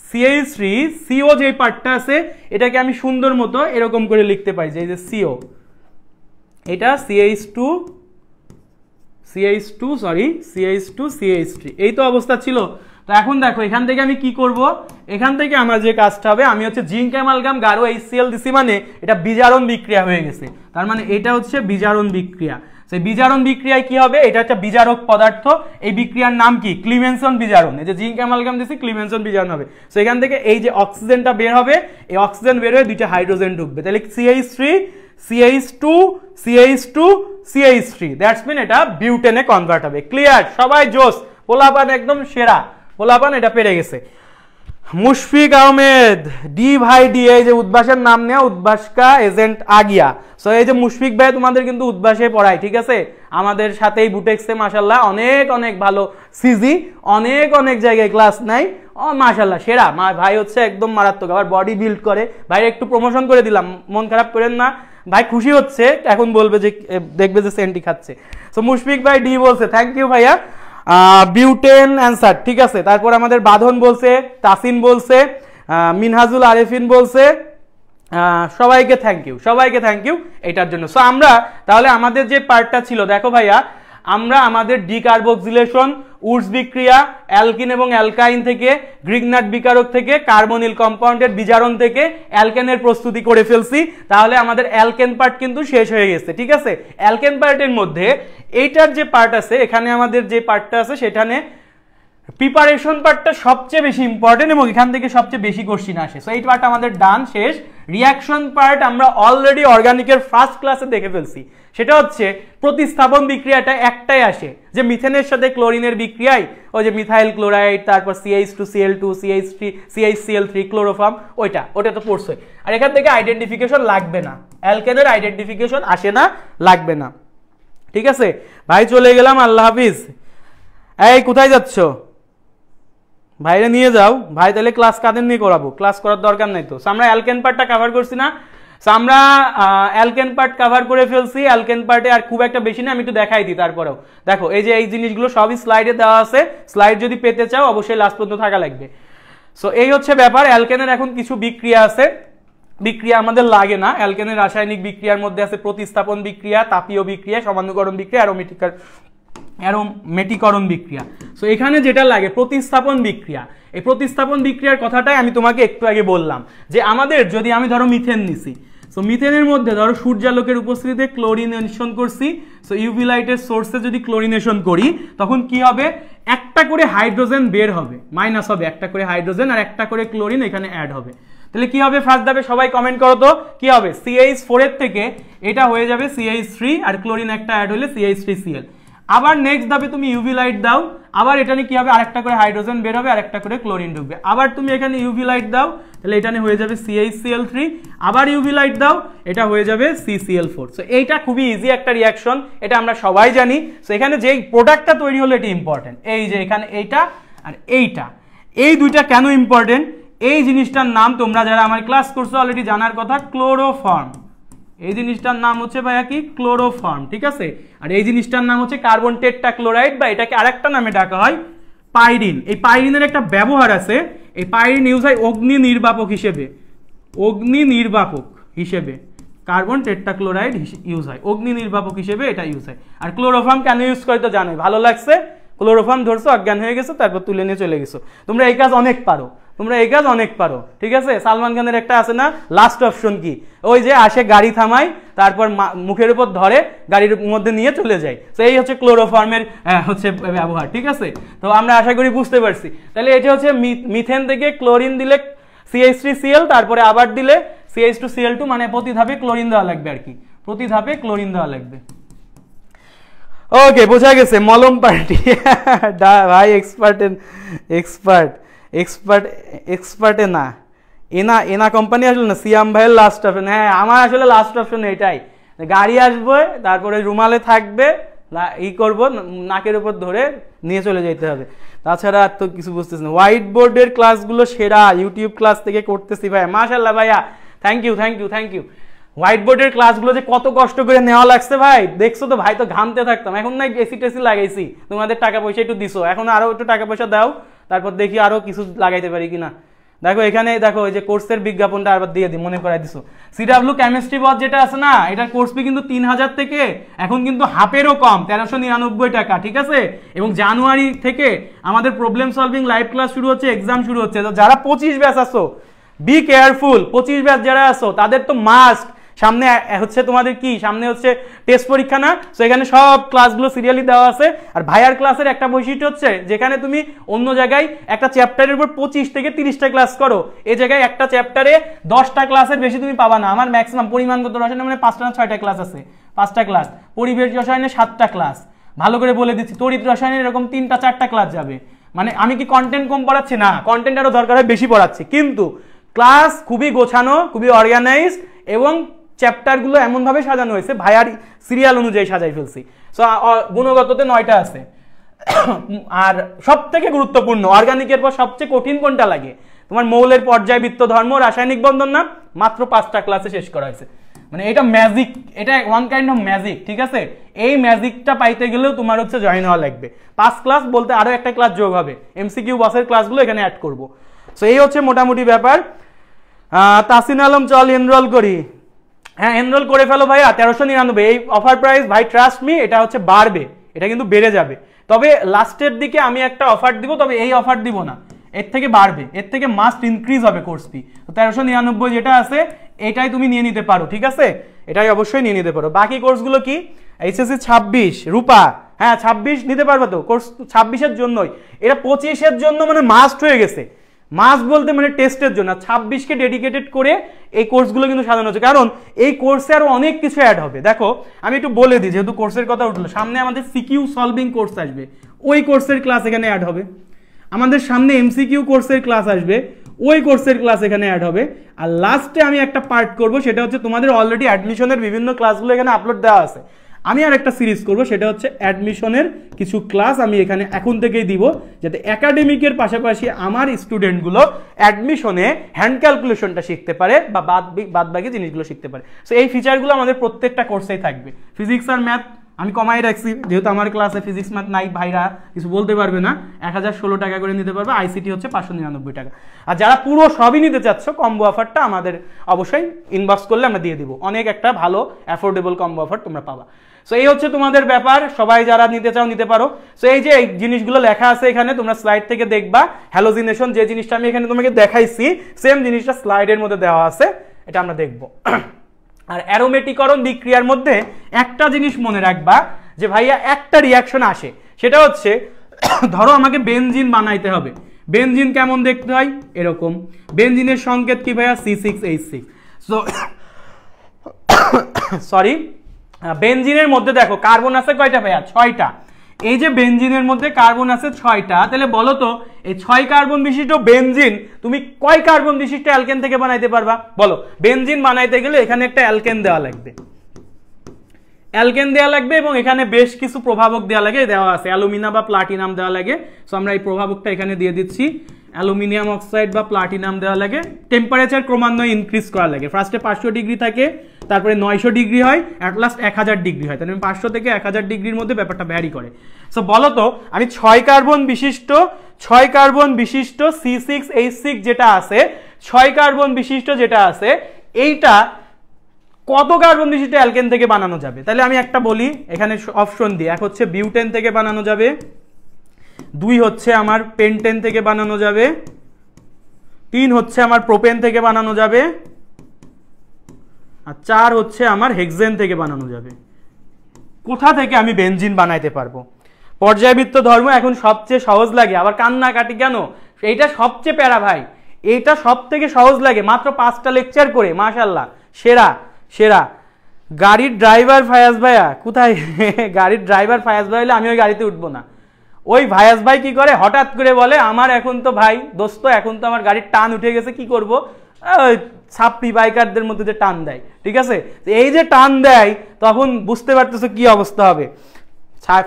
CH3CO যে পার্টটা আছে এটাকে আমি সুন্দর মতো এরকম করে লিখতে পারি, যে CO, এটা CH2 CH3, এই তো অবস্থা ছিল। তো এখন দেখো এখান থেকে আমি কি করব, এখান থেকে আমার যে কাজটা হবে, আমি জিঙ্ক অ্যামালগাম গাঢ় HCl দিছি, মানে এটা বিজারণ বিক্রিয়া হয়ে গেছে। তার মানে এটা বিজারণ বিক্রিয়া। সেই বিজারণ বিক্রিয়ায় কি হবে, এটা একটা বিজারক পদার্থ, এই বিক্রিয়ার নাম কি? ক্লিমেনসন বিজারণ। এই যে জিঙ্ক অ্যামালগাম দিছি, ক্লিমেনসন বিজারণ হবে। সো এখান থেকে এই যে অক্সিজেনটা বের হবে, এই অক্সিজেন বের হয়ে দুইটা হাইড্রোজেন ঢুকবে, তাহলে CH3 CH2 CH2 CH3, that's mean এটা বিউটেনে কনভার্ট হবে। ক্লিয়ার? সবাই জোস, পোলাপান একদম সেরা, পোলাপান এটা পেরে গেছে। মুশফিক আহমেদ D/D, এই যে উদ্ভাসের নাম নেওয়া, উদ্ভাসকা এজেন্ট আগিয়া। সো এই যে মুশফিক ভাই তোমাদের কিন্তু উদ্ভাসে পড়ায়, ঠিক আছে? আমাদের সাথেই বুটেক্সে মাশাআল্লাহ অনেক ভালো সিজি, অনেক জায়গায় ক্লাস নাই, মাশাআল্লাহ সেরা ভাই, একদম মারাত্মক। আবার বডি বিল্ড করে ভাই, একটু প্রমোশন করে দিলাম, মন খারাপ করেন না ভাই, খুশি হচ্ছে, এখন বলবে যে দেখবে যে সেন্টি খাচ্ছে। সো মুশফিক ভাই ডি বলছে, থ্যাংক ইউ ভাইয়া। বিউটেন অ্যান্সার, ঠিক আছে। তারপর আমাদের বাঁধন বলছে, তাসিন বলছে, মিনহাজুল আরেফিন বলছে, সবাইকে থ্যাংক ইউ এটার জন্য। সো আমরা তাহলে আমাদের যে পার্টটা ছিল, দেখো ভাইয়া, আমরা আমাদের ডিকার্বক্সিলেশন, উডস বিক্রিয়া, অ্যালকিন এবং অ্যালকাইন থেকে, গ্রিগনাট বিকারক থেকে, কার্বনিল কম্পাউন্ডের বিজারণ থেকে অ্যালকেনের প্রস্তুতি করে ফেলছি। তাহলে আমাদের অ্যালকেন পার্ট কিন্তু শেষ হয়ে গেছে, ঠিক আছে? অ্যালকেন পার্টের মধ্যে এইটার যে পার্ট আছে, এখানে আমাদের যে পার্টটা আছে সেখানে প্রিপারেশন পার্টটা সবচেয়ে বেশি ইম্পর্টেন্ট এবং এখান থেকে সবচেয়ে বেশি কোশ্চিন আসে। সো এই পার্ট আমাদের ডান, শেষ। রিয়াকশন পার্ট আমরা অলরেডি অর্গানিকের ফার্স্ট ক্লাসে দেখে ফেলছি, সেটা প্রতিস্থাপন বিক্রিয়াটা একটাই আসে, যে মিথেনের সাথে ক্লোরিনের বিক্রিয়ায় ওই যে মিথাইল ক্লোরাইড, তারপর CH2Cl2 CH3 CHCl3 ক্লোরোফর্ম, ওটা তো পড়ছে। আর এখান থেকে আইডেন্টিফিকেশন লাগবে না, অ্যালকেনের আইডেন্টিফিকেশন আসে না, লাগবে না, ঠিক আছে ভাই? চলে গেলাম, আল্লাহ হাফিজ। এই কোথায় যাচ্ছ? ভাইরে নিয়ে যাও ভাই, তাহলে ক্লাস কাদের নিয়ে করাবো? ক্লাস করার দরকার নাই তো। আমরা অ্যালকেন পার্টটা কভার করছি না? আমরা অ্যালকেন পার্ট কভার করে ফেলছি। অ্যালকেন পার্টে আর খুব একটা বেশি না, আমি একটু দেখাই দিই। তারপরেও দেখো, এই যে এই জিনিসগুলো সবই স্লাইডে দেওয়া আছে, স্লাইড যদি পেতে চাও অবশ্যই লাস্ট পর্যন্ত থাকা লাগবে। সো এই ব্যাপার। অ্যালকেনের এখন কিছু বিক্রিয়া আছে, বিক্রিয়া আমাদের লাগে না। অ্যালকেনের রাসায়নিক বিক্রিয়ার মধ্যে আছে প্রতিস্থাপন বিক্রিয়া, তাপীয় বিক্রিয়া, সমানুকরণ বিক্রিয়া, অ্যারোমেটিকরণ বিক্রিয়া। সো এখানে যেটা লাগে প্রতিস্থাপন বিক্রিয়া। এই প্রতিস্থাপন বিক্রিয়ার কথাটাই আমি তোমাকে একটু আগে বললাম, যে আমাদের যদি আমি ধরো মিথেন নিছি, সো মিথেনের মধ্যে ধরো সূর্যালোকের উপস্থিতিতে ক্লোরিনেশন করছি। সো ইউভি লাইটের সোর্সে যদি ক্লোরিনেশন করি, তখন কি হবে? একটা করে হাইড্রোজেন বের হবে, মাইনাস হবে একটা করে হাইড্রোজেন, আর একটা করে ক্লোরিন এখানে অ্যাড হবে। তাহলে কি হবে? ফার্স্ট ধাপে সবাই কমেন্ট করো তো, কি হবে? CH4 এর থেকে এটা হয়ে যাবে CH3, আর ক্লোরিন একটা অ্যাড হলে CH3Cl। আবার নেক্সট ধাপে তুমি ইউভি লাইট দাও, আবার এখানে কি হবে? আরেকটা করে হাইড্রোজেন বের হবে, আরেকটা করে ক্লোরিন ঢুকবে। আবার তুমি এখানে ইউভি লাইট দাও, তাহলে এখানে হয়ে যাবে CHCl3, আবার ইউভি লাইট দাও, এটা হয়ে যাবে CCl4। সো এইটা খুবই ইজি একটা রিয়াকশন, এটা আমরা সবাই জানি। সো এখানে যে প্রোডাক্টটা তৈরি হলো এটি ইম্পর্টেন্ট। এই যে এখানে এইটা আর এইটা, এই দুইটা কেন ইম্পর্টেন্ট? এই জিনিসটার নাম তোমরা যারা আমার ক্লাস করছো অলরেডি জানার কথা, ক্লোরোফর্ম। এই জিনিসটার নাম ভাইয়া কি? ক্লোরোফর্ম, ঠিক আছে? আর এই জিনিসটার নাম কার্বন টেট্রাক্লোরাইড, বা এটাকে আরেকটা নামে ডাকা হয় পাইরিন। এই পাইরিনের একটা ব্যবহার আছে, এই পাইরিন ইউজ হয় অগ্নি নির্বাপক হিসেবে, কার্বন টেট্রাক্লোরাইড ইউজ হয় অগ্নি নির্বাপক হিসেবে, এটা ইউজ হয়। আর ক্লোরোফর্ম কেন ইউজ করে তো জানোই, ভালো লাগছে ক্লোরোফর্ম ধরছো, অজ্ঞান হয়ে গেছো, তারপর তুলে নিয়ে চলে গেছো। তোমরা এই কাজ অনেক পারো, ঠিক আছে? সালমান খানের একটা আছে না, লাস্ট অপশন কি? ওই যে আসে গাড়ি থামায়, তারপর মুখের উপর ধরে গাড়ির মধ্যে নিয়ে চলে যায়। তো এই ক্লোরোফর্মের ব্যবহার, ঠিক আছে? তো আমরা আশা করি বুঝতে পারছি। তাহলে এটা মিথেন থেকে ক্লোরিন দিলে CH3Cl, তারপরে আবার দিলে CH2Cl2, মানে প্রতি ধাপে ক্লোরিন দেওয়া লাগবে আর কি, প্রতি ধাপে ক্লোরিন দেওয়া লাগবে। ওকে, বোঝা গেছে মলম পার্টি। ভাই এক্সপার্টে না, এনা কোম্পানি আসলে না, সিয়াম ভাইয়ের লাস্ট অপশন। হ্যাঁ, আমার আসলে লাস্ট অপশন এটাই, গাড়ি আসবে, তারপরে রুমালে থাকবে, করবো, নাকের উপর ধরে নিয়ে চলে যেতে হবে, তাছাড়া আর তো কিছু বুঝতেছি না। হোয়াইট বোর্ডের ক্লাসগুলো সেরা, ইউটিউব ক্লাস থেকে করতেছি ভাই, মাশাআল্লাহ ভাইয়া, থ্যাংক ইউ। হোয়াইট বোর্ডের ক্লাসগুলো যে কত কষ্ট করে নেওয়া লাগছে ভাই, দেখছো তো ভাই, তো ঘামতে থাকতাম, এখন না এসি টেসি লাগাইছি, তোমাদের টাকা পয়সা একটু দিছো, এখন আরো একটু টাকা পয়সা দাও, তারপর দেখি আরো কিছু লাগাইতে পারি কিনা। দেখো এখানে দেখো, এই যে কোর্সের বিজ্ঞাপনটা আবার দিয়ে দিই, মনে করাই দিছো। CW কেমিস্ট্রি বস যেটা আছে না, এটার কোর্স ফি কিন্তু 3000 থেকে এখন কিন্তু হাফেরও কম, 1399 টাকা, ঠিক আছে। এবং জানুয়ারি থেকে আমাদের প্রবলেম সলভিং লাইভ ক্লাস শুরু হচ্ছে, এক্সাম শুরু হচ্ছে। যারা 25 ব্যাচ আসো, বি কেয়ারফুল, 25 ব্যাচ যারা আসো তাদের তো মাস্ট, সামনে হচ্ছে তোমাদের কি, সামনে হচ্ছে টেস্ট পরীক্ষা না, তো এখানে সব ক্লাসগুলো সিরিয়ালি দেওয়া আছে। আর ভাইয়ার ক্লাসের একটা বৈশিষ্ট্য হচ্ছে, যেখানে তুমি অন্য জায়গায় একটা চ্যাপ্টারের উপর 25 থেকে 30টা ক্লাস করো, এই জায়গায় একটা চ্যাপ্টারে 10টা ক্লাসের বেশি তুমি পাবা না। আমার ম্যাক্সিমাম পরিমাণগত রসায়নে মানে 5টা না 6টা ক্লাস আছে, 5টা ক্লাস, পরিবেশ রসায়নে 7টা ক্লাস, ভালো করে বলে দিচ্ছি, তড়িৎ রসায়নে এরকম 3টা 4টা ক্লাস যাবে। মানে আমি কি কন্টেন্ট কম পড়াচ্ছি না, কন্টেন্ট আরো দরকার হয় বেশি পড়াচ্ছি, কিন্তু ক্লাস খুবই গোছানো, খুবই অর্গানাইজ, এবং চ্যাপ্টারগুলো এমনভাবে সাজানো হয়েছে, ভাইয়ার সিরিয়াল অনুযায়ী সাজাই ফেলছি। সো গুণগততে 9টা আছে। আর সব থেকে গুরুত্বপূর্ণ, অর্গানিকের পর সবচেয়ে কঠিন কোনটা লাগে, তোমার মৌলের পর্যায়বৃত্ত ধর্ম, রাসায়নিক বন্ধন না, মাত্র 5টা ক্লাসে শেষ করা হয়েছে। মানে এটা ম্যাজিক, এটা ওয়ান কাইন্ড অফ ম্যাজিক, ঠিক আছে। এই ম্যাজিকটা পাইতে গেলেও তোমার হচ্ছে জয়েন হওয়া লাগবে। 5 ক্লাস বলতে আরো একটা ক্লাস যোগ হবে, MCQ বসের ক্লাসগুলো এখানে অ্যাড করব। সো এই হচ্ছে মোটামুটি ব্যাপার। তাসিন আলম, চল এনরোল করি। হ্যাঁ, এনরোল করে ফেলো ভাইয়া, 1399 এই অফার প্রাইস ভাই, ট্রাস্ট মি, এটা হচ্ছে বাড়বে, এটা কিন্তু বেড়ে যাবে। তবে লাস্টের দিকে আমি একটা অফার দিব, তবে এই অফার দিব না, এর থেকে বাড়বে, এর থেকে মাস্ট ইনক্রিজ হবে কোর্স ফি। তো 1399 যেটা আছে এটাই তুমি নিয়ে নিতে পারো, ঠিক আছে, এটাই অবশ্যই নিয়ে নিতে পারো। বাকি কোর্সগুলো কি, HSC 26 রূপা, হ্যাঁ 26 নিতে পারবে তো, কোর্স 26-এর জন্যই, এটা 25-এর জন্য মানে মাস্ট হয়ে গেছে, মাস্ট বলতে মানে টেস্টের জন্য। 26কে ডেডিকেটেড করে এই কোর্সগুলো কিন্তু সাজানো হচ্ছে, কারণ এই কোর্সে আরো অনেক কিছু অ্যাড হবে। দেখো আমি একটু বলে দিই, যেহেতু কোর্সের কথা উঠলো, সামনে আমাদের সিকিউ সলভিং কোর্স আসবে, ওই কোর্সের ক্লাস এখানে অ্যাড হবে। আমাদের সামনে MCQ কোর্সের ক্লাস আসবে, ওই কোর্সের ক্লাস এখানে অ্যাড হবে। আর লাস্টে আমি একটা পার্ট করব, সেটা হচ্ছে তোমাদের অলরেডি অ্যাডমিশনের বিভিন্ন ক্লাসগুলো এখানে আপলোড দেওয়া আছে, আমি আর একটা সিরিজ করব, সেটা হচ্ছে অ্যাডমিশনের কিছু ক্লাস আমি এখানে এখন থেকেই দিব, যাতে একাডেমিকের পাশাপাশি আমার স্টুডেন্টগুলো অ্যাডমিশনে হ্যান্ড ক্যালকুলেশনটা শিখতে পারে, বা বাদবাকি জিনিসগুলো শিখতে পারে। সো এই ফিচারগুলো আমাদের প্রত্যেকটা কোর্সেই থাকবে। ফিজিক্স আর ম্যাথ আমি কমাই রাখছি, যেহেতু আমার ক্লাসে ফিজিক্স ম্যাথ নাই, ভাইরা কিছু বলতে পারবে না, 1016 টাকা করে নিতে পারবে, ICT হচ্ছে 599 টাকা। আর যারা পুরো সবই নিতে চাচ্ছ, কম্বো অফারটা আমাদের অবশ্যই ইনবক্স করলে আমরা দিয়ে দিব, অনেক একটা ভালো অ্যাফোর্ডেবল কম্বো অফার তোমরা পাবা। সো এই হচ্ছে তোমাদের ব্যাপার, সবাই যারা নিতে চাও নিতে পারো। সো এই যে এই জিনিসগুলো লেখা আছে এখানে, তোমরা স্লাইড থেকে দেখবা, হ্যালোজিনেশন যে জিনিসটা আমি এখানে তোমাকে দেখাইছি, সেম জিনিসটা স্লাইডের মধ্যে দেওয়া আছে, এটা আমরা দেখবো। আর অ্যারোমেটিকরণ বিক্রিয়ার মধ্যে একটা জিনিস মনে রাখবা, যে ভাইয়া একটা রিয়াকশন আসে, সেটা হচ্ছে ধরো আমাকে বেনজিন বানাইতে হবে, বেনজিন কেমন দেখতে হয়, এরকম, বেনজিনের সংকেত কি ভাইয়া, C6H6। সো সরি, বেনজিনের মধ্যে দেখো কার্বন আছে কয়টা ভাইয়া, 6টা। এই যে বেনজিনের মধ্যে কার্বন আছে 6টা, তাহলে বলো তো এই 6 কার্বন বিশিষ্ট বেনজিন তুমি কয় কার্বন বিশিষ্ট অ্যালকেন থেকে বানাইতে পারবা, বলো। বেনজিন বানাইতে গেলে এখানে একটা অ্যালকেন দেওয়া লাগবে, অ্যালকেন দেওয়া লাগবে, এবং এখানে বেশ কিছু প্রভাবক দেওয়া লাগে, দেওয়া আছে, অ্যালুমিনা বা প্লাটিনাম দেওয়া লাগে। সো আমরা এই প্রভাবকটা এখানে দিয়ে দিচ্ছি, অ্যালুমিনিয়াম অক্সাইড বা প্লাটিনাম দেওয়া লাগে। টেম্পারেচার ক্রমান্বয়ে ইনক্রিজ করা লাগে, ফার্স্টে 500 ডিগ্রি থাকে, তারপরে 900 ডিগ্রি হয়, অ্যাট লাস্ট 1000 ডিগ্রি হয়, তাহলে 500 থেকে 1000 ডিগ্রির মধ্যে ব্যাপারটা ভ্যারি করে। সো বলো তো আমি 6 কার্বন বিশিষ্ট C6H6 যেটা আছে, 6 কার্বন বিশিষ্ট যেটা আছে, এইটা কত কার্বন বিশিষ্ট অ্যালকেন থেকে বানানো যাবে? তাহলে আমি একটা বলি, এখানে অপশন দিই, এক হচ্ছে বিউটেন থেকে বানানো যাবে, 2 হচ্ছে আমার পেন্টেন থেকে বানানো যাবে, 3 হচ্ছে আমার প্রোপেন থেকে বানানো যাবে, আর 4 হচ্ছে আমার হেক্সেন থেকে বানানো যাবে। কোথা থেকে আমি বেনজিন বানাইতে পারবো? পর্যায়বৃত্ত ধর্ম এখন সবচেয়ে সহজ লাগে, আবার কান্নাকাটি কেন, এইটা সবচেয়ে প্যারা ভাই। এটা সব থেকে সহজ লাগে, মাত্র 5টা লেকচার করে, মাশাআল্লাহ সেরা সেরা। গাড়ির ড্রাইভার ফায়াজ ভাইয়া কোথায়? গাড়ির ড্রাইভার ফায়াজ ভাই হলে আমি ওই গাড়িতে উঠবো না। ওই ফায়াজ ভাই কি করে, হঠাৎ করে বলে আমার এখন তো ভাই দোস্ত এখন তো আমার গাড়ির টান উঠে গেছে, কি করব, ছাপ্পি বাইকারদের মধ্যে যে টান দেয়, ঠিক আছে, এই যে টান দেয় তখন বুঝতে পারতেছো কি অবস্থা হবে।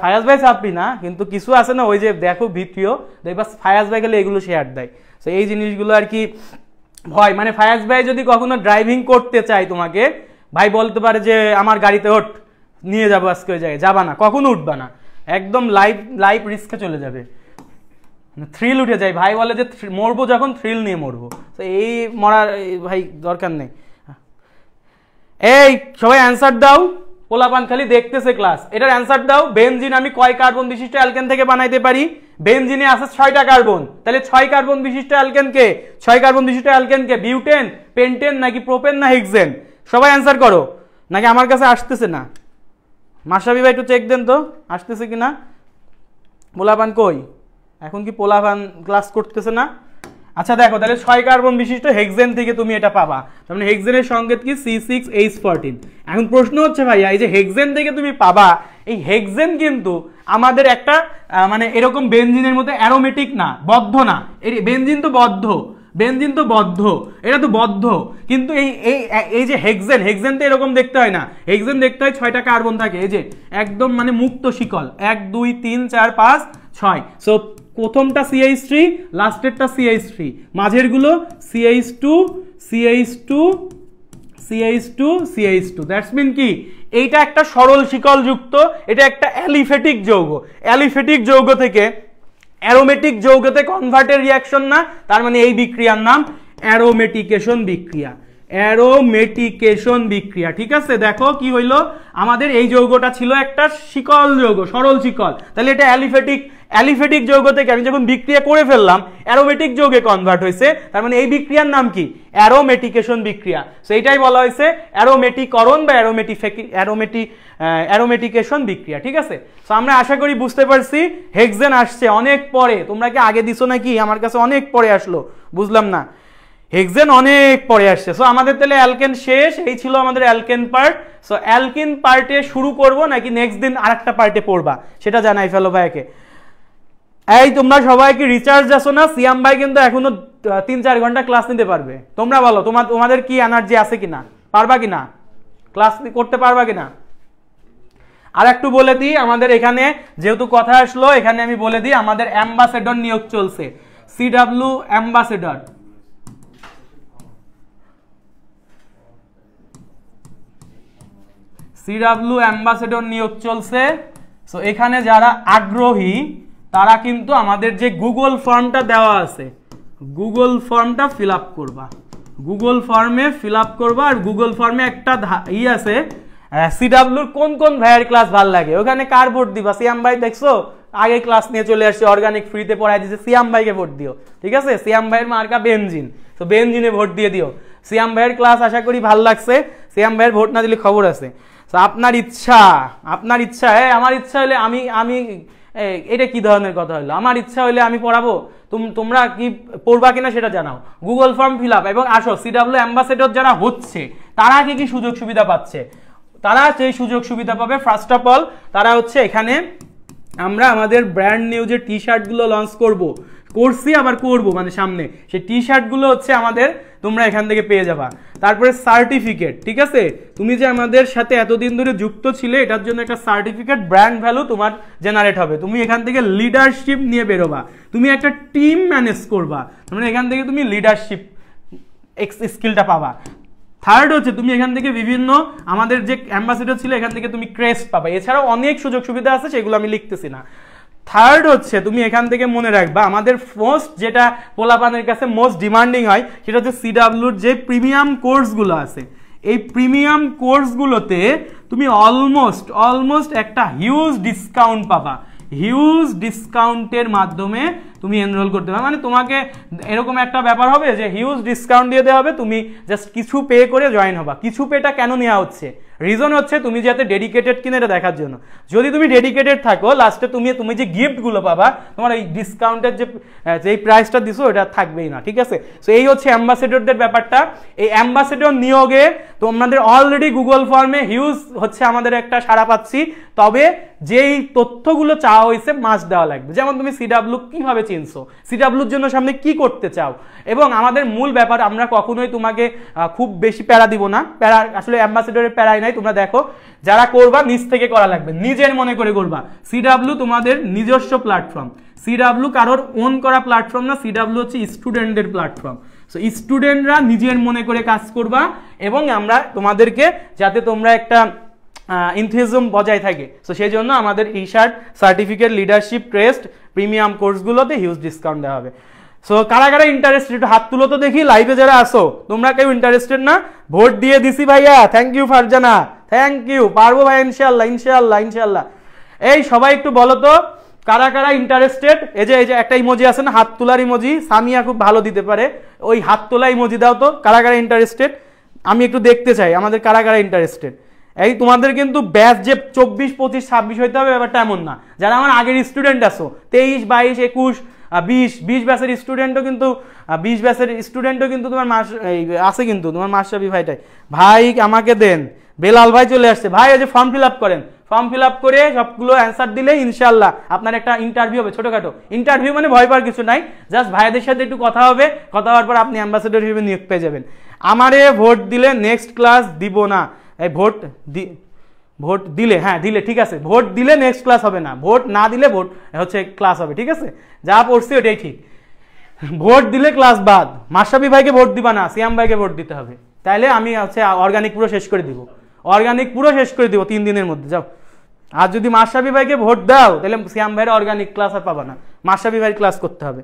ফায়াজ ভাই ছাপ্পি না, কিন্তু কিছু আছে না ওই যে দেখো ভিডিও দেখবা ফায়াজ ভাই গেলে এগুলো শেয়ার দেয়। তো এই জিনিসগুলো আর কি ভয়, মানে ফায়াজ ভাই যদি কখনো ড্রাইভিং করতে চাই তোমাকে, ভাই বলতে পারে যে আমার গাড়িতে ওঠ, নিয়ে যাবো আজকে ওই জায়গায়, যাবা না, কখনো উঠবা না, একদম লাইফ রিস্কে চলে যাবে, থ্রিল উঠে যায়। ভাই বলে যে মরবো যখন থ্রিল নিয়ে মরবো, তো এই মরার ভাই দরকার নেই। এই সবাই অ্যান্সার দাও, পোলাপান খালি দেখতেছে ক্লাস, এটার অ্যান্সার দাও। বেনজিন আমি কয় কার্বন বিশিষ্ট অ্যালকেন থেকে বানাইতে পারি? বেনজিনে আছে 6টা কার্বন, তাহলে 6 কার্বন বিশিষ্ট অ্যালকেনকে, 6 কার্বন বিশিষ্ট অ্যালকেনকে বিউটেন, পেন্টেন নাকি প্রোপেন না হেক্সেন? সবাই অ্যান্সার করো, নাকি আমার কাছে আসতেছে না? মাসাবি ভাই একটু চেক দেন তো আসতেছে কিনা। পোলাপান কই, এখন কি পোলাপান ক্লাস করতেছে না? আচ্ছা দেখো, তাহলে 6 কার্বন বিশিষ্ট হেক্সেন থেকে তুমি এটা পাবা, তার মানে হেক্সেনের সংকেত কি C6H14। এখন প্রশ্ন হচ্ছে ভাইয়া এই যে হেক্সেন থেকে তুমি পাবা, এই হেক্সেন কিন্তু আমাদের একটা মানে এরকম বেনজিনের মতো অ্যারোমেটিক না, বদ্ধ না। এই বেনজিন তো বদ্ধ, বেনজিন তো বদ্ধ, এটা তো বদ্ধ, কিন্তু এই যে হেক্সেন তো এরকম দেখতে হয় না, হেক্সেন দেখতে হয় 6টা কার্বন থাকে, এই যে একদম মানে মুক্ত শিকল, 1 2 3 4 5 6। সো প্রথমটা CH3, লাস্টেরটা CH3, মাঝের গুলো CH2 CH2 CH2 CH2। That's mean কি, এইটা একটা সরল শিকল যুক্ত, এটা একটা অ্যালিফেটিক যৌগ, অ্যালিফেটিক যৌগ থেকে অ্যারোমেটিক যৌগতে কনভার্টের রিয়াকশন না, তার মানে এই বিক্রিয়ার নাম অ্যারোমেটিকেশন বিক্রিয়া, অ্যারোমেটিকেশন বিক্রিয়া। ঠিক আছে, দেখো কি হইলো, আমাদের এই যৌগটা ছিল একটা শিকল যৌগ, সরল শিকল, তাহলে এটা অ্যালিফেটিক যৌগ থেকে আমি যখন বিক্রিয়া করে ফেললাম অ্যারোমেটিক যৌগে কনভার্ট হয়েছে, তার মানে এই বিক্রিয়ার নাম কি? অ্যারোমেটিকেশন বিক্রিয়া। সেইটাই বলা হয়েছে অ্যারোমেটিকরণ বা অ্যারোমেটিকেশন বিক্রিয়া। ঠিক আছে, তো আমরা আশা করি বুঝতে পারছি। হেক্সেন আসছে অনেক পরে, তোমরা কি আগে দিছো নাকি? আমার কাছে অনেক পরে আসলো, বুঝলাম না, হেক্সেন অনেক পরে আসছে। সো আমাদের তাহলে অ্যালকেন শেষ, এই ছিল আমাদের অ্যালকেন পার্ট। সো অ্যালকিন পার্টে শুরু করব নাকি নেক্সট দিন আরেকটা পার্টে পড়বা সেটা জানাই ফেলো ভাইকে। এই তোমরা সবাই কি রিচার্জ আছো না? সিয়াম ভাই কিন্তু এখনো 3-4 ঘন্টা ক্লাস নিতে পারবে। তোমরা বলো তোমাদের কি এনার্জি আছে কিনা, পারবা কিনা, ক্লাস করতে পারবা কিনা? আর একটু বলে দিই, আমাদের এখানে যেহেতু কথা আসলো, এখানে আমি বলে দিই আমাদের অ্যাম্বাসেডর নিয়োগ চলছে, CW অ্যাম্বাসেডর। CW অ্যাম্বাসেডর নিয়োগ চলছে। সো এখানে যারা আগ্রহী তারা কিন্তু আমাদের যে গুগল ফর্মটা দেওয়া আছে, গুগল ফর্মটা ফিল আপ করবা, গুগল ফর্মে ফিল আপ করবা। আর গুগল ফর্মে একটা আছে CWর কোন কোন ভাইয়ের ক্লাস ভাল লাগে, ওখানে কার ভোট দিবা? সিয়াম ভাই দেখছো আগে ক্লাস নিয়ে চলে আসছে, অর্গানিক ফ্রিতে পড়াই দিচ্ছে, সিয়াম ভাইকে ভোট দিও। ঠিক আছে, সিয়াম ভাইয়ের মার্কা বেনজিন, তো বেনজিনে ভোট দিয়ে দিও। সিয়াম ভাইয়ের ক্লাস আশা করি ভাল লাগছে, সিয়াম ভাইয়ের ভোট না দিলে খবর আছে। তো আপনার ইচ্ছা, আমার ইচ্ছা হলে আমি এটা কি ধরনের কথা হলো, আমার ইচ্ছা হলে আমি পড়াবো, তোমরা কি পড়বা কিনা সেটা জানাও। গুগল ফর্ম ফিল আপ এবং আসো। CW অ্যাম্বাসেডর যারা হচ্ছে তারা কি সুযোগ সুবিধা পাচ্ছে? তারা যে সুযোগ সুবিধা পাবে, ফার্স্ট অফ অল তারা হচ্ছে এখানে আমরা আমাদের ব্র্যান্ড নিউ যে টি-শার্টগুলো লঞ্চ করছি, আবার করব, মানে সামনে সেই টি-শার্টগুলো হচ্ছে আমাদের, তোমরা এখান থেকে পেয়ে যাবা। তারপরে সার্টিফিকেট, ঠিক আছে, তুমি যে আমাদের সাথে এতদিন ধরে যুক্ত ছিলে এটার জন্য একটা সার্টিফিকেট, ব্র্যান্ড ভ্যালু তোমার জেনারেট হবে। তুমি এখান থেকে লিডারশিপ নিয়ে বেরোবা, তুমি একটা টিম ম্যানেজ করবা, মানে এখান থেকে তুমি লিডারশিপ স্কিলটা পাবা। থার্ড হচ্ছে তুমি এখান থেকে বিভিন্ন আমাদের যে অ্যাম্বাসেডর ছিল এখান থেকে তুমি ক্রেস্ট পাবা। এছাড়াও অনেক সুযোগ সুবিধা আছে, সেগুলো আমি লিখতেছি না। থার্ড হচ্ছে তুমি এখান থেকে মনে রাখবা আমাদের মোস্ট যেটা পোলাপানের কাছে মোস্ট ডিমান্ডিং হয় সেটা হচ্ছে CWর যে প্রিমিয়াম কোর্সগুলো আছে, এই প্রিমিয়াম কোর্সগুলোতে তুমি অলমোস্ট একটা হিউজ ডিসকাউন্ট পাবা। হিউজ ডিসকাউন্টের মাধ্যমে তুমি এনরোল করতে পারো। মানে তোমাকে এরকম একটা ব্যাপার হবে যে হিউজ ডিসকাউন্ট দিয়ে দেওয়া হবে, তুমি জাস্ট কিছু পে করে জয়েন হবা। কিছু পেটা কেন নেওয়া হচ্ছে, রিজন হচ্ছে তুমি যাতে ডেডিকেটেড কিনা এটা দেখার জন্য। যদি তুমি ডেডিকেটেড থাকো লাস্টে তুমি যে গিফটগুলো পাবা তোমার এই ডিসকাউন্টের যেই প্রাইসটা দিছো ওটা থাকবেই না, ঠিক আছে। সো এই হচ্ছে অ্যাম্বাসেডরদের ব্যাপারটা। এই অ্যাম্বাসেডর নিয়োগে তোমাদের অলরেডি গুগল ফর্মে হিউজ হচ্ছে আমাদের একটা সাড়া পাচ্ছি, তবে যেই তথ্যগুলো চাওয়া হয়েছে মাস্ট দেওয়া লাগবে। যেমন তুমি সিডাব্লিউ কিভাবে চিনছো, সিডাব্লিউর জন্য সামনে কি করতে চাও, এবং আমাদের মূল ব্যাপার আমরা কখনোই তোমাকে খুব বেশি প্যারা দিব না। প্যারা আসলে অ্যাম্বাসেডরের প্যারাই নাই, তোমরা দেখো যারা করবা নিজ থেকে করা লাগবে, নিজের মনে করে করবা। সিডাব্লিউ তোমাদের নিজস্ব প্ল্যাটফর্ম, সিডাব্লিউ কারোর ওন করা প্ল্যাটফর্ম না, সিডাব্লিউ হচ্ছে স্টুডেন্টদের প্ল্যাটফর্ম। সো স্টুডেন্টরা নিজের মনে করে কাজ করবা, এবং আমরা তোমাদেরকে যাতে তোমরা একটা ইনথুজিয়াজম বজায় থাকে, সো সেই জন্য আমাদের T-shirt certificate, leadership, crest, premium কোর্সগুলোতে হিউজ ডিসকাউন্ট দেওয়া হবে। সো কারা কারা ইন্টারেস্টেড একটু হাত তুলো তো দেখি, লাইভে যারা আসো তোমরা কেউ ইন্টারেস্টেড না? ভোট দিয়ে দিছি ভাইয়া, thank you Farzana, thank you, পারবো ভাই ইনশাল্লাহ ইনশাল্লাহ ইনশাল্লাহ। এই সবাই একটু বলো তো কারা কারা ইন্টারেস্টেড। এই যে একটা ইমোজি আছে না, হাত তোলার ইমোজি, সামিয়া খুব ভালো দিতে পারে, ওই হাত তোলা ইমোজি দাও তো। কারা কারা ইন্টারেস্টেড আমি একটু দেখতে চাই, আমাদের কারা কারা ইন্টারেস্টেড। এই তোমাদের কিন্তু ব্যাচ যে 24, 25, 26 হইতে হবে ব্যাপারটা এমন না। যারা আমার আগের স্টুডেন্ট আছো 23, 22, 21, 20 ব্যাচের স্টুডেন্টও কিন্তু 20 ব্যাচের স্টুডেন্টও কিন্তু তোমার আছে, কিন্তু তোমার মাশরাফি ভাইটাই ভাই আমাকে দেন। বেলাল ভাই চলে আসছে, ভাই ওই যে ফর্ম ফিল আপ করেন, ফর্ম ফিল আপ করে সবগুলো অ্যান্সার দিলে ইনশাল্লাহ আপনার একটা ইন্টারভিউ হবে, ছোটখাটো ইন্টারভিউ, মানে ভয় পাওয়ার কিছু নাই, জাস্ট ভাইদের সাথে একটু কথা হবে, কথা হওয়ার পর আপনি অ্যাম্বাসেডর হিসেবে নিয়োগ পেয়ে যাবেন। আমারে ভোট দিলে নেক্সট ক্লাস দিব না, এই ভোট দিলে, হ্যাঁ দিলে ঠিক আছে, ভোট দিলে নেক্সট ক্লাস হবে না, ভোট না দিলে ভোট হচ্ছে ক্লাস হবে, ঠিক আছে, যা পড়ছি ওটাই ঠিক। ভোট দিলে ক্লাস বাদ, মাশরাফি ভাইকে ভোট দিবা না, সিয়াম ভাইকে ভোট দিতে হবে, তাইলে আমি হচ্ছে অর্গানিক পুরো শেষ করে দিব, অর্গানিক পুরো শেষ করে দিব 3 দিনের মধ্যে, যাও। আর যদি মাশরাফি ভাইকে ভোট দাও তাহলে সিয়াম ভাইয়ের অর্গানিক ক্লাস আর পাবা না, মাশরাফি ভাইয়ের ক্লাস করতে হবে।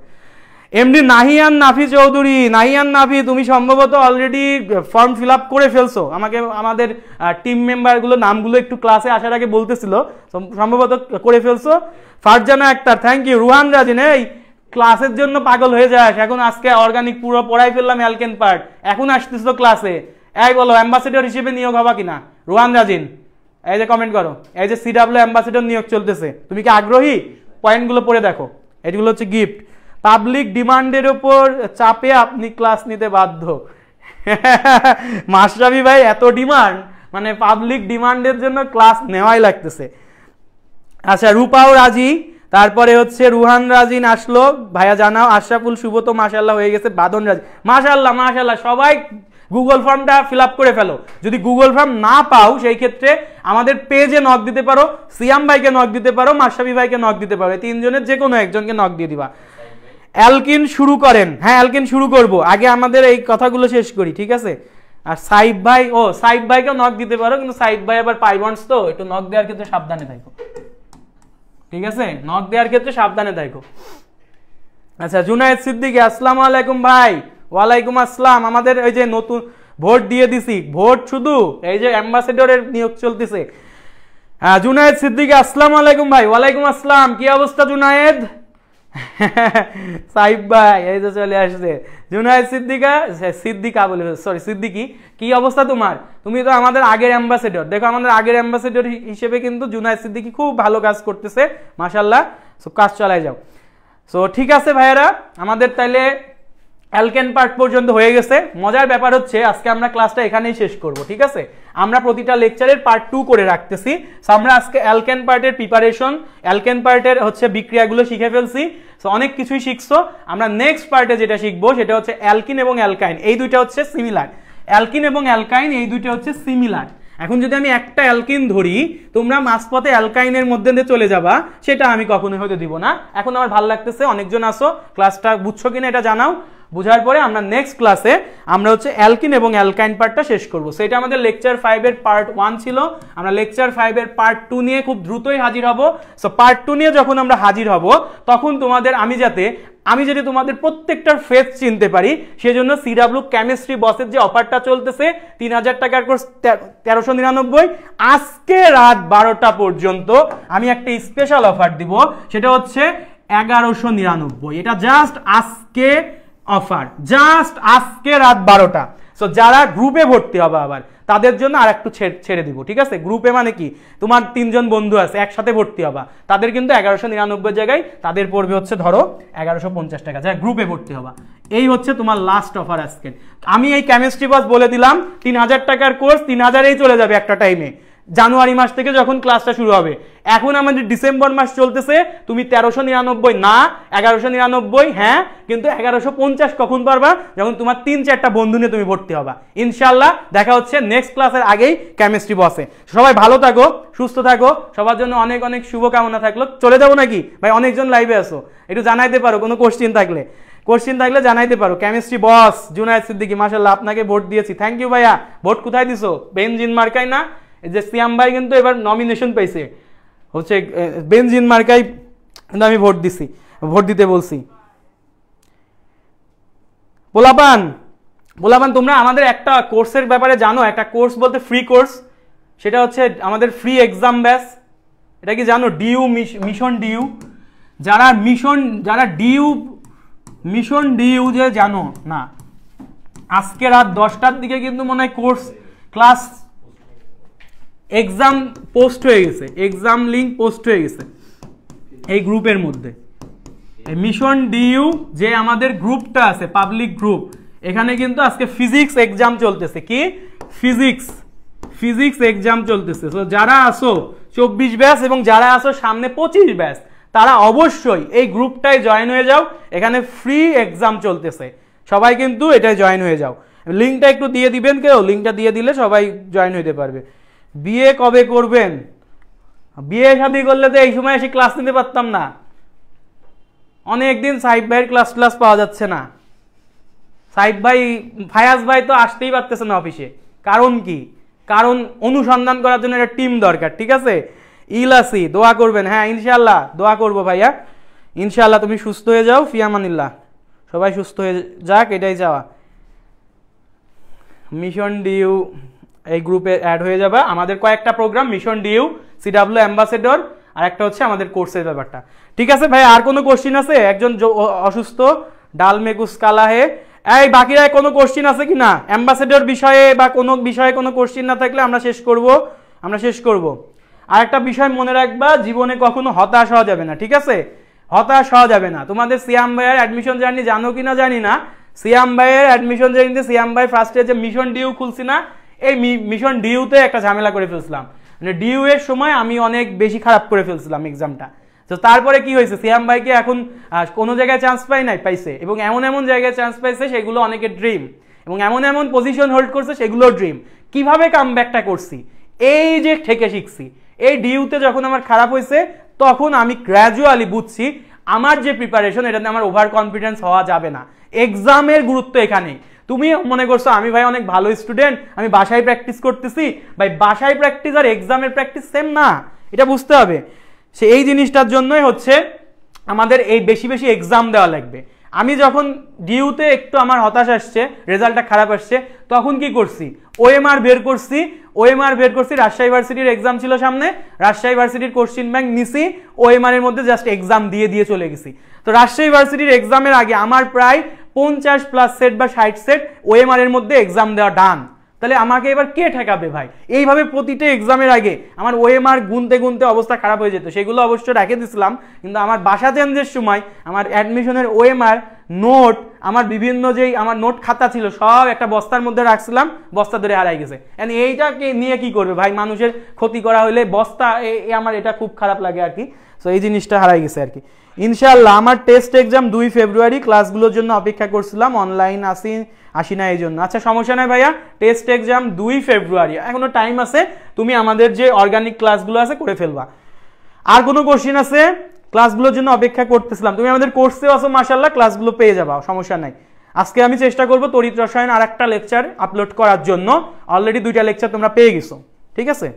এমডি নাহিয়ান নাফি চৌধুরী, নাহিয়ান নাফি তুমি সম্ভবত অলরেডি ফর্ম ফিল আপ করে ফেলছো, আমাকে আমাদের টিম মেম্বারগুলো নামগুলো একটু ক্লাসে আসার আগে বলতেছিল, সম্ভবত করে ফেলছো। Farzana Akter thank you. রুহান রাজিন, এই ক্লাসের জন্য পাগল হয়ে যাস, এখন আজকে অর্গানিক পুরো পড়াই ফেললাম অ্যালকেন পার্ট, এখন আসতেছো ক্লাসে, এই বলো অ্যাম্বাসেডর হিসেবে নিয়োগ হবা কিনা? রুহান রাজিন এই যে কমেন্ট করো, এই যে সিডাব্লিউ অ্যাম্বাসেডর নিয়োগ চলতেছে, তুমি কি আগ্রহী? পয়েন্টগুলো পড়ে দেখো, এগুলো হচ্ছে গিফট। পাবলিক ডিমান্ডের উপর চাপে আপনি ক্লাস নিতে বাধ্য। মাশরাফি ভাই এত ডিমান্ড, মানে পাবলিক ডিমান্ডের জন্য ক্লাস নেওয়াই লাগতেছে। আচ্ছা রূপাও রাজি, তারপরে হচ্ছে রুহান রাজিন আসলো, ভাইয়া জানাও। আশরাফুল শুভ তো মাশাআল্লাহ হয়ে গেছে। বাদন রাজি মাশাআল্লাহ মাশাআল্লাহ, সবাই গুগল ফর্মটা ফিল আপ করে ফেলো। যদি গুগল ফর্ম না পাও সেই ক্ষেত্রে আমাদের পেজে নক দিতে পারো, সিয়াম ভাইকে নক দিতে পারো, মাশরাফি ভাইকে নক দিতে পারো, এই 3 জনের যে কোনো একজনকে নক দিয়ে দিবা। অ্যালকিন শুরু করেন, হ্যাঁ অ্যালকিন শুরু করব, আগে আমাদের এই কথাগুলো শেষ করি, ঠিক আছে। আর সাইব ভাই, ও সাইব ভাইকেও নক দিতে পারো, কিন্তু সাইব ভাই আবার পাইবন্ডস তো, একটু নক দেওয়ার ক্ষেত্রে সাবধানে থাকো, ঠিক আছে, নক দেওয়ার ক্ষেত্রে সাবধানে থাকো। আচ্ছা জুনায়েদ সিদ্দিকী আসসালামু আলাইকুম ভাই। ওয়ালাইকুম আসসালাম। আমাদের ওই যে নতুন ভোট দিয়ে দিছি, ভোট শুধু এই যে অ্যাম্বাসেডরের নিয়োগ চলতেছে। হ্যাঁ জুনায়েদ সিদ্দিকী আসসালামু আলাইকুম ভাই। ওয়ালাইকুম আসসালাম, কি অবস্থা জুনায়েদ? সাইব ভাই এই যে চলে আসছে। জুনায়েদ সিদ্দিকা বলে, সরি সিদ্দিকী, কি অবস্থা তোমার? তুমি তো আমাদের আগের অ্যাম্বাসেডর, দেখো আমাদের আগের অ্যাম্বাসেডর হিসেবে কিন্তু জুনায়েদ সিদ্দিকী খুব ভালো কাজ করতেছে মাশাআল্লাহ, সো কাজ চালায় যাও। সো ঠিক আছে ভাইয়েরা, আমাদের তাইলে অ্যালকেন পার্ট পর্যন্ত হয়ে গেছে। মজার ব্যাপার হচ্ছে আজকে আমরা ক্লাসটা এখানেই শেষ করব, ঠিক আছে। আমরা প্রতিটা লেকচারের পার্ট 2 করে রাখতেছি। সো আমরা আজকে অ্যালকেন পার্টের প্রিপারেশন, অ্যালকেন পার্টের হচ্ছে বিক্রিয়াগুলো শিখে ফেলছি, সো অনেক কিছুই শিখছো। আমরা নেক্সট পার্টে যেটা শিখবো সেটা হচ্ছে অ্যালকিন এবং অ্যালকাইন, এই দুইটা হচ্ছে সিমিলার। অ্যালকিন এবং অ্যালকাইন এই দুইটা হচ্ছে সিমিলার। এখন যদি আমি একটা অ্যালকিন ধরি, তোমরা মাঝপথে অ্যালকাইনের মধ্যে দিয়ে চলে যাবা, সেটা আমি কখনোই হতে দিব না। এখন আমার ভালো লাগতেছে, অনেকজন আসো, ক্লাসটা বুঝছো কিনা এটা জানাও। বুঝার পরে আমরা নেক্সট ক্লাসে আমরা হচ্ছে অ্যালকিন এবং অ্যালকাইন পার্টটা শেষ করবো। সেটা আমাদের লেকচার 5 এর পার্ট 1 ছিল। আমরা লেকচার 5 এর পার্ট 2 নিয়ে খুব দ্রুতই হাজির হব। সো পার্ট 2 নিয়ে যখন আমরা হাজির হব, তখন তোমাদের আমি যাতে তোমাদের প্রত্যেকটার ফেস চিনতে পারি, সেজন্য সিডাব্লিউ কেমিস্ট্রি বসের যে অফারটা চলতেছে 3000 টাকার কোর্স 1399, আজকে রাত 12টা পর্যন্ত আমি একটা স্পেশাল অফার দিব। সেটা হচ্ছে 1199। এটা জাস্ট আজকে অফার, জাস্ট আজকে রাত 12টা। সো যারা গ্রুপে ভর্তি হবে আবার তাদের জন্য আর একটু ছেড়ে দিব, ঠিক আছে? গ্রুপে মানে কি, তোমার 3 জন বন্ধু আছে একসাথে ভর্তি হবা, তাদের কিন্তু 1199 জায়গায় তাদের পড়বে হচ্ছে ধরো 1150 টাকা, যারা গ্রুপে ভর্তি হবা। এই হচ্ছে তোমার লাস্ট অফার আজকে। আমি এই কেমিস্ট্রি বস বলে দিলাম 3000 টাকার কোর্স 3000এই চলে যাবে একটা টাইমে, জানুয়ারি মাস থেকে যখন ক্লাসটা শুরু হবে। এখন আমাদের ডিসেম্বর মাস চলতেছে, তুমি 1399 না 1199, হ্যাঁ, কিন্তু 1150 কখন পারবা? যখন তোমার 3-4টা বন্ধু নিয়ে তুমি ভর্তি হবা। ইনশাল্লাহ দেখা হচ্ছে নেক্সট ক্লাসের আগেই কেমিস্ট্রি বসে। সবাই ভালো থাকো, সুস্থ থাকো, সবার জন্য অনেক অনেক শুভকামনা থাকলো। চলে যাবো নাকি ভাই? অনেকজন লাইভে আসো, একটু জানাইতে পারো কোনো কোশ্চিন থাকলে জানাইতে পারো। কেমিস্ট্রি বস জুনায়েদ সিদ্দিকী, মাশাআল্লাহ আপনাকে ভোট দিয়েছি, থ্যাংক ইউ ভাইয়া। ভোট কোথায় দিছো? বেনজিন মার্কাই না? এই যে সিয়াম ভাই কিন্তু এবার নমিনেশন পাইছে হচ্ছে বেনজিন মার্কাই, কিন্তু আমি ভোট দিতে বলছি। পোলাপান তোমরা আমাদের একটা কোর্সের ব্যাপারে জানো? একটা কোর্স বলতে ফ্রি কোর্স, সেটা হচ্ছে আমাদের ফ্রি এক্সাম ব্যাচ। এটা কি জানো? ডিইউ মিশন ডিইউ, যারা মিশন ডিইউ যে জানো না, আজকে রাত 10টার দিকে কিন্তু মনে হয় কোর্স ক্লাস এক্সাম পোস্ট হয়ে গেছে, এক্সাম লিঙ্ক পোস্ট হয়ে গেছে এই গ্রুপের মধ্যে। মিশন ডিইউ যে আমাদের গ্রুপটা আছে, পাবলিক গ্রুপ, এখানে কিন্তু আজকে ফিজিক্স এক্সাম চলতেছে। কি ফিজিক্স এক্সাম চলতেছে। তো যারা আসো 24 ব্যাচ এবং যারা আসো সামনে 25 ব্যাচ, তারা অবশ্যই এই গ্রুপটায় জয়েন হয়ে যাও। এখানে ফ্রি এক্সাম চলতেছে, সবাই কিন্তু এটাই জয়েন হয়ে যাও। লিঙ্কটা একটু দিয়ে দিবেন কেউ? লিঙ্কটা দিয়ে দিলে সবাই জয়েন হইতে পারবে। বিয়ে কবে করবেন? বিয়ে শাদী করলে তো এই সময় এসে ক্লাস নিতে পারতাম না। অনেকদিন সাইফ ভাইয়ের ক্লাস পাওয়া যাচ্ছে না। সাইফ ভাই, ফায়াজ ভাই তো আসতেই পারতেছে না অফিসে। কারণ কি? কারণ অনুসন্ধান করার জন্য একটা টিম দরকার, ঠিক আছে? ইলাসি দোয়া করবেন, হ্যাঁ ইনশাল্লাহ দোয়া করবো ভাইয়া, ইনশাল্লাহ তুমি সুস্থ হয়ে যাও, ফিয়ামানিল্লাহ, সবাই সুস্থ হয়ে যাক, এটাই চাওয়া। মিশন ডিইউ এই গ্রুপে অ্যাড হয়ে যাবে। আমাদের কয়েকটা program, mission DU, CW ambassador, আর একটা হচ্ছে আমাদের কোর্সের ব্যাপারটা। ঠিক আছে ভাই, আর কোনো কোশ্চিন আছে? একজন অসুস্থ, ডাল মেকুস কালা হে। এই বাকিরা কোনো কোশ্চিন আছে কি না অ্যাম্বাসেডর বিষয়ে বা কোনো বিষয়ে? কোনো কোশ্চিন না থাকলে আমরা শেষ করব। আর একটা বিষয় মনে রাখবা, জীবনে কখনো হতাশ হওয়া যাবে না, ঠিক আছে? হতাশ হওয়া যাবে না। তোমাদের সিয়াম ভাইয়ের অ্যাডমিশন জার্নি জানো কিনা জানি না, সিয়াম ভাইয়ের অ্যাডমিশন জার্নিতে সিয়াম ভাই ফার্স্টে যে মিশন ডিইউ খুলছি না, এই মিশন ডিইউতে একটা ঝামেলা করে ফেলছিলাম। মানে ডিইউ এর সময় আমি অনেক বেশি খারাপ করে ফেলছিলাম এক্সামটা। তো তারপরে কি হয়েছে, সিয়াম ভাইকে এখন কোনো জায়গায় চান্স পাইছে, এবং এমন জায়গায় চান্স পাইছে সেগুলো অনেকের ড্রিম, এবং এমন পজিশন হোল্ড করছে সেগুলো ড্রিম। কিভাবে কামব্যাকটা করছি? এই যে থেকে শিখছি। এই ডিইউতে যখন আমার খারাপ হয়েছে তখন আমি গ্র্যাজুয়ালি বুঝছি আমার যে প্রিপারেশন, এটাতে আমার ওভার কনফিডেন্স হওয়া যাবে না। এক্সামের গুরুত্ব এখানে। তুমি মনে করছো আমি ভাই অনেক ভালো স্টুডেন্ট, আমি বাসায় প্র্যাকটিস করতেছি, ভাই বাসায় প্র্যাকটিস আর এক্সামের প্র্যাকটিস সেম না, এটা বুঝতে হবে। এই জিনিসটার জন্যই হচ্ছে আমাদের এই বেশি এক্সাম দেওয়া লাগবে। আমি যখন ডিইউতে একটু আমার হতাশ আসছে, রেজাল্টটা খারাপ আসছে, তখন কি করছি? ওএমআর বের করছি। রাজশাহী ভার্সিটির এক্সাম ছিল সামনে, রাজশাহী ভার্সিটির কোশ্চিন ব্যাংক নিছি, ওএমআর এর মধ্যে জাস্ট এক্সাম দিয়ে চলে গেছি। তো রাজশাহী ভার্সিটির এক্সামের আগে আমার প্রায় 50+ সেট বা 60 সেট ওএমআর এর মধ্যে এক্সাম দেওয়া ডান। তাহলে আমাকে এবার কে ঠেকাবে ভাই? এইভাবে প্রতিটা এক্সামের আগে আমার ওএমআর গুনতে অবস্থা খারাপ হয়ে যেত। সেগুলো অবশ্য রেখে দিছিলাম, কিন্তু আমার বাসা চেঞ্জের সময় আমার অ্যাডমিশনের ওএমআর নোট, আমার বিভিন্ন যেই আমার নোট খাতা ছিল সব একটা বস্তার মধ্যে রাখছিলাম, বস্তা ধরে হারাই গেছে। এইটাকে নিয়ে কি করবে ভাই? মানুষের ক্ষতি করা হলে বস্তা, আমার এটা খুব খারাপ লাগে আর কি। সো এই জিনিসটা হারাই গেছে আর কি। ইনশাআল্লাহ আমার টেস্ট এক্সাম 2 ফেব্রুয়ারি, ক্লাসগুলোর জন্য অপেক্ষা করছিলাম, অনলাইন আসি না এই জন্য। আচ্ছা সমস্যা নাই ভাইয়া, টেস্ট এক্সাম 2 ফেব্রুয়ারি, এখনো টাইম আছে, তুমি আমাদের যে অর্গানিক ক্লাসগুলো আছে করে ফেলবা। আর কোনো কোশ্চিন আছে? ক্লাসগুলোর জন্য অপেক্ষা করতেছিলাম, তুমি আমাদের কোর্সেও আছো মাশাআল্লাহ, ক্লাসগুলো পেয়ে যাবা, সমস্যা নাই। আজকে আমি চেষ্টা করব তড়িৎ রসায়ন আর একটা লেকচার আপলোড করার জন্য। অলরেডি 2টা লেকচার তোমরা পেয়ে গেছো, ঠিক আছে?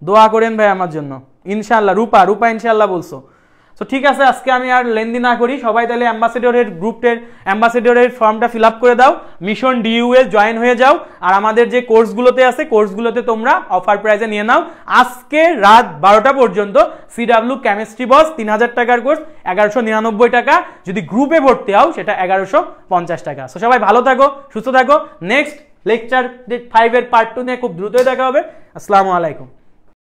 দোয়া করেন ভাই আমার জন্য ইনশাআল্লাহ। রূপা ইনশাআল্লাহ বলছো। তো ঠিক আছে, আজকে আমি আর লেনদি না করি, সবাই তাহলে অ্যাম্বাসেডরের ফর্মটা ফিল আপ করে দাও, মিশন ডিইউ এ জয়েন হয়ে যাও, আর আমাদের যে কোর্সগুলোতে আছে কোর্সগুলোতে তোমরা অফার প্রাইসে নিয়ে নাও। আজকে রাত 12টা পর্যন্ত সিডাব্লিউ কেমিস্ট্রি বস 3000 টাকার কোর্স 1199 টাকা, যদি গ্রুপে ভর্তি হও সেটা 1150 টাকা। তো সবাই ভালো থাকো, সুস্থ থাকো। নেক্সট লেকচার 5 এর পার্ট 2 নিয়ে খুব দ্রুতই দেখা হবে। আসসালামু আলাইকুম।